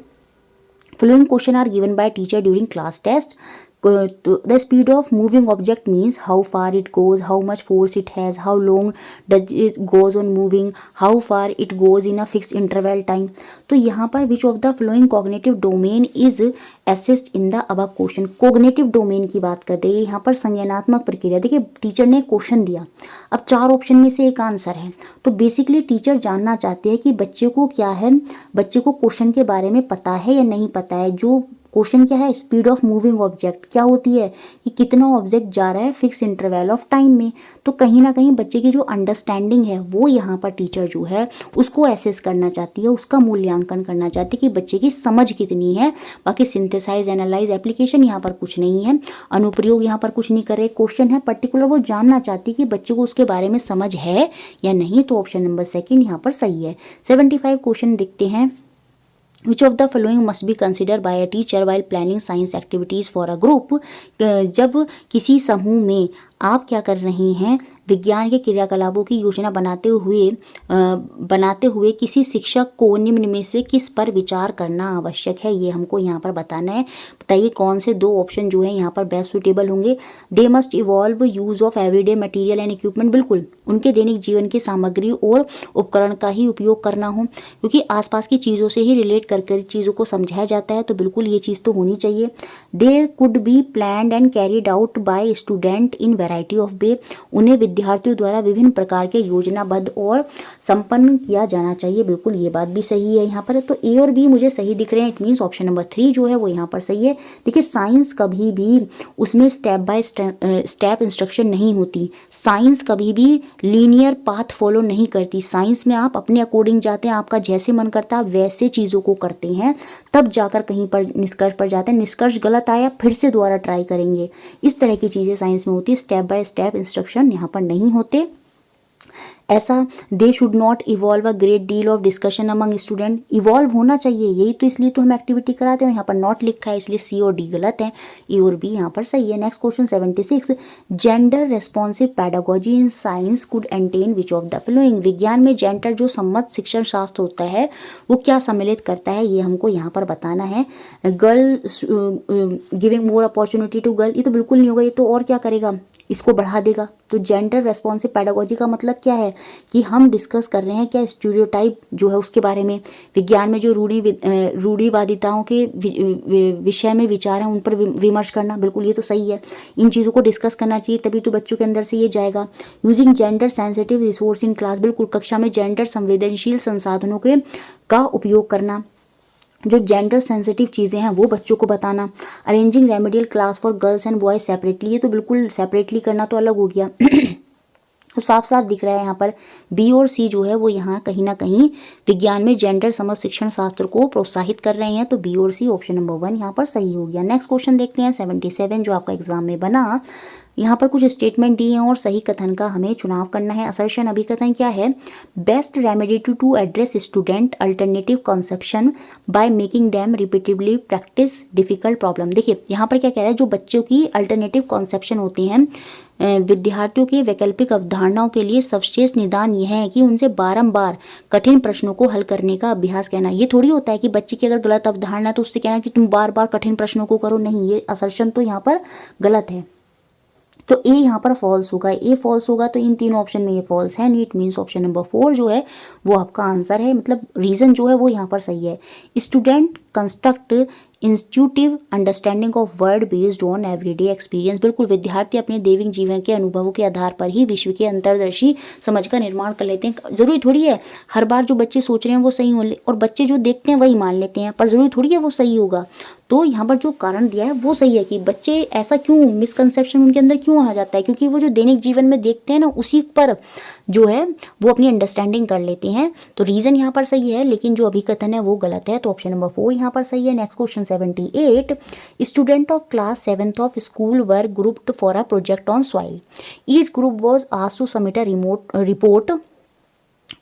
Following question are given by teacher during class test. The speed of moving object means how far it goes, how much force it has, how long does it goes on moving, how far it goes in a fixed interval time. तो यहाँ पर which of the following cognitive domain is assessed in the above question. Cognitive domain की बात कर रही है यहाँ पर, संज्ञानात्मक प्रक्रिया। देखिए टीचर ने क्वेश्चन दिया, अब 4 ऑप्शन में से एक आंसर है, तो बेसिकली टीचर जानना चाहते हैं कि बच्चे को क्या है, बच्चे को क्वेश्चन के बारे में पता है या नहीं पता है। जो क्वेश्चन क्या है, स्पीड ऑफ मूविंग ऑब्जेक्ट क्या होती है कि कितना ऑब्जेक्ट जा रहा है फिक्स इंटरवल ऑफ टाइम में। तो कहीं ना कहीं बच्चे की जो अंडरस्टैंडिंग है वो यहाँ पर टीचर जो है उसको एसेस करना चाहती है, उसका मूल्यांकन करना चाहती है कि बच्चे की समझ कितनी है। बाकी सिंथेसाइज, एनालाइज, एप्लीकेशन यहाँ पर कुछ नहीं है, अनुप्रयोग यहाँ पर कुछ नहीं कर रहे। क्वेश्चन है पर्टिकुलर, वो जानना चाहती है कि बच्चे को उसके बारे में समझ है या नहीं। तो ऑप्शन नंबर 2 यहाँ पर सही है। 75 क्वेश्चन देखते हैं। Which of the following must be considered by a teacher while planning science activities for a group? जब किसी समूह में आप क्या कर रहे हैं, विज्ञान के क्रियाकलापों की योजना बनाते हुए किसी शिक्षक को निम्न में से किस पर विचार करना आवश्यक है, ये हमको यहाँ पर बताना है। बताइए कौन से दो ऑप्शन जो है यहाँ पर बेस्ट सुटेबल होंगे। They must evolve use of everyday material and equipment, बिल्कुल उनके दैनिक जीवन की सामग्री और उपकरण का ही उपयोग करना हो, क्योंकि आसपास की चीज़ों से ही रिलेट करके चीज़ों को समझाया जाता है, तो बिल्कुल ये चीज़ तो होनी चाहिए। They could be planned and carried out by student in variety of वे, उन्हें विद्यार्थियों द्वारा विभिन्न प्रकार के योजनाबद्ध और संपन्न किया जाना चाहिए, बिल्कुल ये बात भी सही है यहाँ पर। तो ए और बी मुझे सही दिख रहे हैं, इट मीन्स ऑप्शन नंबर 3 जो है वो यहाँ पर सही है। देखिए साइंस कभी भी उसमें स्टेप बाय स्टेप इंस्ट्रक्शन नहीं होती, साइंस कभी भी लीनियर पाथ फॉलो नहीं करती। साइंस में आप अपने अकॉर्डिंग जाते हैं, आपका जैसे मन करता है वैसे चीज़ों को करते हैं, तब जाकर कहीं पर निष्कर्ष पर जाते हैं। निष्कर्ष गलत आया फिर से दोबारा ट्राई करेंगे, इस तरह की चीज़ें साइंस में होती है, स्टेप बाय स्टेप इंस्ट्रक्शन यहाँ पर नहीं होते। ऐसा they should not evolve a great deal of discussion among student, evolve होना चाहिए, यही तो इसलिए तो हम एक्टिविटी कराते हैं। यहाँ पर नॉट लिखा है इसलिए सी और डी गलत है, ए और बी यहाँ पर सही है। Next question 76, gender responsive pedagogy in science could entail which of the following, विज्ञान में जेंडर जो सम्मत शिक्षण शास्त्र होता है वो क्या सम्मिलित करता है, ये हमको यहाँ पर बताना है। Girl giving more opportunity to girl, ये तो बिल्कुल नहीं होगा, ये तो और क्या करेगा, इसको बढ़ा देगा। तो जेंडर रेस्पॉन्सिव पैडागोजी का मतलब क्या है कि हम डिस्कस कर रहे हैं क्या स्टीरियोटाइप जो है उसके बारे में, विज्ञान में जो रूढ़िवादिताओं के विषय में विचार हैं उन पर विमर्श करना, बिल्कुल ये तो सही है। इन चीज़ों को डिस्कस करना चाहिए तभी तो बच्चों के अंदर से ये जाएगा। Using gender sensitive resource in class, बिल्कुल कक्षा में जेंडर संवेदनशील संसाधनों के का उपयोग करना, जो जेंडर सेंसिटिव चीज़ें हैं वो बच्चों को बताना। Arranging remedial class for girls and boys separately, ये तो बिल्कुल सेपरेटली करना तो अलग हो गया। तो साफ साफ दिख रहा है यहाँ पर बी और सी जो है वो यहाँ कहीं ना कहीं विज्ञान में जेंडर समझ शिक्षण शास्त्र को प्रोत्साहित कर रहे हैं, तो बी और सी ऑप्शन नंबर 1 यहाँ पर सही हो गया। नेक्स्ट क्वेश्चन देखते हैं 77 जो आपका एग्जाम में बना। यहाँ पर कुछ स्टेटमेंट दिए हैं और सही कथन का हमें चुनाव करना है। असर्शन अभिकथन क्या है, best remedy to address student alternative conception by making them repeatedly practice difficult problem. देखिए यहाँ पर क्या कह रहा है, जो बच्चों की अल्टरनेटिव कॉन्सेप्शन होती हैं, विद्यार्थियों की वैकल्पिक अवधारणाओं के लिए सर्वश्रेष्ठ निदान यह है कि उनसे बारंबार कठिन प्रश्नों को हल करने का अभ्यास करना। ये थोड़ी होता है कि बच्चे की अगर गलत अवधारणा तो उससे कहना कि तुम बार बार कठिन प्रश्नों को करो, नहीं, ये असर्शन तो यहाँ पर गलत है। तो ए यहाँ पर फॉल्स होगा, ए फॉल्स होगा तो इन तीनों ऑप्शन में ये फॉल्स है, नीट मीन्स ऑप्शन नंबर 4 जो है वो आपका आंसर है, मतलब रीजन जो है वो यहाँ पर सही है। Student construct intuitive understanding of world based on everyday experience, बिल्कुल विद्यार्थी अपने दैनिक जीवन के अनुभवों के आधार पर ही विश्व के अंतर्दर्शी समझ का निर्माण कर लेते हैं। जरूरी थोड़ी है हर बार जो बच्चे सोच रहे हैं वो सही हो, और बच्चे जो देखते हैं वही मान लेते हैं, पर जरूरी थोड़ी है वो सही होगा। तो यहाँ पर जो कारण दिया है वो सही है कि बच्चे ऐसा क्यों, मिसकंसेप्शन उनके अंदर क्यों आ जाता है, क्योंकि वो जो दैनिक जीवन में देखते हैं ना उसी पर जो है वो अपनी अंडरस्टैंडिंग कर लेते हैं। तो रीज़न यहाँ पर सही है, लेकिन जो अभिकथन है वो गलत है, तो ऑप्शन नंबर 4 यहाँ पर सही है। Next question 78, student of class 7th of school were grouped for a project on soil, each group was asked to submit a report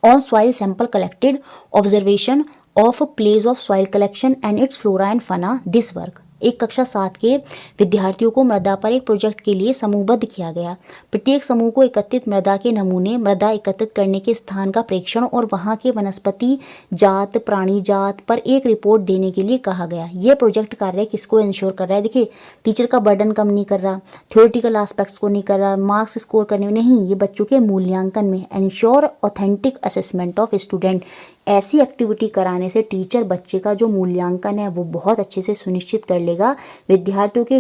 on soil sample collected, observation of a place of soil collection and its flora and fauna. This work एक कक्षा 7 के विद्यार्थियों को मृदा पर एक project के लिए समूहबद्ध किया गया। प्रत्येक समूह को एकत्रित मृदा के नमूने, मृदा एकत्रित करने के स्थान का प्रेक्षण और वहां के वनस्पति जात, प्राणी जात पर एक रिपोर्ट देने के लिए कहा गया। यह प्रोजेक्ट कार्य किसको इंश्योर कर रहा है, देखिए टीचर का बर्डन कम नहीं कर रहा, थ्योरेटिकल एस्पेक्ट्स को नहीं कर रहा, मार्क्स स्कोर करने में नहीं, ये बच्चों के मूल्यांकन में। Ensure authentic assessment of student, ऐसी एक्टिविटी कराने से टीचर बच्चे का जो मूल्यांकन है वो बहुत अच्छे से सुनिश्चित कर लेगा, विद्यार्थियों के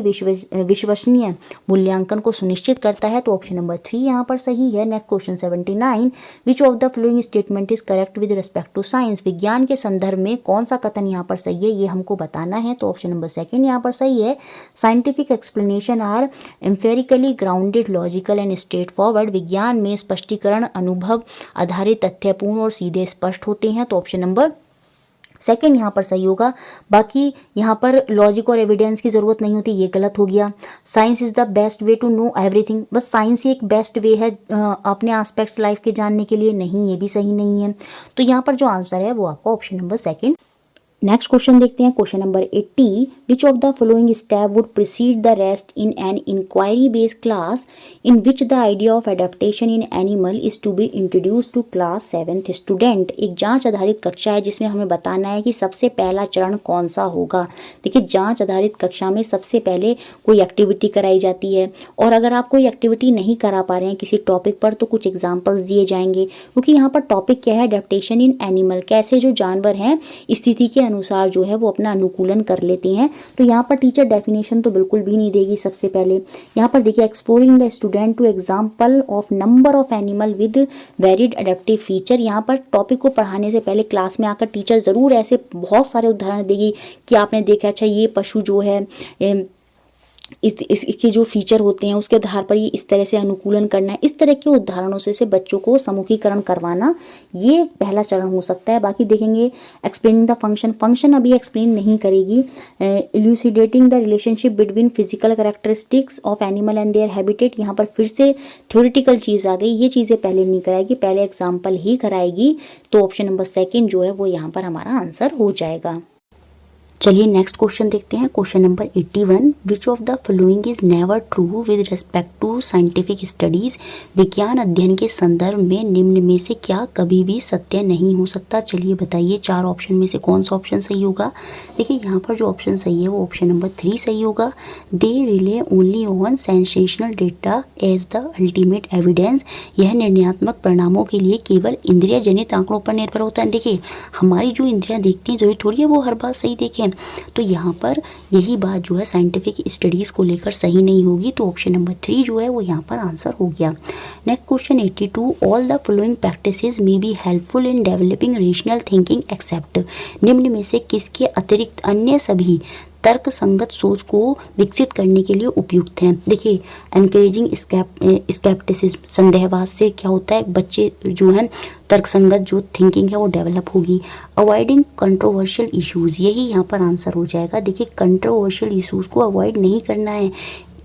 विश्वसनीय मूल्यांकन को सुनिश्चित करता है, तो ऑप्शन नंबर 3 यहाँ पर सही है। Next question 79, which of the following statement is correct with respect to science, विज्ञान के संदर्भ में कौन सा कथन यहाँ पर सही है ये हमको बताना है, तो ऑप्शन नंबर 2 यहाँ पर सही है। Scientific explanation are empirically grounded, logical and straightforward, विज्ञान में स्पष्टीकरण अनुभव आधारित, तथ्यपूर्ण और सीधे स्पष्ट होते हैं, तो ऑप्शन नंबर 2 यहाँ पर सही होगा। बाकी यहाँ पर लॉजिक और एविडेंस की ज़रूरत नहीं होती, ये गलत हो गया। Science is the best way to know everything, बस साइंस ही एक बेस्ट वे है अपने एस्पेक्ट्स लाइफ के जानने के लिए, नहीं, ये भी सही नहीं है। तो यहाँ पर जो आंसर है वो आपका ऑप्शन नंबर 2 नेक्स्ट क्वेश्चन देखते हैं, question number 80, which of the following step would precede the rest in an inquiry based class in which the idea of adaptation in animal is to be introduce to class 7th student. एक जांच आधारित कक्षा है जिसमें हमें बताना है कि सबसे पहला चरण कौन सा होगा। देखिए, जांच आधारित कक्षा में सबसे पहले कोई एक्टिविटी कराई जाती है, और अगर आप कोई एक्टिविटी नहीं करा पा रहे हैं किसी टॉपिक पर तो कुछ एग्जाम्पल्स दिए जाएंगे, क्योंकि यहाँ पर टॉपिक क्या है, एडेप्टेशन इन एनिमल, कैसे जो जानवर हैं स्थिति के अनुसार जो है वो अपना अनुकूलन कर लेते हैं। तो यहाँ पर टीचर डेफिनेशन तो बिल्कुल भी नहीं देगी। सबसे पहले यहाँ पर देखिए, exploring the student to example of number of animal with varied adaptive feature. यहाँ पर टॉपिक को पढ़ाने से पहले क्लास में आकर टीचर ज़रूर ऐसे बहुत सारे उदाहरण देगी कि आपने देखा, अच्छा ये पशु जो है इसके जो फीचर होते हैं उसके आधार पर ये इस तरह से अनुकूलन करना है। इस तरह के उदाहरणों से बच्चों को समूहीकरण करवाना, ये पहला चरण हो सकता है। बाकी देखेंगे एक्सप्लेनिंग द फंक्शन अभी एक्सप्लेन नहीं करेगी। Elucidating the relationship between physical characteristics of animal and their habitat, यहाँ पर फिर से थ्योरेटिकल चीज़ आ गई, ये चीज़ें पहले नहीं कराएगी, पहले एग्जाम्पल ही कराएगी। तो ऑप्शन नंबर 2 जो है वो यहाँ पर हमारा आंसर हो जाएगा। चलिए नेक्स्ट क्वेश्चन देखते हैं, question number 81, which of the following is never true with respect to scientific studies. विज्ञान अध्ययन के संदर्भ में निम्न में से क्या कभी भी सत्य नहीं हो सकता। चलिए बताइए 4 ऑप्शन में से कौन सा ऑप्शन सही होगा। देखिए यहाँ पर जो ऑप्शन सही है वो ऑप्शन नंबर 3 सही होगा। They rely only on sensational data as the ultimate evidence. यह निर्णयात्मक परिणामों के लिए केवल इंद्रिय जनित आंकड़ों पर निर्भर होता है। देखिए, हमारी जो इंद्रियां देखती हैं जरूरी थोड़ी है वो हर बात सही देखें, तो यहाँ पर यही बात जो है साइंटिफिक स्टडीज़ को लेकर सही नहीं होगी। तो ऑप्शन नंबर 3 जो है वो यहाँ पर आंसर हो गया। Next question 82, all the following practices may be helpful in developing rational thinking except. निम्न में से किसके अतिरिक्त अन्य सभी तर्क संगत सोच को विकसित करने के लिए उपयुक्त हैं। देखिए, एनकरेजिंग स्केप्टिसिज्म, संदेहवाद से क्या होता है, बच्चे जो हैं तर्क संगत जो थिंकिंग है वो डेवलप होगी। अवॉइडिंग कंट्रोवर्शियल इश्यूज, यही यहाँ पर आंसर हो जाएगा। देखिए, कंट्रोवर्शियल इश्यूज को अवॉइड नहीं करना है,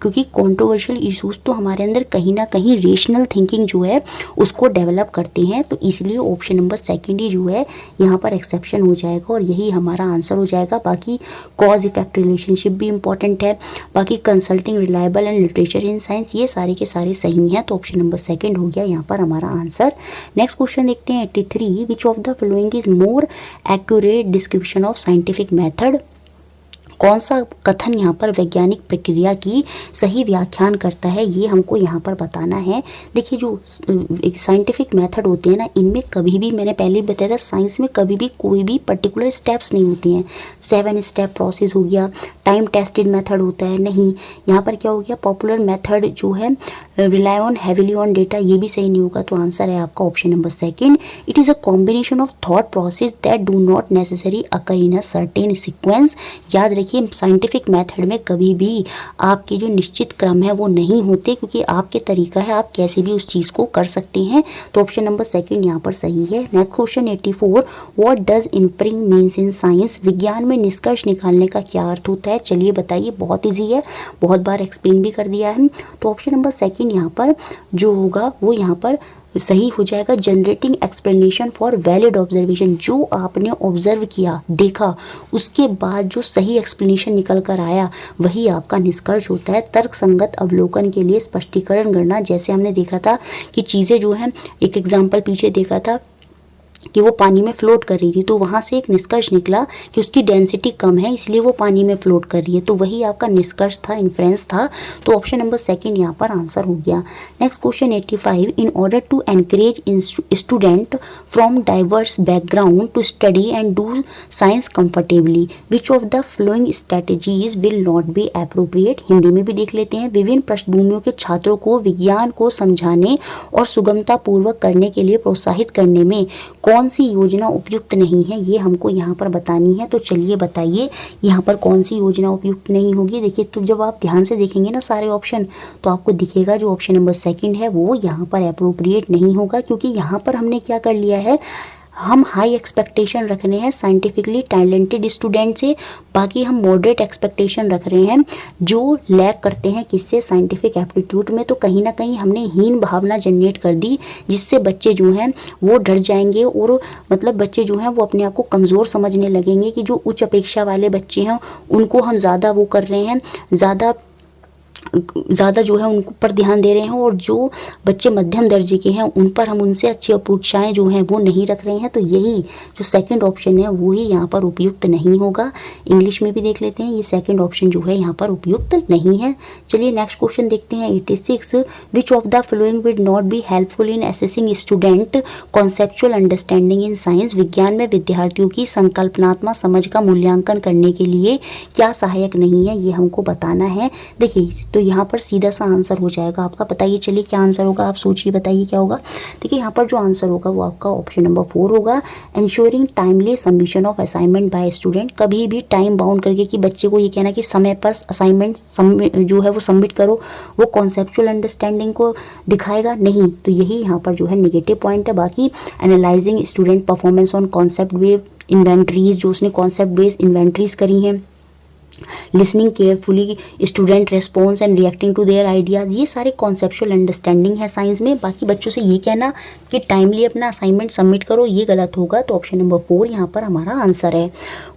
क्योंकि कंट्रोवर्शियल इश्यूज तो हमारे अंदर कहीं ना कहीं रेशनल थिंकिंग जो है उसको डेवलप करते हैं। तो इसलिए ऑप्शन नंबर 2 ही जो है यहाँ पर एक्सेप्शन हो जाएगा और यही हमारा आंसर हो जाएगा। बाकी कॉज इफेक्ट रिलेशनशिप भी इंपॉर्टेंट है, बाकी consulting reliable and literature in science, ये सारे के सारे सही हैं। तो ऑप्शन नंबर 2 हो गया यहाँ पर हमारा आंसर। नेक्स्ट क्वेश्चन देखते हैं 83, विच of the following is more accurate description of scientific method. कौन सा कथन यहाँ पर वैज्ञानिक प्रक्रिया की सही व्याख्यान करता है, ये हमको यहाँ पर बताना है। देखिए, जो साइंटिफिक मेथड होते हैं ना, इनमें कभी भी, मैंने पहले ही बताया था, साइंस में कभी भी कोई भी पर्टिकुलर स्टेप्स नहीं होते हैं। 7 स्टेप प्रोसेस हो गया, टाइम टेस्टेड मेथड होता है, नहीं। यहाँ पर क्या हो गया, पॉपुलर मेथड जो है rely on heavily on data, ये भी सही नहीं होगा। तो आंसर है आपका option number 2। It is a combination of thought process that do not necessary occur in a certain sequence. याद रखिए, साइंटिफिक मेथड में कभी भी आपके जो निश्चित क्रम है वो नहीं होते, क्योंकि आपके तरीका है, आप कैसे भी उस चीज़ को कर सकते हैं। तो ऑप्शन नंबर 2 यहाँ पर सही है। Next question 84, what does inferring means in science. विज्ञान में निष्कर्ष निकालने का क्या अर्थ होता है। चलिए बताइए, बहुत ईजी है, बहुत बार एक्सप्लेन भी कर दिया है। तो ऑप्शन नंबर 2 यहाँ पर जो होगा वो यहाँ पर सही हो जाएगा। Generating explanation for valid observation, जो आपने ऑब्जर्व किया, देखा, उसके बाद जो सही एक्सप्लेनेशन निकल कर आया वही आपका निष्कर्ष होता है। तर्क संगत अवलोकन के लिए स्पष्टीकरण करना, जैसे हमने देखा था कि चीज़ें जो हैं, एक एग्जाम्पल पीछे देखा था कि वो पानी में फ्लोट कर रही थी, तो वहाँ से एक निष्कर्ष निकला कि उसकी डेंसिटी कम है इसलिए वो पानी में फ्लोट कर रही है। तो वही आपका निष्कर्ष था, इन्फ्रेंस था। तो ऑप्शन नंबर 2 यहाँ पर आंसर हो गया। Next question 85, in order to encourage student from diverse background to study and do science comfortably, which of the following strategies will not be appropriate. Hindi में भी देख लेते हैं। विभिन्न पृष्ठभूमियों के छात्रों को विज्ञान को समझाने और सुगमता पूर्वक करने के लिए प्रोत्साहित करने में कौन सी योजना उपयुक्त नहीं है, ये हमको यहाँ पर बतानी है। तो चलिए बताइए यहाँ पर कौन सी योजना उपयुक्त नहीं होगी। देखिए, तो जब आप ध्यान से देखेंगे ना सारे ऑप्शन, तो आपको दिखेगा जो ऑप्शन नंबर 2 है वो यहाँ पर अप्रोप्रिएट नहीं होगा, क्योंकि यहाँ पर हमने क्या कर लिया है, हम हाई एक्सपेक्टेशन रख रहे हैं साइंटिफिकली टैलेंटेड स्टूडेंट से, बाकी हम मॉडरेट एक्सपेक्टेशन रख रहे हैं जो लैक करते हैं किससे, साइंटिफिक एप्टीट्यूड में। तो कहीं ना कहीं हमने हीन भावना जनरेट कर दी, जिससे बच्चे जो हैं वो डर जाएंगे और मतलब बच्चे जो हैं वो अपने आप को कमज़ोर समझने लगेंगे कि जो उच्च अपेक्षा वाले बच्चे हैं उनको हम ज़्यादा वो कर रहे हैं, ज़्यादा जो है उनको पर ध्यान दे रहे हैं, और जो बच्चे मध्यम दर्जे के हैं उन पर हम उनसे अच्छी अपेक्षाएं जो हैं वो नहीं रख रहे हैं। तो यही जो सेकंड ऑप्शन है वो ही यहाँ पर उपयुक्त नहीं होगा। इंग्लिश में भी देख लेते हैं, ये सेकंड ऑप्शन जो है यहाँ पर उपयुक्त नहीं है। चलिए नेक्स्ट क्वेश्चन देखते हैं 86, which of the following would not be helpful in assessing student conceptual understanding in science. विज्ञान में विद्यार्थियों की संकल्पनात्मक समझ का मूल्यांकन करने के लिए क्या सहायक नहीं है, ये हमको बताना है। देखिए तो यहाँ पर सीधा सा आंसर हो जाएगा आपका, बताइए चलिए क्या आंसर होगा, आप सोचिए बताइए क्या होगा। देखिए यहाँ पर जो आंसर होगा वो आपका ऑप्शन नंबर 4 होगा, ensuring timely submission of assignment bye student. कभी भी टाइम बाउंड करके कि बच्चे को ये कहना कि समय पर असाइनमेंट जो है वो सबमिट करो, वो कॉन्सेप्चुअल अंडरस्टैंडिंग को दिखाएगा नहीं। तो यही यहाँ पर जो है नेगेटिव पॉइंट है। बाकी analysing student performance on concept based inventories, जो उसने कॉन्सेप्ट बेस्ड इन्वेंट्रीज करी हैं, listening carefully student response and reacting to their ideas, ये सारे कॉन्सेप्चुअल अंडरस्टैंडिंग है साइंस में। बाकी बच्चों से ये कहना कि टाइमली अपना असाइनमेंट सबमिट करो, ये गलत होगा। तो ऑप्शन नंबर 4 यहाँ पर हमारा आंसर है।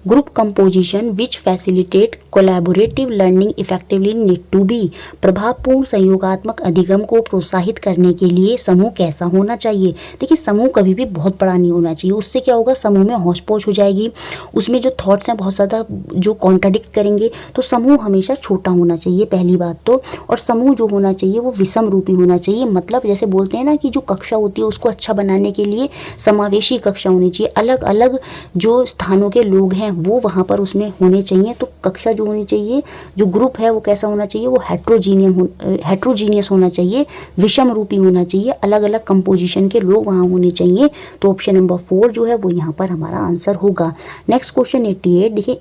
Group composition which facilitate collaborative learning effectively need to be. प्रभावपूर्ण सहयोगात्मक अधिगम को प्रोत्साहित करने के लिए समूह कैसा होना चाहिए। देखिए समूह कभी भी बहुत बड़ा नहीं होना चाहिए, उससे क्या होगा समूह में हौच पौच हो जाएगी, उसमें जो थॉट्स हैं बहुत ज़्यादा जो कॉन्ट्राडिक्ट करेंगे। तो समूह हमेशा छोटा होना चाहिए पहली बात तो, और समूह जो होना चाहिए वो विषम रूपी होना चाहिए। मतलब जैसे बोलते हैं ना कि जो कक्षा होती है उसको अच्छा बनाने के लिए समावेशी कक्षा होनी चाहिए, अलग अलग जो स्थानों के लोग हैं वो वहाँ पर उसमें होने चाहिए। तो कक्षा जो होनी चाहिए, जो ग्रुप है वो कैसा होना चाहिए, वो हेट्रोजीनियस होना चाहिए, विषम रूपी होना चाहिए, अलग अलग कंपोजिशन के लोग वहाँ होने चाहिए। तो ऑप्शन नंबर 4 जो है वो यहाँ पर हमारा आंसर होगा। नेक्स्ट क्वेश्चन 88, देखिए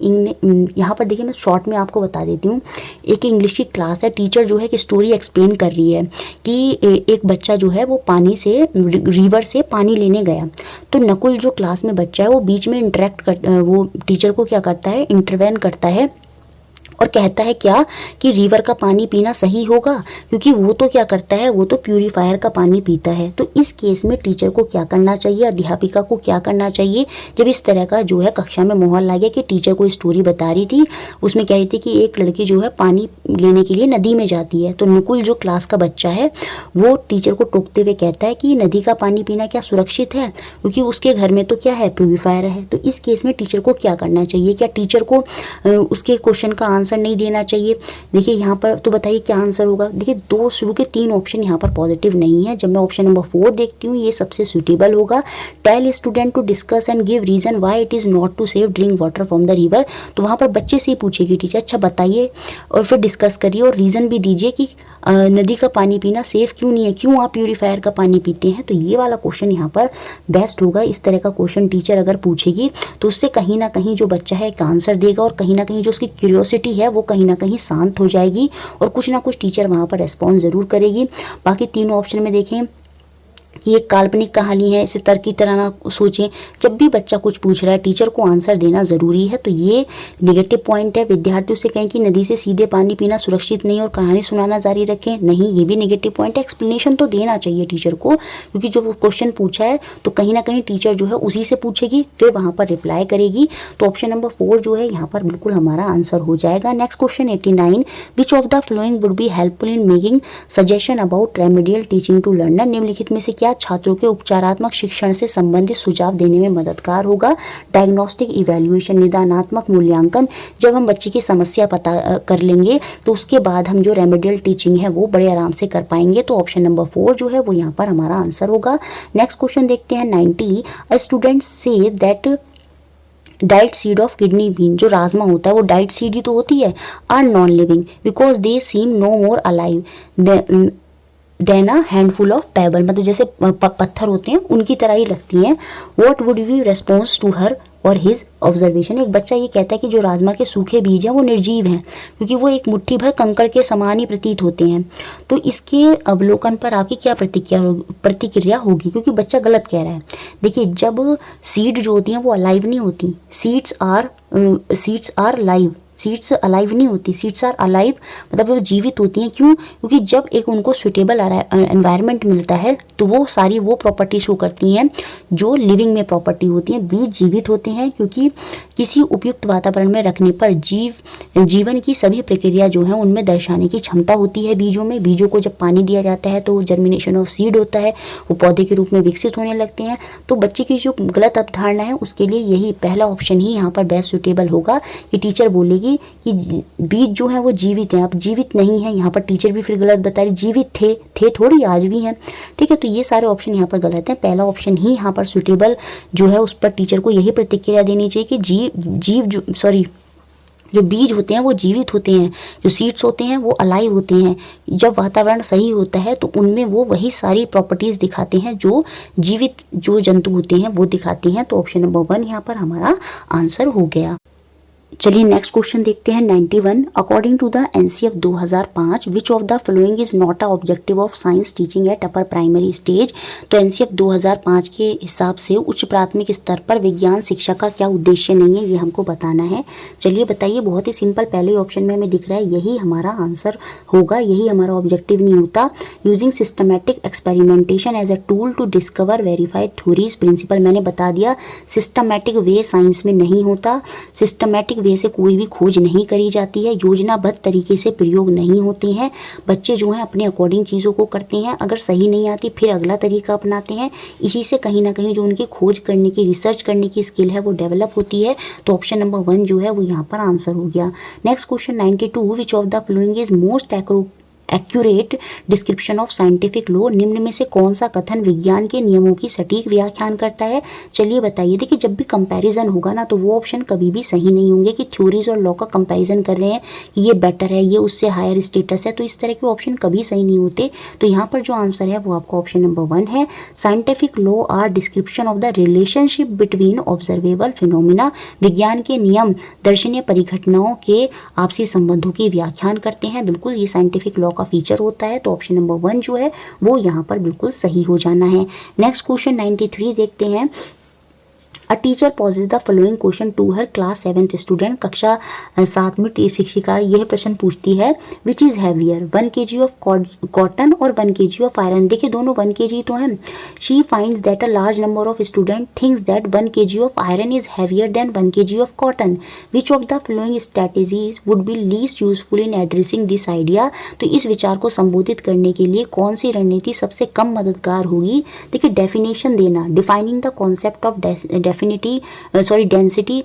यहाँ पर देखिए मैं शॉर्ट में आपको बता देती हूँ। एक इंग्लिश की क्लास है, टीचर जो है कि स्टोरी एक्सप्लेन कर रही है कि एक बच्चा जो है वो पानी से रिवर से पानी लेने गया। तो नकुल जो क्लास में बच्चा है वो बीच में वो टीचर को क्या करता है, इंटरवेन करता है और कहता है क्या कि रिवर का पानी पीना सही होगा, क्योंकि वो तो क्या करता है, वो तो प्यूरीफायर का पानी पीता है। तो इस केस में टीचर को क्या करना चाहिए, अध्यापिका को क्या करना चाहिए, जब इस तरह का जो है कक्षा में माहौल आ गया कि टीचर को स्टोरी बता रही थी, उसमें कह रही थी कि एक लड़की जो है पानी लेने के लिए नदी में जाती है। तो नकुल जो क्लास का बच्चा है वो टीचर को टोकते हुए कहता है कि नदी का पानी पीना क्या सुरक्षित है, क्योंकि उसके घर में तो क्या है, प्यूरीफायर है। तो इस केस में टीचर को क्या करना चाहिए, क्या टीचर को उसके क्वेश्चन का आंसर नहीं देना चाहिए। देखिए यहाँ पर तो बताइए क्या आंसर होगा। देखिए दो शुरू के 3 ऑप्शन यहाँ पर पॉजिटिव नहीं है। जब मैं ऑप्शन नंबर 4 देखती हूँ ये सबसे सुटेबल होगा। Tell student to discuss and give reason why it is not to safe drink water from the river. तो वहाँ पर बच्चे से ही पूछेगी टीचर, अच्छा बताइए और फिर डिस्कस करिए और रीज़न भी दीजिए कि नदी का पानी पीना सेफ क्यों नहीं है, क्यों आप प्यूरीफायर का पानी पीते हैं। तो ये वाला क्वेश्चन यहाँ पर बेस्ट होगा। इस तरह का क्वेश्चन टीचर अगर पूछेगी तो उससे कहीं ना कहीं जो बच्चा है एक आंसर देगा और कहीं ना कहीं जो उसकी क्यूरियोसिटी है वो कहीं ना कहीं शांत हो जाएगी और कुछ ना कुछ टीचर वहाँ पर रेस्पॉन्स ज़रूर करेगी। बाकी तीनों ऑप्शन में देखें कि एक काल्पनिक कहानी है, इसे तर्क की तरह ना सोचें। जब भी बच्चा कुछ पूछ रहा है टीचर को आंसर देना ज़रूरी है। तो ये नेगेटिव पॉइंट है। विद्यार्थियों से कहें कि नदी से सीधे पानी पीना सुरक्षित नहीं और कहानी सुनाना जारी रखें, नहीं, ये भी नेगेटिव पॉइंट है। एक्सप्लेनेशन तो देना चाहिए टीचर को, क्योंकि जो क्वेश्चन पूछा है तो कहीं ना कहीं टीचर जो है उसी से पूछेगी फिर वहाँ पर रिप्लाई करेगी। तो ऑप्शन नंबर 4 जो है यहाँ पर बिल्कुल हमारा आंसर हो जाएगा। Next question 89, which of the following would be helpful in making suggestion about remedial teaching to learner. निम्नलिखित में से क्या छात्रों के उपचारात्मक शिक्षण से संबंधित सुझाव देने में मददगार होगा। डायग्नोस्टिक इवैल्यूएशन, निदानात्मक मूल्यांकन। जब हम बच्चे की समस्या पता कर लेंगे तो उसके बाद हम जो रेमेडियल टीचिंग है वो बड़े आराम से कर पाएंगे। तो ऑप्शन नंबर 4 जो है वो यहाँ पर हमारा आंसर होगा। नेक्स्ट क्वेश्चन देखते हैं 90, a student say that diet seed of kidney bean, जो राजमा होता है वो डाइट सीड ही तो होती है, are non living because they seem no more alive than a handful of pebble, मतलब जैसे पत्थर होते हैं उनकी तरह ही लगती हैं। What would be response to her और हिज ऑब्जर्वेशन, एक बच्चा ये कहता है कि जो राजमा के सूखे बीज हैं वो निर्जीव हैं क्योंकि वो एक मुट्ठी भर कंकड़ के समान ही प्रतीत होते हैं। तो इसके अवलोकन पर आपकी क्या प्रतिक्रिया होगी, क्योंकि बच्चा गलत कह रहा है। देखिए, जब सीड जो होती हैं वो अलाइव नहीं होती, seeds are live, seeds alive नहीं होती, सीड्स आर अलाइव मतलब वो जीवित होती हैं। क्यों? क्योंकि जब एक उनको सुटेबल एनवायरनमेंट मिलता है तो वो सारी वो प्रॉपर्टी शो करती हैं जो लिविंग में प्रॉपर्टी होती हैं। बीज जीवित होते हैं क्योंकि किसी उपयुक्त वातावरण में रखने पर जीवन की सभी प्रक्रिया जो है उनमें दर्शाने की क्षमता होती है बीजों में। बीजों को जब पानी दिया जाता है तो जर्मिनेशन ऑफ सीड होता है, वो पौधे के रूप में विकसित होने लगते हैं। तो बच्चे की जो गलत अवधारणा है उसके लिए यही पहला ऑप्शन ही यहाँ पर बेस्ट सुटेबल होगा कि टीचर बोलेगी कि बीज जो है वो जीवित हैं। अब जीवित नहीं है, यहाँ पर टीचर भी फिर गलत बता रही, जीवित थे थोड़ी, आज भी हैं। ठीक है, तो ये सारे ऑप्शन यहाँ पर गलत हैं। पहला ऑप्शन ही यहाँ पर सुटेबल जो है, उस पर टीचर को यही प्रतिक्रिया देनी चाहिए कि जो बीज होते हैं वो जीवित होते हैं, जो सीड्स होते हैं वो अलाइव होते हैं। जब वातावरण सही होता है तो उनमें वो वही सारी प्रॉपर्टीज दिखाते हैं जो जीवित जो जंतु होते हैं वो दिखाते हैं। तो ऑप्शन नंबर 1 यहाँ पर हमारा आंसर हो गया। चलिए नेक्स्ट क्वेश्चन देखते हैं 91। According to the NCF 2005 which of the following is not a objective of science teaching at upper primary stage. तो एनसीएफ 2005 के हिसाब से उच्च प्राथमिक स्तर पर विज्ञान शिक्षा का क्या उद्देश्य नहीं है, ये हमको बताना है। चलिए बताइए, बहुत ही सिंपल, पहले ऑप्शन में हमें दिख रहा है यही हमारा आंसर होगा, यही हमारा ऑब्जेक्टिव नहीं होता। Using systematic experimentation as a tool to discover verified theories principle, मैंने बता दिया सिस्टमैटिक वे साइंस में नहीं होता, सिस्टमैटिक वे से कोई भी खोज नहीं करी जाती है, योजनाबद्ध तरीके से प्रयोग नहीं होते हैं। बच्चे जो हैं अपने अकॉर्डिंग चीज़ों को करते हैं, अगर सही नहीं आती फिर अगला तरीका अपनाते हैं। इसी से कहीं ना कहीं जो उनकी खोज करने की, रिसर्च करने की स्किल है वो डेवलप होती है। तो ऑप्शन नंबर 1 जो है वो यहाँ पर आंसर हो गया। Next question 92। Which of the following is most accurate description of scientific law, निम्न में से कौन सा कथन विज्ञान के नियमों की सटीक व्याख्यान करता है। चलिए बताइए। देखिए, जब भी कंपैरिजन होगा ना तो वो ऑप्शन कभी भी सही नहीं होंगे कि थ्योरीज और लॉ का कंपैरिजन कर रहे हैं कि ये बेटर है, ये उससे हायर स्टेटस है, तो इस तरह के ऑप्शन कभी सही नहीं होते। तो यहाँ पर जो आंसर है वो आपका ऑप्शन नंबर 1 है। Scientific law are description of the relationship between observable phenomena, विज्ञान के नियम दर्शनीय परिघटनाओं के आपसी संबंधों की व्याख्यान करते हैं। बिल्कुल, ये साइंटिफिक लॉ का फीचर होता है। तो ऑप्शन नंबर 1 जो है वो यहाँ पर बिल्कुल सही हो जाना है। नेक्स्ट क्वेश्चन 93 देखते हैं। A teacher poses the following question to her class 7th student, कक्षा 7 में शिक्षिका यह प्रश्न पूछती है which is heavier 1 kg of cotton और 1 kg ऑफ आयरन। देखिए दोनों 1 kg तो हैं। She finds that a large number of student thinks that 1 kg of iron is heavier than 1 kg of cotton. Which of the following strategies would be least useful in addressing this idea. तो इस विचार को संबोधित करने के लिए कौन सी रणनीति सबसे कम मददगार होगी। देखिए, डेफिनेशन देना, defining the concept of density,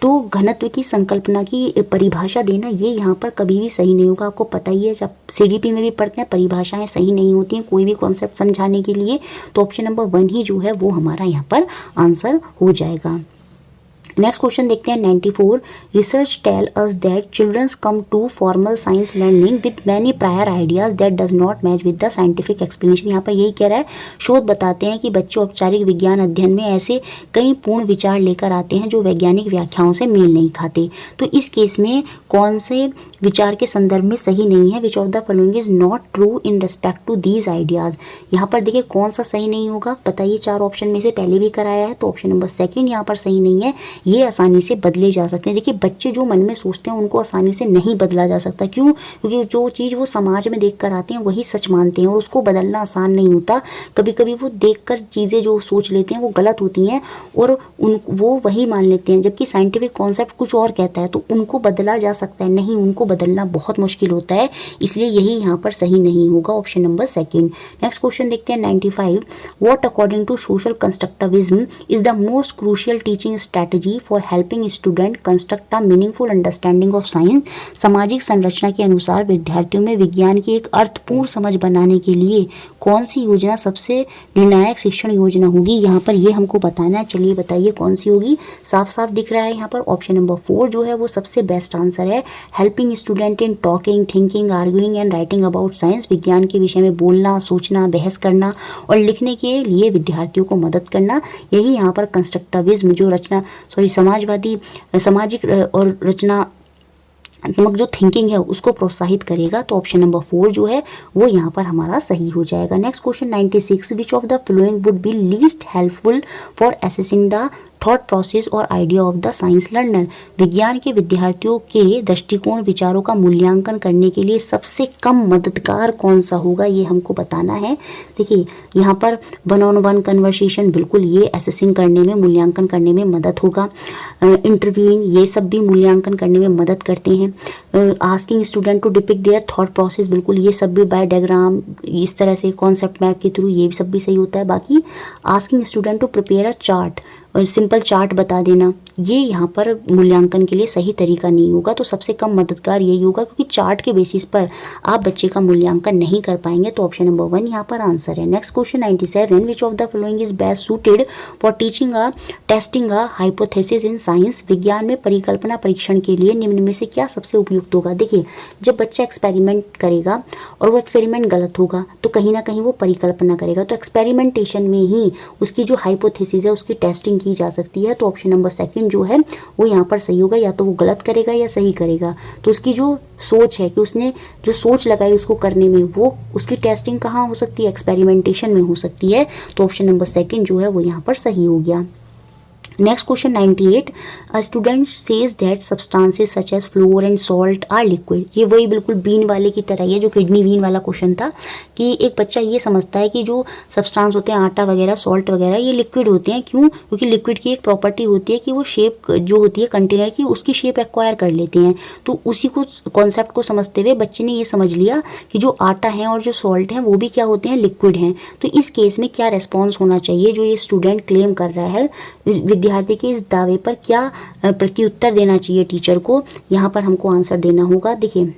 तो घनत्व की संकल्पना की परिभाषा देना, ये यहाँ पर कभी भी सही नहीं होगा। आपको पता ही है, जब सीडीपी में भी पढ़ते हैं परिभाषाएं सही नहीं होती हैं कोई भी कॉन्सेप्ट समझाने के लिए। तो ऑप्शन नंबर 1 ही जो है वो हमारा यहाँ पर आंसर हो जाएगा। नेक्स्ट क्वेश्चन देखते हैं 94। Research tell us that children's come to formal science learning with many prior ideas that does not match with the scientific explanation. यहाँ पर यही कह रहा है, शोध बताते हैं कि बच्चे औपचारिक विज्ञान अध्ययन में ऐसे कई पूर्ण विचार लेकर आते हैं जो वैज्ञानिक व्याख्याओं से मेल नहीं खाते। तो इस केस में कौन से विचार के संदर्भ में सही नहीं है। Which of the following is not true in respect to these ideas. यहाँ पर देखिए कौन सा सही नहीं होगा, बताइए। 4 ऑप्शन में से पहले भी कराया है, तो ऑप्शन नंबर 2 यहाँ पर सही नहीं है। ये आसानी से बदले जा सकते हैं। देखिए, बच्चे जो मन में सोचते हैं उनको आसानी से नहीं बदला जा सकता। क्यों? क्योंकि जो चीज़ वो समाज में देख कर आते हैं वही सच मानते हैं और उसको बदलना आसान नहीं होता। कभी कभी वो देखकर चीज़ें जो सोच लेते हैं वो गलत होती हैं और वो वही मान लेते हैं, जबकि साइंटिफिक कॉन्सेप्ट कुछ और कहता है, तो उनको बदला जा सकता है। नहीं, उनको बदलना बहुत मुश्किल होता है, इसलिए यही यहाँ पर सही नहीं होगा, ऑप्शन नंबर 2। नेक्स्ट क्वेश्चन देखते हैं 95। What according to social constructivism is the most crucial teaching strategy strategy for helping student construct a meaningful understanding of science. सामाजिक संरचना के अनुसार विद्यार्थियों में विज्ञान की एक अर्थपूर्ण समझ बनाने के लिए कौन सी योजना सबसे निर्णायक शिक्षण योजना होगी। यहाँ पर ये हमको बताना है, चलिए बताइए कौन सी होगी। साफ साफ दिख रहा है यहाँ पर ऑप्शन नंबर 4 जो है वो सबसे बेस्ट आंसर है। Helping student in talking, thinking, arguing and writing about science. विज्ञान के विषय में बोलना, सोचना, बहस करना और लिखने के लिए विद्यार्थियों को मदद करना। यही यहाँ पर कंस्ट्रक्टिविज्म जो समाजवादी सामाजिक और रचनात्मक जो थिंकिंग है उसको प्रोत्साहित करेगा। तो ऑप्शन नंबर 4 जो है वो यहाँ पर हमारा सही हो जाएगा। Next question 96, which of the following would be least helpful for assessing the thought process और idea of the science learner. विज्ञान के विद्यार्थियों के दृष्टिकोण, विचारों का मूल्यांकन करने के लिए सबसे कम मददगार कौन सा होगा, ये हमको बताना है। देखिए यहाँ पर 1-on-1 कन्वर्सेशन, बिल्कुल ये असेसिंग करने में, मूल्यांकन करने में मदद होगा। इंटरव्यूइंग, ये सब भी मूल्यांकन करने में मदद करते हैं। Asking student to depict their thought process, बिल्कुल ये सब भी बाय डायग्राम, इस तरह से कॉन्सेप्ट मैप के थ्रू, ये सब भी सही होता है। बाकी asking student to prepare a chart, और सिंपल चार्ट बता देना, ये यहाँ पर मूल्यांकन के लिए सही तरीका नहीं होगा। तो सबसे कम मददगार यही होगा, क्योंकि चार्ट के बेसिस पर आप बच्चे का मूल्यांकन नहीं कर पाएंगे। तो ऑप्शन नंबर 1 यहाँ पर आंसर है। Next question 97, which of the following is best suited for testing a hypothesis in science. विज्ञान में परिकल्पना परीक्षण के लिए निम्न में से क्या सबसे उपयुक्त होगा। देखिए जब बच्चा एक्सपेरिमेंट करेगा और वो एक्सपेरिमेंट गलत होगा तो कहीं ना कहीं वो परिकल्पना करेगा। तो एक्सपेरिमेंटेशन में ही उसकी जो हाइपोथेसिस है उसकी टेस्टिंग की जा सकती है। तो ऑप्शन नंबर 2 जो है वो यहाँ पर सही होगा, या तो वो गलत करेगा या सही करेगा। तो उसकी जो सोच है कि उसने जो सोच लगाई उसको करने में, वो उसकी टेस्टिंग कहाँ हो सकती है, एक्सपेरिमेंटेशन में हो सकती है। तो ऑप्शन नंबर 2 जो है वो यहाँ पर सही हो गया। Next question 98, a student says that substances such as flour and salt are liquid. ये वही बिल्कुल बीन वाले की तरह ही है जो किडनी बीन वाला क्वेश्चन था, कि एक बच्चा ये समझता है कि जो सब्सटेंस होते हैं, आटा वगैरह, सॉल्ट वगैरह, ये लिक्विड होते हैं। क्यों? क्योंकि लिक्विड की एक प्रॉपर्टी होती है कि वो शेप जो होती है कंटेनर की, उसकी शेप एक्वायर कर लेते हैं। तो उसी को कॉन्सेप्ट को समझते हुए बच्चे ने ये समझ लिया कि जो आटा है और जो सॉल्ट है वो भी क्या होते हैं, लिक्विड हैं। तो इस केस में क्या रेस्पॉन्स होना चाहिए, जो ये स्टूडेंट क्लेम कर रहा है, विद्यार्थी के इस दावे पर क्या प्रत्युत्तर देना चाहिए टीचर को, यहाँ पर हमको आंसर देना होगा। देखिए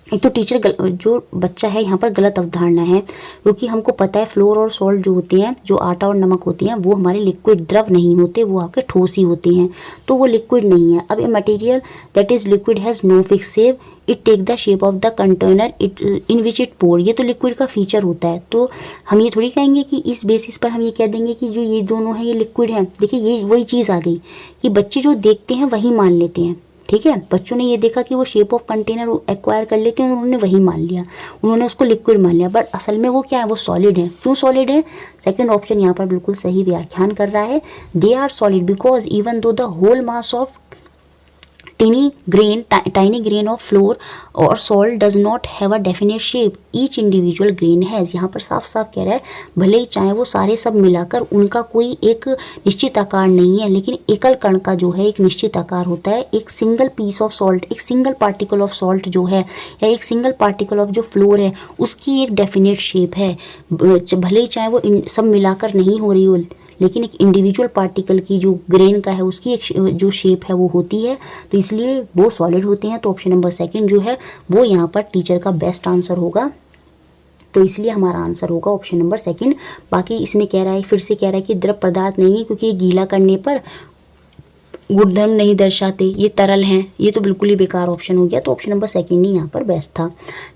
एक तो टीचर जो बच्चा है यहाँ पर गलत अवधारणा है, क्योंकि हमको पता है फ्लोर और सॉल्ट जो होते हैं, जो आटा और नमक होते हैं, वो हमारे लिक्विड द्रव नहीं होते, वो आपके ठोस ही होते हैं। तो वो लिक्विड नहीं है। अब a material that is liquid has no fix shape, it take the shape of the container it in which it pour. ये तो लिक्विड का फीचर होता है। तो हम ये थोड़ी कहेंगे कि इस बेसिस पर हम ये कह देंगे कि जो ये दोनों हैं ये लिक्विड हैं। देखिए ये वही चीज़ आ गई कि बच्चे जो देखते हैं वही मान लेते हैं। ठीक है, बच्चों ने ये देखा कि वो शेप ऑफ कंटेनर एक्वायर कर लेते हैं, उन्होंने वही मान लिया, उन्होंने उसको लिक्विड मान लिया। बट असल में वो क्या है, वो सॉलिड है। क्यों सॉलिड है? सेकंड ऑप्शन यहाँ पर बिल्कुल सही व्याख्यान कर रहा है। They are solid because even though the whole mass of tiny grain of flour or salt does not have a definite shape, each individual grain has। यहाँ पर साफ साफ कह रहा है भले ही चाहे वो सारे सब मिलाकर उनका कोई एक निश्चित आकार नहीं है, लेकिन एकल कण का जो है एक निश्चित आकार होता है। एक सिंगल पीस ऑफ सॉल्ट, एक सिंगल पार्टिकल ऑफ सॉल्ट जो है, या एक सिंगल पार्टिकल ऑफ जो फ्लोर है, उसकी एक डेफिनेट शेप है। भले ही चाहे वो सब मिलाकर नहीं हो रही हो, लेकिन एक इंडिविजुअल पार्टिकल की जो ग्रेन का है उसकी एक जो शेप है वो होती है। तो इसलिए वो सॉलिड होते हैं। तो ऑप्शन नंबर 2 जो है वो यहाँ पर टीचर का बेस्ट आंसर होगा। तो इसलिए हमारा आंसर होगा ऑप्शन नंबर 2। बाकी इसमें कह रहा है, फिर से कह रहा है कि द्रव पदार्थ नहीं है, क्योंकि ये गीला करने पर गुणधर्म नहीं दर्शाते, ये तरल हैं। ये तो बिल्कुल ही बेकार ऑप्शन हो गया। तो ऑप्शन नंबर 2 ही यहाँ पर बेस्ट था।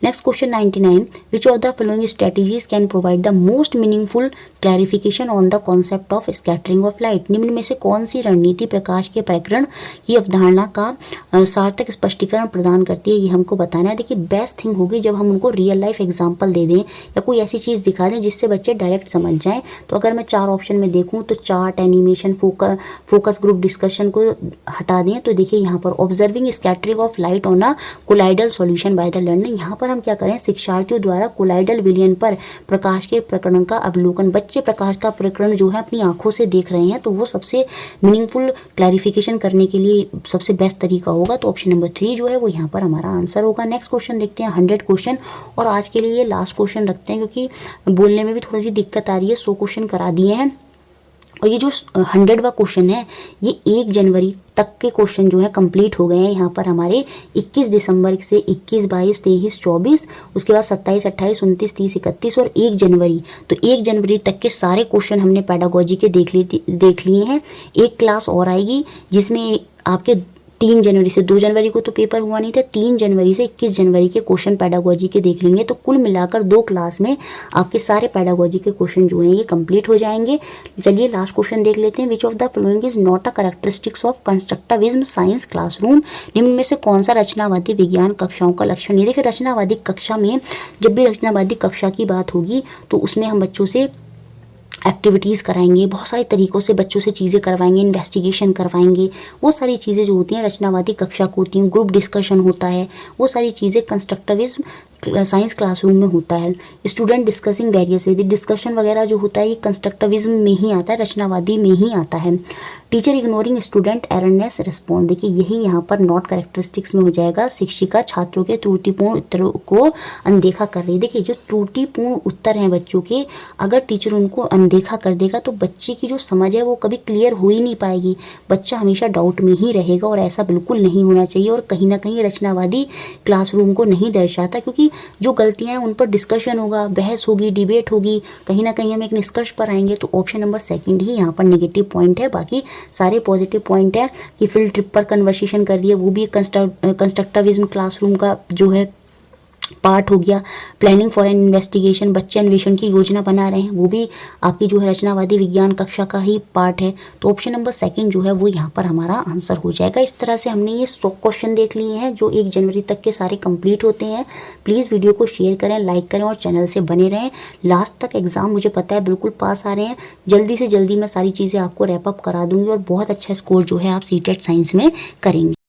Next question 99, which of the following strategies can provide the most meaningful clarification on the concept of scattering of light. निम्न में से कौन सी रणनीति प्रकाश के प्रकरण की अवधारणा का सार्थक स्पष्टीकरण प्रदान करती है, ये हमको बताना है। देखिए बेस्ट थिंग होगी जब हम उनको रियल लाइफ एग्जाम्पल दे दें या कोई ऐसी चीज़ दिखा दें जिससे बच्चे डायरेक्ट समझ जाएं। तो अगर मैं 4 ऑप्शन में देखूँ तो chart, animation, focus group discussion को हटा दें तो देखिए यहाँ पर observing scattering of light on a colloidal solution by the learner. यहाँ पर हम क्या करें, शिक्षार्थियों द्वारा कोलाइडल विलयन पर प्रकाश के प्रकरण का अवलोकन। बच्चे प्रकाश का प्रकरण जो है अपनी आंखों से देख रहे हैं, तो वो सबसे मीनिंगफुल क्लैरिफिकेशन करने के लिए सबसे बेस्ट तरीका होगा। तो ऑप्शन नंबर 3 जो है वो यहाँ पर हमारा आंसर होगा। नेक्स्ट क्वेश्चन देखते हैं 100 क्वेश्चन, और आज के लिए ये लास्ट क्वेश्चन रखते हैं क्योंकि बोलने में भी थोड़ी सी दिक्कत आ रही है। 100 क्वेश्चन करा दिए हैं और ये जो 100वां क्वेश्चन है ये 1 जनवरी तक के क्वेश्चन जो है कंप्लीट हो गए हैं यहाँ पर हमारे 21 दिसंबर से 21, 22, 23, 24, उसके बाद 27, 28, 29, 30, 31 और 1 जनवरी। तो 1 जनवरी तक के सारे क्वेश्चन हमने पेडागोजी के देख लिए हैं। एक क्लास और आएगी जिसमें आपके 3 जनवरी से, 2 जनवरी को तो पेपर हुआ नहीं था, 3 जनवरी से 21 जनवरी के क्वेश्चन पेडागोजी के देख लेंगे। तो कुल मिलाकर 2 क्लास में आपके सारे पेडागोजी के क्वेश्चन जो हैं ये कंप्लीट हो जाएंगे। चलिए लास्ट क्वेश्चन देख लेते हैं। विच of the following is not a characteristics of constructivism science classroom. निम्न में से कौन सा रचनावादी विज्ञान कक्षाओं का लक्षण नहीं। देखिए रचनावादी कक्षा में, जब भी रचनावादी कक्षा की बात होगी तो उसमें हम बच्चों से एक्टिविटीज़ कराएंगे, बहुत सारे तरीक़ों से बच्चों से चीज़ें करवाएंगे, इन्वेस्टिगेशन करवाएंगे। वो सारी चीज़ें जो होती हैं रचनावादी कक्षा को होती हैं, ग्रुप डिस्कशन होता है, वो सारी चीज़ें कंस्ट्रक्टिविज्म साइंस क्लासरूम में होता है। Student discussing various with, discussion वगैरह जो होता है ये कंस्ट्रक्टिविज्म में ही आता है, रचनावादी में ही आता है। टीचर इग्नोरिंग स्टूडेंट एररनेस रिस्पॉन्ड, देखिए यही यहाँ पर नॉट कैरेक्टरिस्टिक्स में हो जाएगा। शिक्षिका छात्रों के त्रुटिपूर्ण उत्तरों को अनदेखा कर रही है। देखिए जो त्रुटिपूर्ण उत्तर हैं बच्चों के, अगर टीचर उनको अनदेखा कर देगा तो बच्चे की जो समझ है वो कभी क्लियर हो ही नहीं पाएगी। बच्चा हमेशा डाउट में ही रहेगा और ऐसा बिल्कुल नहीं होना चाहिए। और कहीं ना कहीं रचनावादी क्लासरूम को नहीं दर्शाता, क्योंकि जो गलतियां हैं उन पर डिस्कशन होगा, बहस होगी, डिबेट होगी, कहीं ना कहीं हम एक निष्कर्ष पर आएंगे। तो ऑप्शन नंबर 2 ही यहाँ पर नेगेटिव पॉइंट है, बाकी सारे पॉजिटिव पॉइंट है। कि फील्ड ट्रिप पर कन्वर्सेशन कर रही है, वो भी कंस्ट्रक्टिविज्म क्लासरूम का जो है पार्ट हो गया। प्लानिंग फॉर एन इन्वेस्टिगेशन, बच्चे अन्वेषण की योजना बना रहे हैं, वो भी आपकी जो है रचनावादी विज्ञान कक्षा का ही पार्ट है। तो ऑप्शन नंबर 2 जो है वो यहाँ पर हमारा आंसर हो जाएगा। इस तरह से हमने ये 100 क्वेश्चन देख लिए हैं जो 1 जनवरी तक के सारे कंप्लीट होते हैं। प्लीज़ वीडियो को शेयर करें, लाइक करें और चैनल से बने रहें। लास्ट तक एग्जाम मुझे पता है बिल्कुल पास आ रहे हैं। जल्दी से जल्दी मैं सारी चीज़ें आपको रैप अप करा दूंगी और बहुत अच्छा स्कोर जो है आप सीटेट साइंस में करेंगे।